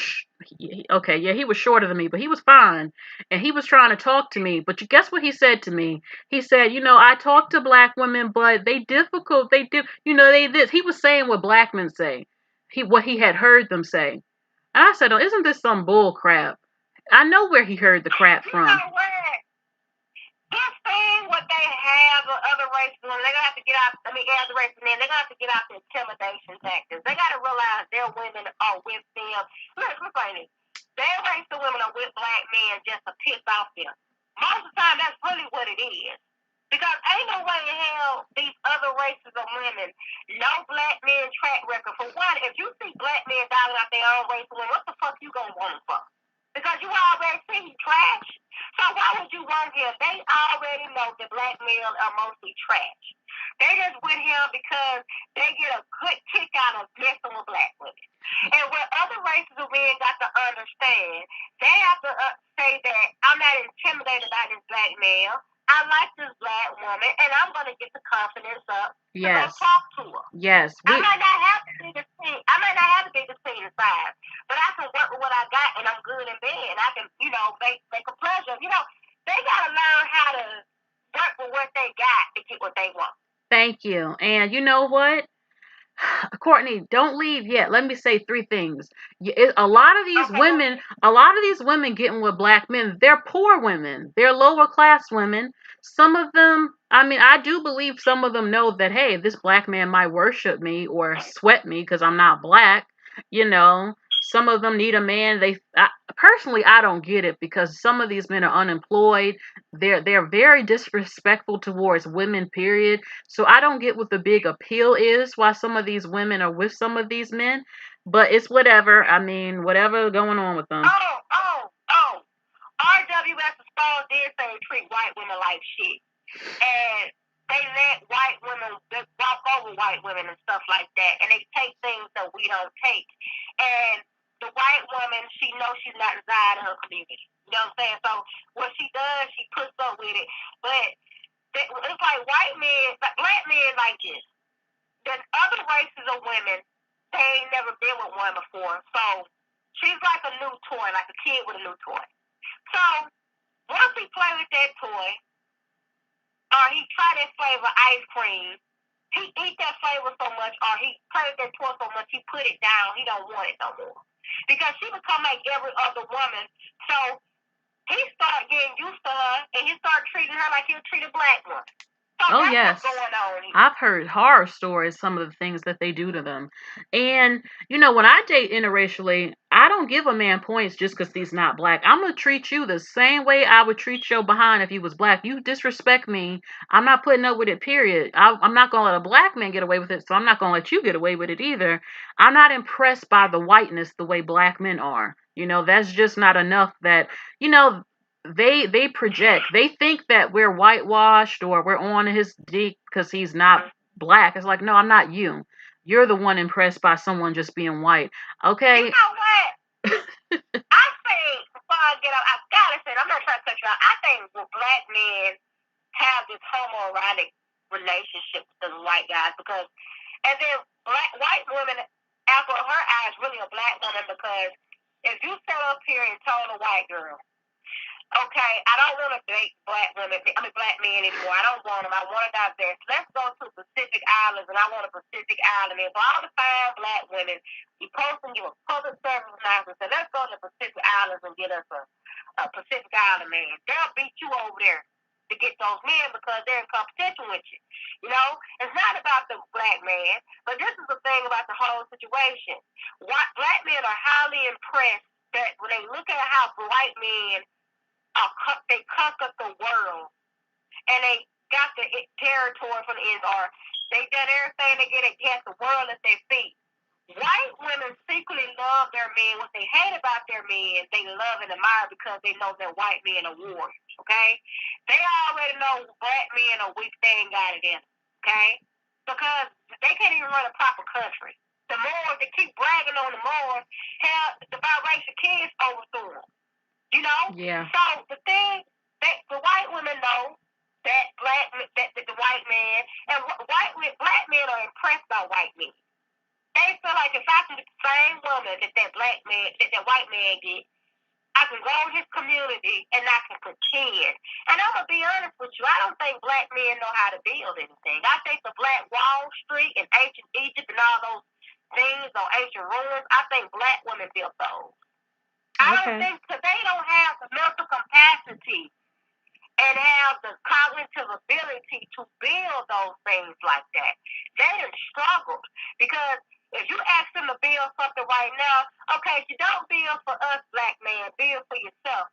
Speaker 1: he was shorter than me, but he was fine, and he was trying to talk to me. But guess what he said to me? He said, I talk to black women, but they difficult. They did, they this. He was saying what black men say. What he had heard them say. And I said, oh, isn't this some bull crap? I know where he heard the crap from.
Speaker 2: You know what? This thing, what they have, the other races, they're going to have to get out, other races, men, they're going to have to get out the intimidation tactics. They got to realize their women are with them. Look at it. Their race of women are with black men just to piss off them. Most of the time, that's really what it is. Because ain't no way in hell these other races of women, no black men track record. For one, if you see black men dialing out their own race of women, what the fuck you going to want them for? Because you already see he's trash. So why would you want him? They already know that black men are mostly trash. They just with him because they get a good kick out of messing with black women. And what other races of men got to understand, they have to say that I'm not intimidated by this black male. I like this black woman, and I'm going to get the confidence up to go talk to her.
Speaker 1: Yes.
Speaker 2: I might not have the biggest team. I might not have the biggest team size, but I can work with what I got, and I'm good in bed. And I can, make a pleasure. They got to learn how to work with what they got to get what they want.
Speaker 1: Thank you. And you know what? Courtney, don't leave yet. Let me say three things. A lot of these women getting with black men, they're poor women. They're lower class women. Some of them, I do believe some of them know that, hey, this black man might worship me or sweat me because I'm not black. Some of them need a man. Personally, I don't get it because some of these men are unemployed. They're very disrespectful towards women, period. So I don't get what the big appeal is, why some of these women are with some of these men. But it's whatever. Whatever going on with them.
Speaker 2: RWS SWIRL did say treat white women like shit. And they let white women walk over white women and stuff like that, and they take things that we don't take. And the white woman, she knows she's not inside her community. You know what I'm saying? So what she does, she puts up with it. But it's like white men, like black men like this. There's other races of women, they ain't never been with one before. So she's like a new toy, like a kid with a new toy. So once he play with that toy, or he try that flavor ice cream, he eat that flavor so much, or he play with that toy so much, he put it down. He don't want it no more. Because she become like every other woman. So he start getting used to her, and he start treating her like he'll treat a black one. So
Speaker 1: Oh,
Speaker 2: that's
Speaker 1: yes.
Speaker 2: what's going on here.
Speaker 1: I've heard horror stories, some of the things that they do to them. And, you know, when I date interracially, I don't give a man points just because he's not black. I'm going to treat you the same way I would treat your behind if you was black. You disrespect me, I'm not putting up with it, period. I'm not going to let a black man get away with it, so I'm not going to let you get away with it either. I'm not impressed by the whiteness the way black men are. You know, that's just not enough that, you know, they project. They think that we're whitewashed or we're on his dick because he's not black. It's like, no, I'm not you. You're the one impressed by someone just being white. Okay.
Speaker 2: You know what? I think before I get up, I gotta say, I'm not trying to cut you out. I think black men have this homoerotic relationship with the white guys because, and then white women, after her eyes, really a black woman because if you sit up here and told a white girl, okay, I don't want to date black men anymore. I don't want them. I want to diverse. Let's go to Pacific Islands, and I want a Pacific Island. And for all the fine black women, you posting you a public service announcement. So let's go to Pacific Islands and get us a Pacific Island man. They'll beat you over there to get those men because they're in competition with you. You know, it's not about the black man, but this is the thing about the whole situation. Black men are highly impressed that when they look at how white men they conquered the world, and they got the territory from the ends, or they done everything to get against the world at their feet. White women secretly love their men. What they hate about their men, they love and admire because they know that white men are warriors, okay? They already know black men are weak, they ain't got it in them, okay? Because they can't even run a proper country. The Moors, they keep bragging on the Moors, hell, the biracial kids overthrew them. You know?
Speaker 1: Yeah.
Speaker 2: So the thing that the white women know that the white man and black men are impressed by white men. They feel like if I can get the same woman that black man that white man get, I can go in his community and I can pretend. And I'm gonna be honest with you, I don't think black men know how to build anything. I think the Black Wall Street and ancient Egypt and all those things on ancient ruins, I think black women built those. I don't think because they don't have the mental capacity and have the cognitive ability to build those things like that. They have struggled because if you ask them to build something right now, okay, if you don't build for us, black man, build for yourself.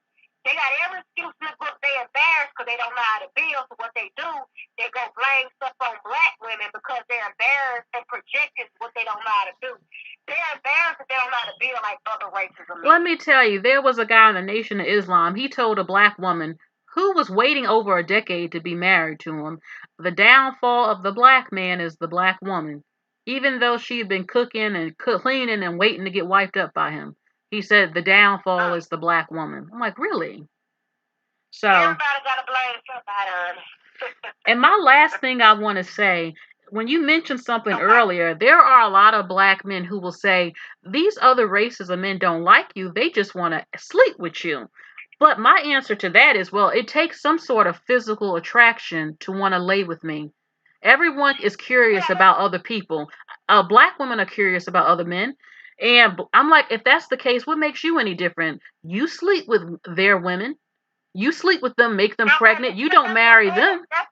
Speaker 2: They got every excuse in the book. They embarrassed because they don't know how to build. So what they do, they go blame stuff on black women because they're embarrassed and projecting what they don't know how to do. They're embarrassed that they don't know how to build like other races.
Speaker 1: Let me tell you, there was a guy in the Nation of Islam. He told a black woman who was waiting over a decade to be married to him, the downfall of the black man is the black woman. Even though she had been cooking and cleaning and waiting to get wiped up by him. He said the downfall is the black woman. I'm like, really? So
Speaker 2: everybody gotta blame somebody.
Speaker 1: And my last thing I want to say, when you mentioned something earlier, there are a lot of black men who will say, these other races of men don't like you, they just want to sleep with you. But my answer to that is, well, it takes some sort of physical attraction to want to lay with me. Everyone is curious about other people. Black women are curious about other men. And I'm like, if that's the case, what makes you any different? You sleep with their women. You sleep with them, make them pregnant. You don't marry them.
Speaker 2: That's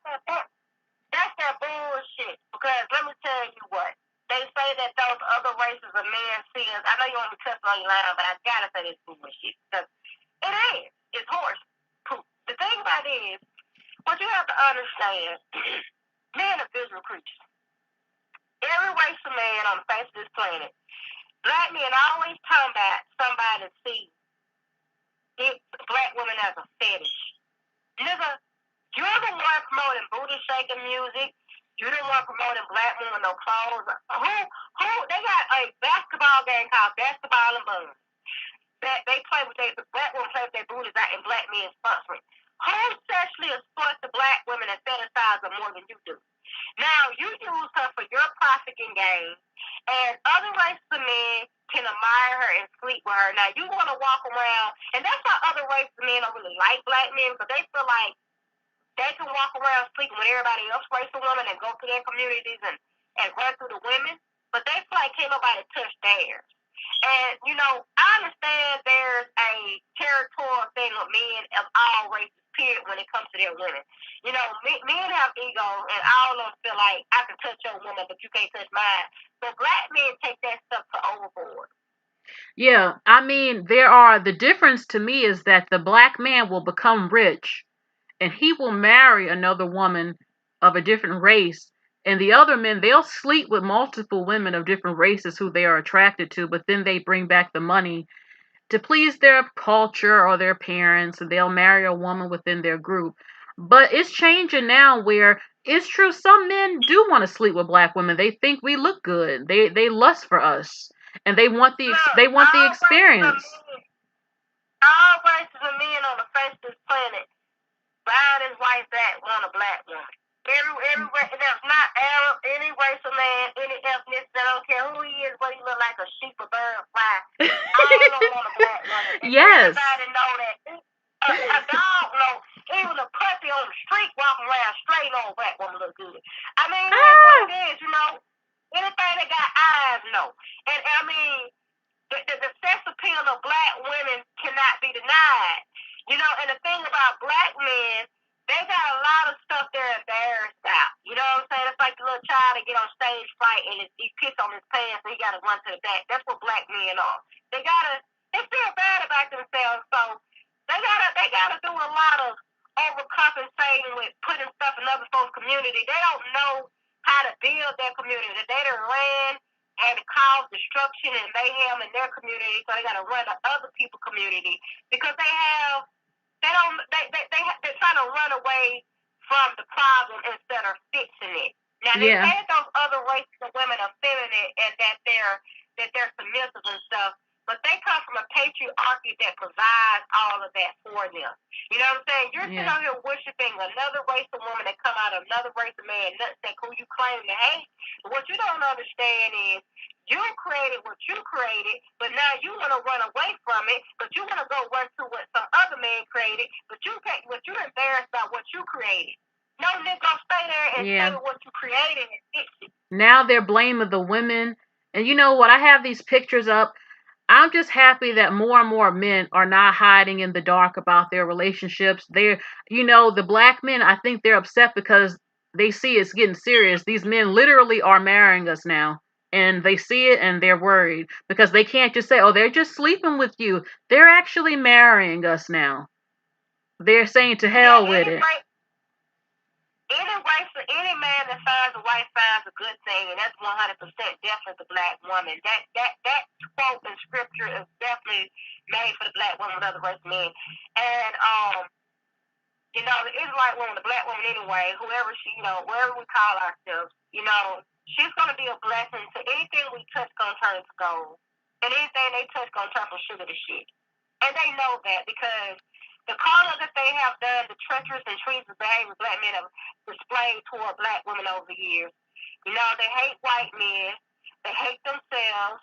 Speaker 2: that bullshit. Because let me tell you what. They say that those other races of men see us. I know you want me to cuss on your line, but I gotta say this bullshit. Because it is. It's horse poop. The thing about it is, what you have to understand, men are visual creatures. Every race of man on the face of this planet, black men always talking about somebody see black women as a fetish. Nigga, You're the one promoting booty shaking music. You're the one promoting black women with no clothes. Who? They got a basketball game called Basketball and Buns. That they play with the black women play with their booties out and black men sponsoring. Who sexually exploits the black women and fetishize them more than you do? Now, you use her for your profit and gain, and other races of men can admire her and sleep with her. Now, you want to walk around, and that's why other races of men don't really like black men, because they feel like they can walk around sleeping with everybody else racial women and go to their communities and run through the women, but they feel like can't nobody touch theirs. And, I understand there's a territorial thing with men of all races, period, when it comes to their women. Men have egos, and all of them feel like, I can touch your woman, but you can't touch mine. So black men take that stuff to overboard.
Speaker 1: Yeah, I mean, the difference to me is that the black man will become rich and he will marry another woman of a different race. And the other men, they'll sleep with multiple women of different races who they are attracted to, but then they bring back the money to please their culture or their parents, and they'll marry a woman within their group. But it's changing now where it's true some men do want to sleep with black women. They think we look good. They lust for us. And they want the experience.
Speaker 2: All races of men on the face of this planet, brown and white back, want a black woman. Every there's not Arab, any race of man, any ethnicity, I don't care who he is, what he look like, a sheep, a bird, a fly. All of them want a black woman. And
Speaker 1: Yes.
Speaker 2: everybody know that. A dog know, even a puppy on the street walking around straight on black woman look good. I mean, that's what it is, Anything that got eyes know. And I mean, the sex appeal of black women cannot be denied. And the thing about black men, they got a lot of stuff they're embarrassed about. You know what I'm saying? It's like the little child that get on stage fright and he piss on his pants and he got to run to the back. That's what black men are. They feel bad about themselves, so they gotta do a lot of overcompensating with putting stuff in other folks' community. They don't know how to build their community. They done ran and cause destruction and mayhem in their community, so they got to run to other people's community because they're trying to run away from the problem instead of fixing it. Now they say those other races of women are feminine and that they're submissive and stuff, but they come from a patriarchy that provides all of that for them. You know what I'm saying? You're sitting out here worshiping another race of woman that come out of another race of man, nutsack who you claim to hate. But what you don't understand is you created what you created, but now you want to run away from it, but you want to go run to what some other man created, but you're embarrassed about what you created. No, nigga, stay there and stay with what you created and fix it.
Speaker 1: Now they're blaming the women. And you know what? I have these pictures up. I'm just happy that more and more men are not hiding in the dark about their relationships. The black men, I think they're upset because they see it's getting serious. These men literally are marrying us now. And they see it and they're worried because they can't just say, oh, they're just sleeping with you. They're actually marrying us now. They're saying to hell with it.
Speaker 2: Any man that finds a wife finds a good thing, and that's 100% definitely the black woman. That quote in scripture is definitely made for the black woman with other race men. And the Israelite woman, the black woman anyway, whoever she, wherever we call ourselves, she's gonna be a blessing to anything we touch gonna turn to gold. And anything they touch gonna turn from sugar to shit. And they know that because the karma that they have done, the treacherous and treasonous behavior black men have displayed toward black women over the years. They hate white men. They hate themselves.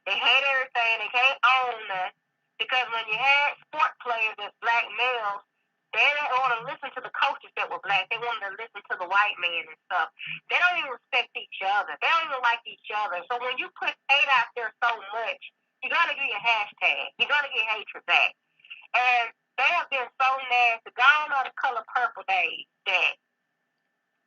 Speaker 2: They hate everything. They can't own that. Because when you had sport players as black males, they didn't want to listen to the coaches that were black. They wanted to listen to the white men and stuff. They don't even respect each other. They don't even like each other. So when you put hate out there so much, you're going to get a hashtag. You're going to get hatred back. And they have been so nasty. Gone are the color purple days that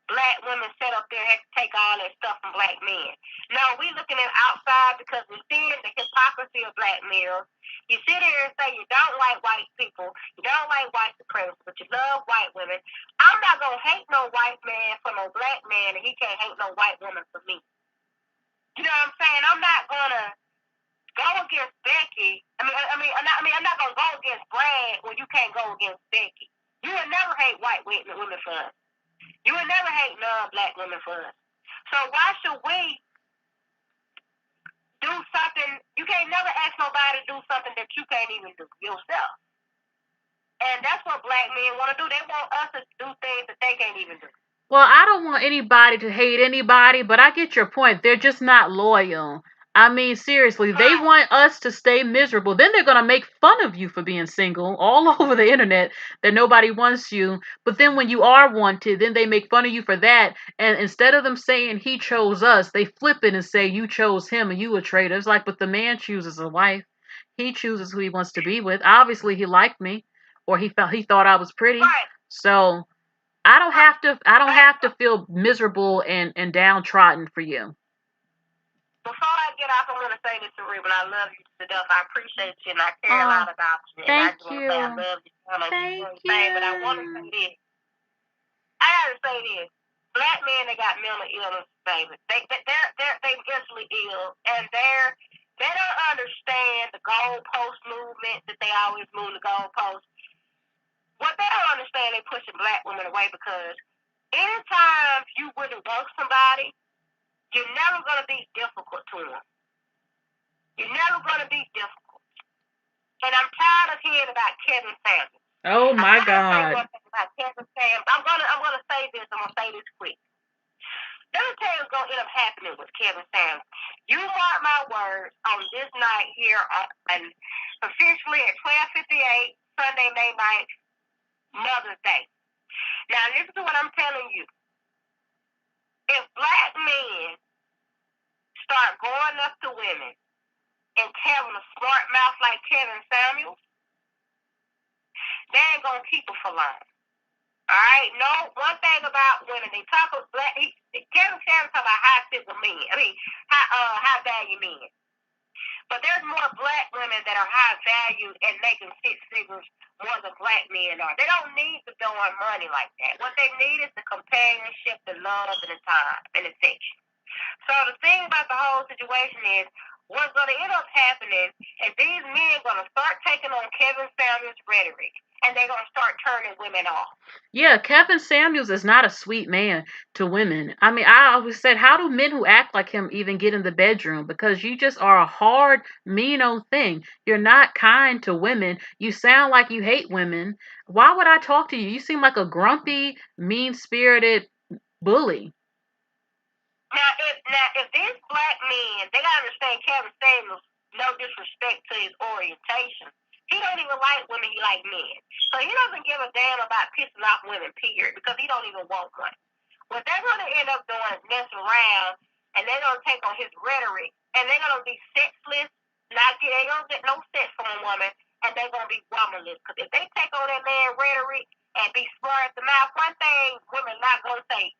Speaker 2: black women set up there had to take all that stuff from black men. No, we looking at outside because we see the hypocrisy of black males. You sit here and say you don't like white people, you don't like white supremacists, but you love white women. I'm not gonna hate no white man for no black man, and he can't hate no white woman for me. You know what I'm saying? I'm not gonna go against Becky. I'm not gonna go against Brad when you can't go against Becky. You in will never hate white women for us. You will never hate non-black women for us. So why should we do something? You can't never ask nobody to do something that you can't even do yourself. And that's what black men want to do. They want us to do things that they can't even do.
Speaker 1: Well, I don't want anybody to hate anybody, but I get your point. They're just not loyal. I mean, seriously, they want us to stay miserable. Then they're going to make fun of you for being single all over the internet, that nobody wants you. But then when you are wanted, then they make fun of you for that. And instead of them saying he chose us, they flip it and say you chose him and you a traitor. It's like, but the man chooses a wife. He chooses who he wants to be with. Obviously, he liked me, or he thought I was pretty.
Speaker 2: Right.
Speaker 1: So I don't have to feel miserable and downtrodden for you.
Speaker 2: Before I get off, I want to say this to Cerebral. I love you to death. I appreciate you, and I care a lot about you. And
Speaker 1: Thank
Speaker 2: I just
Speaker 1: you.
Speaker 2: want to say I love you. Thank you. But I want to say this. I gotta say this. Black men, they got mental illness, baby. They mentally ill, and they don't understand the goalpost movement that they always move the goalposts. What they don't understand, they pushing black women away because anytime you really want somebody, you're never going to be difficult to them. You're never going to be difficult. And I'm tired of hearing about Kevin Samuels.
Speaker 1: Oh my God.
Speaker 2: About Kevin Samuels. I'm gonna say this. I'm gonna say this quick. Let me tell you what's gonna end up happening with Kevin Samuels. You mark my words on this night here on officially at 12:58 Sunday, May 9th, Mother's Day. Now listen to what I'm telling you. If black men start going up to women and having a smart mouth like Kevin Samuels, they ain't gonna keep it for long. All right. No, one thing about women, they talk about black. Kevin Samuels talk about high physical men. High value men. But there's more black women that are high value and making six figures more than black men are. They don't need to go on money like that. What they need is the companionship, the love, and the time and affection. So the thing about the whole situation is, what's going to end up happening is these men going to start taking on Kevin Samuels' rhetoric, and they're going to start turning women off.
Speaker 1: Yeah, Kevin Samuels is not a sweet man to women. I mean, I always said, how do men who act like him even get in the bedroom? Because you just are a hard, mean old thing. You're not kind to women. You sound like you hate women. Why would I talk to you? You seem like a grumpy, mean-spirited bully.
Speaker 2: Now, if these black men, they gotta understand Kevin Samuels, no disrespect to his orientation, he don't even like women, he like men. So he doesn't give a damn about pissing off women, period, because he don't even want one. What they're gonna end up doing is messing around, and they're gonna take on his rhetoric, and they're gonna be sexless, they ain't gonna get no sex from a woman, and they're gonna be womanless. Because if they take on that man rhetoric and be smart at the mouth, one thing women not gonna say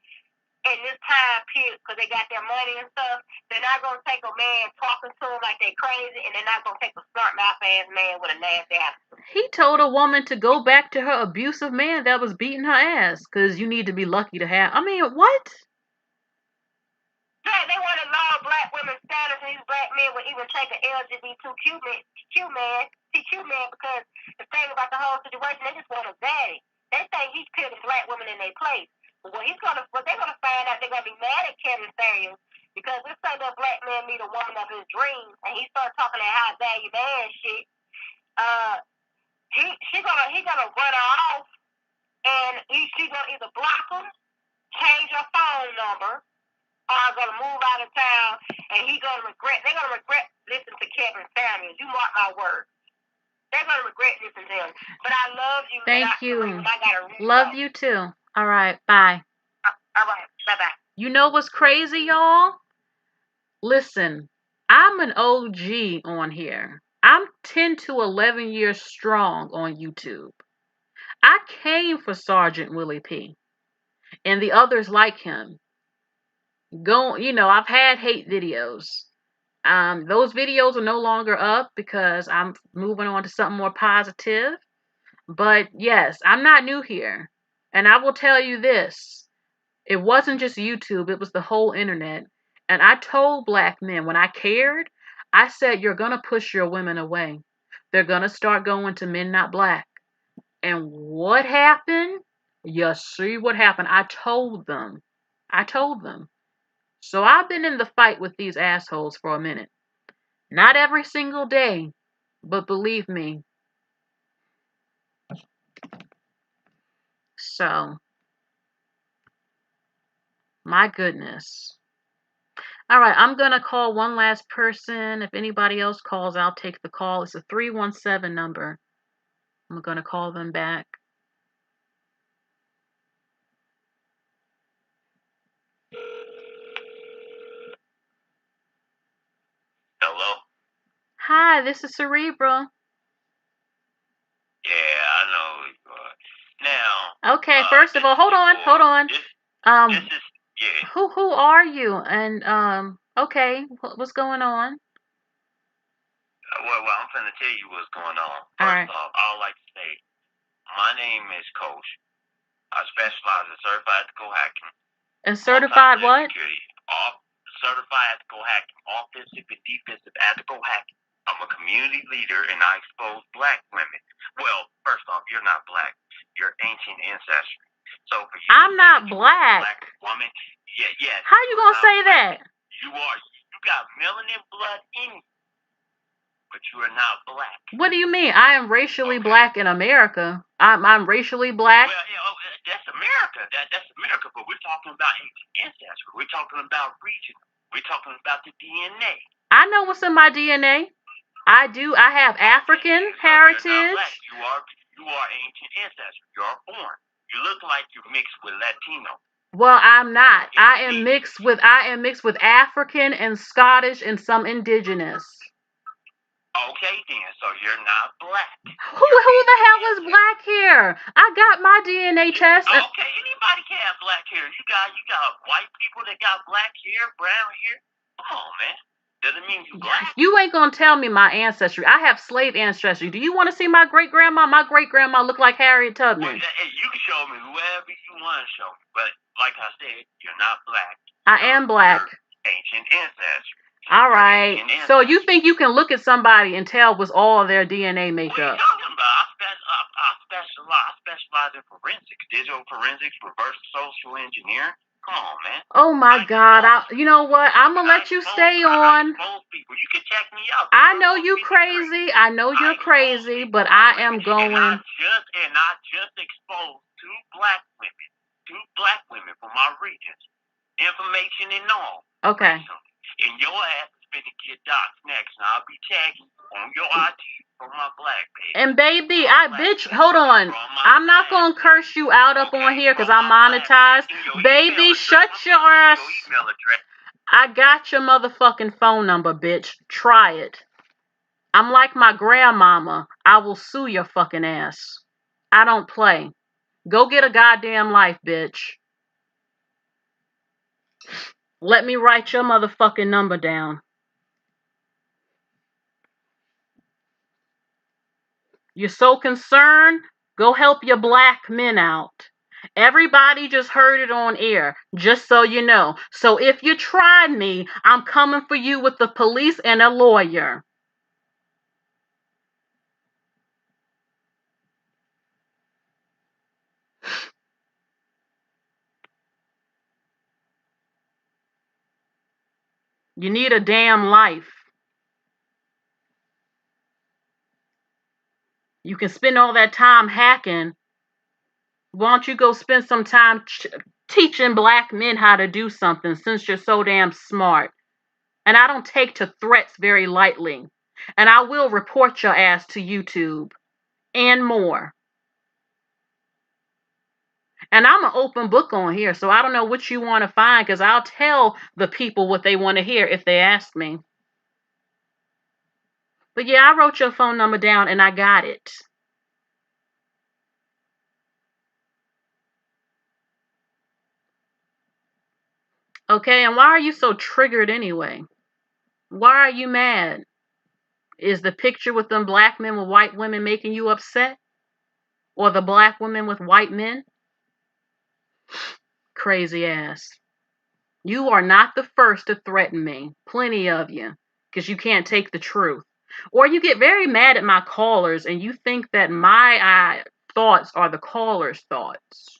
Speaker 2: in this time period, because they got their money and stuff, they're not going to take a man talking to them like they crazy, and they're not going to take a smart mouth ass man with a nasty attitude.
Speaker 1: He told a woman to go back to her abusive man that was beating her ass, because you need to be lucky to have. I mean, what?
Speaker 2: Yeah, they want to lower black women's status, and these black men would even take an LGBTQ man, because the thing about the whole situation, they just want a daddy. They think he's putting black women in their place. What they're gonna find out, they're gonna be mad at Kevin Samuels because this say that black man meet a woman of his dreams, and he starts talking that high value man shit. He gonna run her off, and she gonna either block him, change her phone number, or gonna move out of town, and they're gonna regret listening to Kevin Samuels. You mark my words. They're gonna regret listening to him. But I love you.
Speaker 1: Thank you.
Speaker 2: I gotta
Speaker 1: love you too. All right, bye.
Speaker 2: All right, bye-bye.
Speaker 1: You know what's crazy, y'all? Listen, I'm an OG on here. I'm 10 to 11 years strong on YouTube. I came for Sergeant Willie P. and the others like him. I've had hate videos. Those videos are no longer up because I'm moving on to something more positive. But yes, I'm not new here. And I will tell you this. It wasn't just YouTube, it was the whole internet. And I told black men when I cared, I said, you're going to push your women away. They're going to start going to men not black. And what happened? You see what happened. I told them. So I've been in the fight with these assholes for a minute. Not every single day, but believe me. So, my goodness. All right, I'm going to call one last person. If anybody else calls, I'll take the call. It's a 317 number. I'm going to call them back.
Speaker 2: Hello?
Speaker 1: Hi, this is Cerebral.
Speaker 2: Yeah, I know who you are. Now.
Speaker 1: Okay, first of all, hold on.
Speaker 2: This is, yeah.
Speaker 1: Who are you? And okay, what's going on?
Speaker 2: Well, I'm finna tell you what's going on.
Speaker 1: All right.
Speaker 2: First off, I would like to say, my name is Coach. I specialize in certified ethical hacking.
Speaker 1: And certified what?
Speaker 2: Certified ethical hacking, offensive and defensive ethical hacking. I'm a community leader and I expose black women. Well, first off, you're not black. You're ancient ancestry. So for you,
Speaker 1: I'm not black.
Speaker 2: Black woman. Yeah.
Speaker 1: How you gonna say that?
Speaker 2: You are. You got melanin blood in you, but you are not black.
Speaker 1: What do you mean? I am racially black in America. I'm racially black.
Speaker 2: Well, that's America. That's America. But we're talking about ancient ancestry. We're talking about region. We're talking about the DNA.
Speaker 1: I know what's in my DNA. I do. I have African heritage.
Speaker 2: You're not black. You are ancient ancestry. You're foreign. You look like you're mixed with Latino.
Speaker 1: Well, I'm not. I am mixed with African and Scottish and some indigenous.
Speaker 2: Okay then, so you're not black.
Speaker 1: Who the hell is black here? I got my DNA test.
Speaker 2: Okay, anybody can have black hair. You got white people that got black hair, brown hair. Come on, man. Doesn't mean you black.
Speaker 1: You ain't gonna tell me my ancestry. I have slave ancestry. Do you want to see my great grandma? My great grandma looked like Harriet Tubman.
Speaker 2: Well, you can show me whoever you want to show me, but like I said, you're not black.
Speaker 1: I am black.
Speaker 2: Ancient ancestry.
Speaker 1: All right. So you think you can look at somebody and tell what's all their DNA makeup?
Speaker 2: What are you talking about? I specialize in forensics, digital forensics, reverse social engineering. Come on, man.
Speaker 1: Oh my God! You know what? I'm gonna let you stay on.
Speaker 2: People. You can check me out.
Speaker 1: I know you crazy. I know you're crazy, but I am going.
Speaker 2: And I just exposed two black women from our regions. Information and all.
Speaker 1: Okay.
Speaker 2: And your ass is finna get doxxed next, and I'll be tagging on your IG from my black page.
Speaker 1: And baby, bitch, hold on. I'm not gonna curse you out up on here because I'm monetized. Baby, shut your ass. I got your motherfucking phone number, bitch. Try it. I'm like my grandmama. I will sue your fucking ass. I don't play. Go get a goddamn life, bitch. Let me write your motherfucking number down. You're so concerned? Go help your black men out. Everybody just heard it on air, just so you know. So if you try me, I'm coming for you with the police and a lawyer. You need a damn life. You can spend all that time hacking. Why don't you go spend some time teaching black men how to do something since you're so damn smart? And I don't take to threats very lightly. And I will report your ass to YouTube and more. And I'm an open book on here, so I don't know what you want to find because I'll tell the people what they want to hear if they ask me. But yeah, I wrote your phone number down and I got it. Okay, and why are you so triggered anyway? Why are you mad? Is the picture with them black men with white women making you upset? Or the black women with white men? Crazy ass. You are not the first to threaten me. Plenty of you. Because you can't take the truth. Or you get very mad at my callers and you think that thoughts are the caller's thoughts.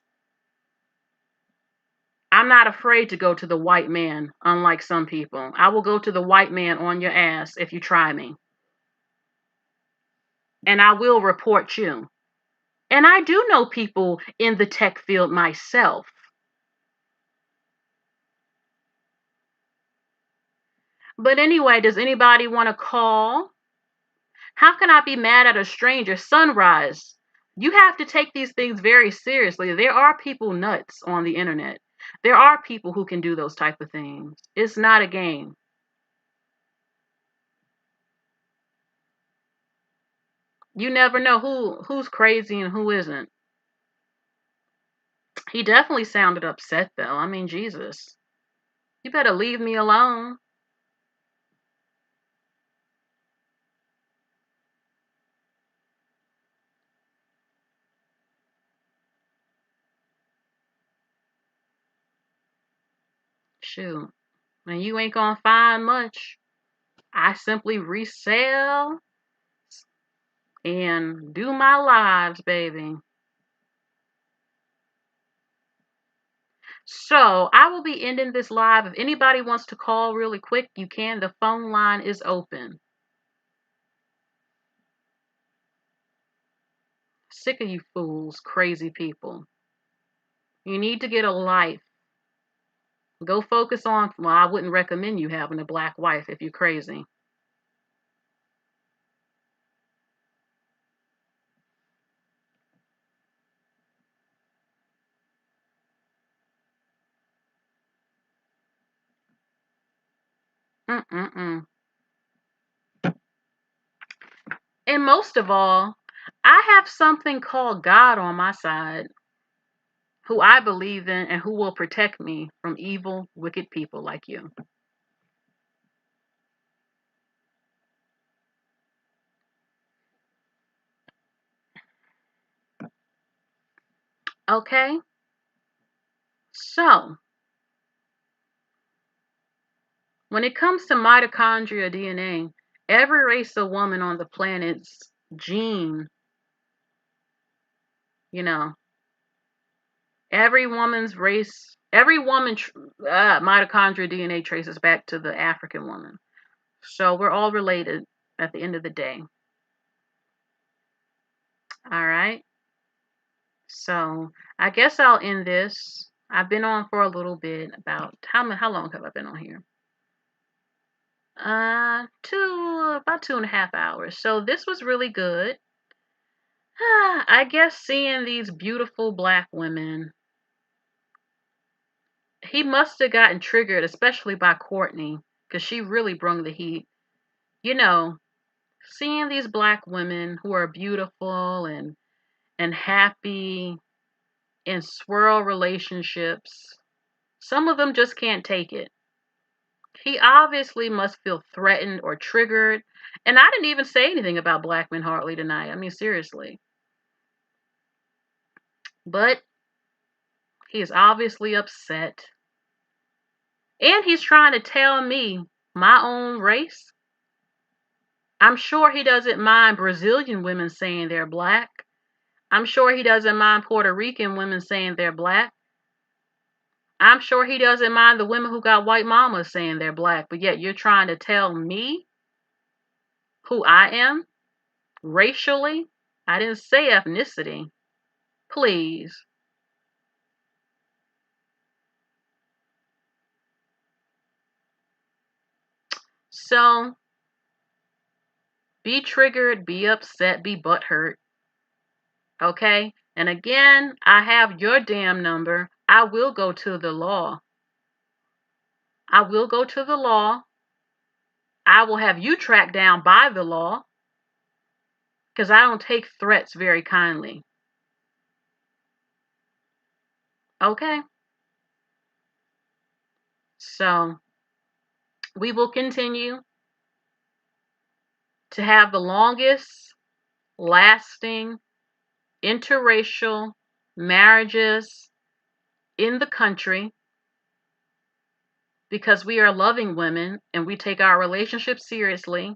Speaker 1: I'm not afraid to go to the white man, unlike some people. I will go to the white man on your ass if you try me. And I will report you. And I do know people in the tech field myself. But anyway, does anybody want to call? How can I be mad at a stranger? Sunrise. You have to take these things very seriously. There are people nuts on the internet. There are people who can do those type of things. It's not a game. You never know who's crazy and who isn't. He definitely sounded upset though. I mean, Jesus. You better leave me alone. Shoot. And you ain't gonna find much. I simply resell and do my lives, baby. So I will be ending this live. If anybody wants to call really quick, you can. The phone line is open. Sick of you fools, crazy people. You need to get a life. Go focus on, well, I wouldn't recommend you having a black wife if you're crazy. Mm-mm-mm. And most of all, I have something called God on my side, who I believe in and who will protect me from evil, wicked people like you. Okay? So, when it comes to mitochondria DNA, every race of woman on the planet's gene, you know, every woman's race, every woman mitochondria DNA traces back to the African woman. So we're all related at the end of the day. All right. So I guess I'll end this. I've been on for a little bit. About how long have I been on here? About 2.5 hours. So this was really good. I guess seeing these beautiful black women, he must have gotten triggered, especially by Courtney, because she really brung the heat. You know, seeing these black women who are beautiful and happy in SWIRL relationships, some of them just can't take it. He obviously must feel threatened or triggered. And I didn't even say anything about black men hardly tonight. I mean, seriously. But he is obviously upset. And he's trying to tell me my own race. I'm sure he doesn't mind Brazilian women saying they're black. I'm sure he doesn't mind Puerto Rican women saying they're black. I'm sure he doesn't mind the women who got white mamas saying they're black. But yet you're trying to tell me who I am racially? I didn't say ethnicity. Please. So, be triggered, be upset, be butthurt. Okay? And again, I have your damn number. I will go to the law. I will go to the law. I will have you tracked down by the law. Because I don't take threats very kindly. Okay? So, we will continue to have the longest lasting interracial marriages in the country because we are loving women and we take our relationships seriously.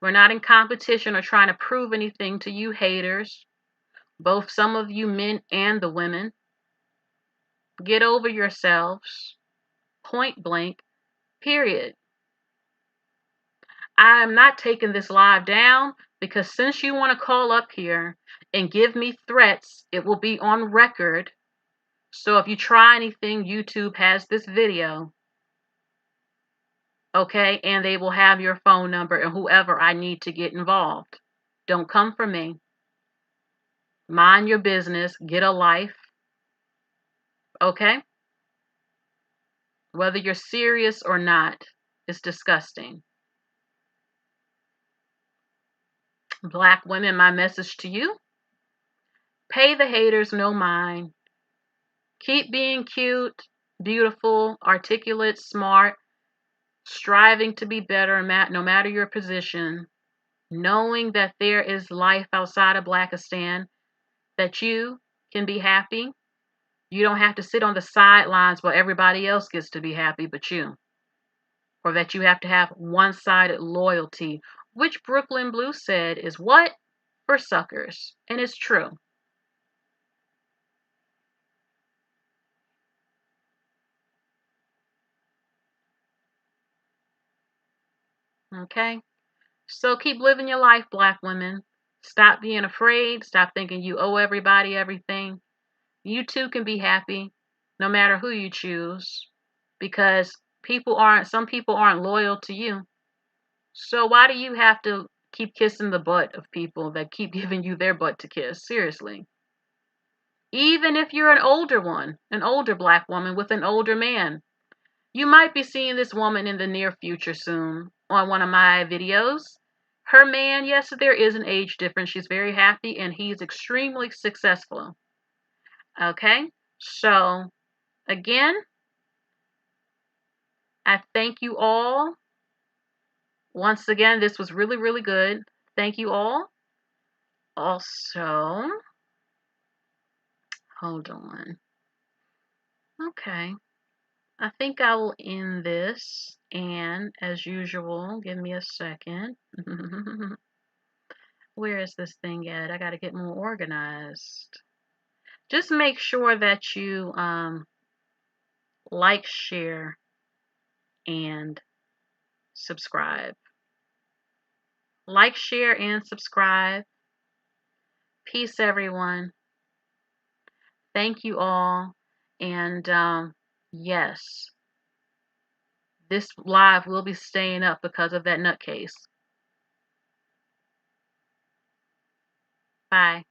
Speaker 1: We're not in competition or trying to prove anything to you haters. both some of you men and the women. Get over yourselves. Point blank, period. I am not taking this live down because since you want to call up here and give me threats, it will be on record. So if you try anything, YouTube has this video. Okay, and they will have your phone number and whoever I need to get involved. Don't come for me. Mind your business. Get a life. Okay? Whether you're serious or not, it's disgusting. Black women, my message to you: pay the haters no mind. Keep being cute, beautiful, articulate, smart, striving to be better no matter your position, knowing that there is life outside of Blackistan, that you can be happy. You don't have to sit on the sidelines while everybody else gets to be happy but you. Or that you have to have one-sided loyalty, which Brooklyn Blue said is what? For suckers. And it's true. Okay? So keep living your life, black women. Stop being afraid. Stop thinking you owe everybody everything. You too can be happy, no matter who you choose. Because some people aren't loyal to you. So why do you have to keep kissing the butt of people that keep giving you their butt to kiss? Seriously. Even if you're an older one, an older black woman with an older man. You might be seeing this woman in the near future soon on one of my videos. Her man, yes, there is an age difference. She's very happy and he's extremely successful. Okay? So, again, I thank you all. Once again, this was really, really good. Thank you all. Also, hold on. Okay. I think I will end this. And as usual, give me a second. Where is this thing at? I got to get more organized. Just make sure that you like, share, and subscribe. Like, share, and subscribe. Peace, everyone. Thank you all. And yes, this live will be staying up because of that nutcase. Bye.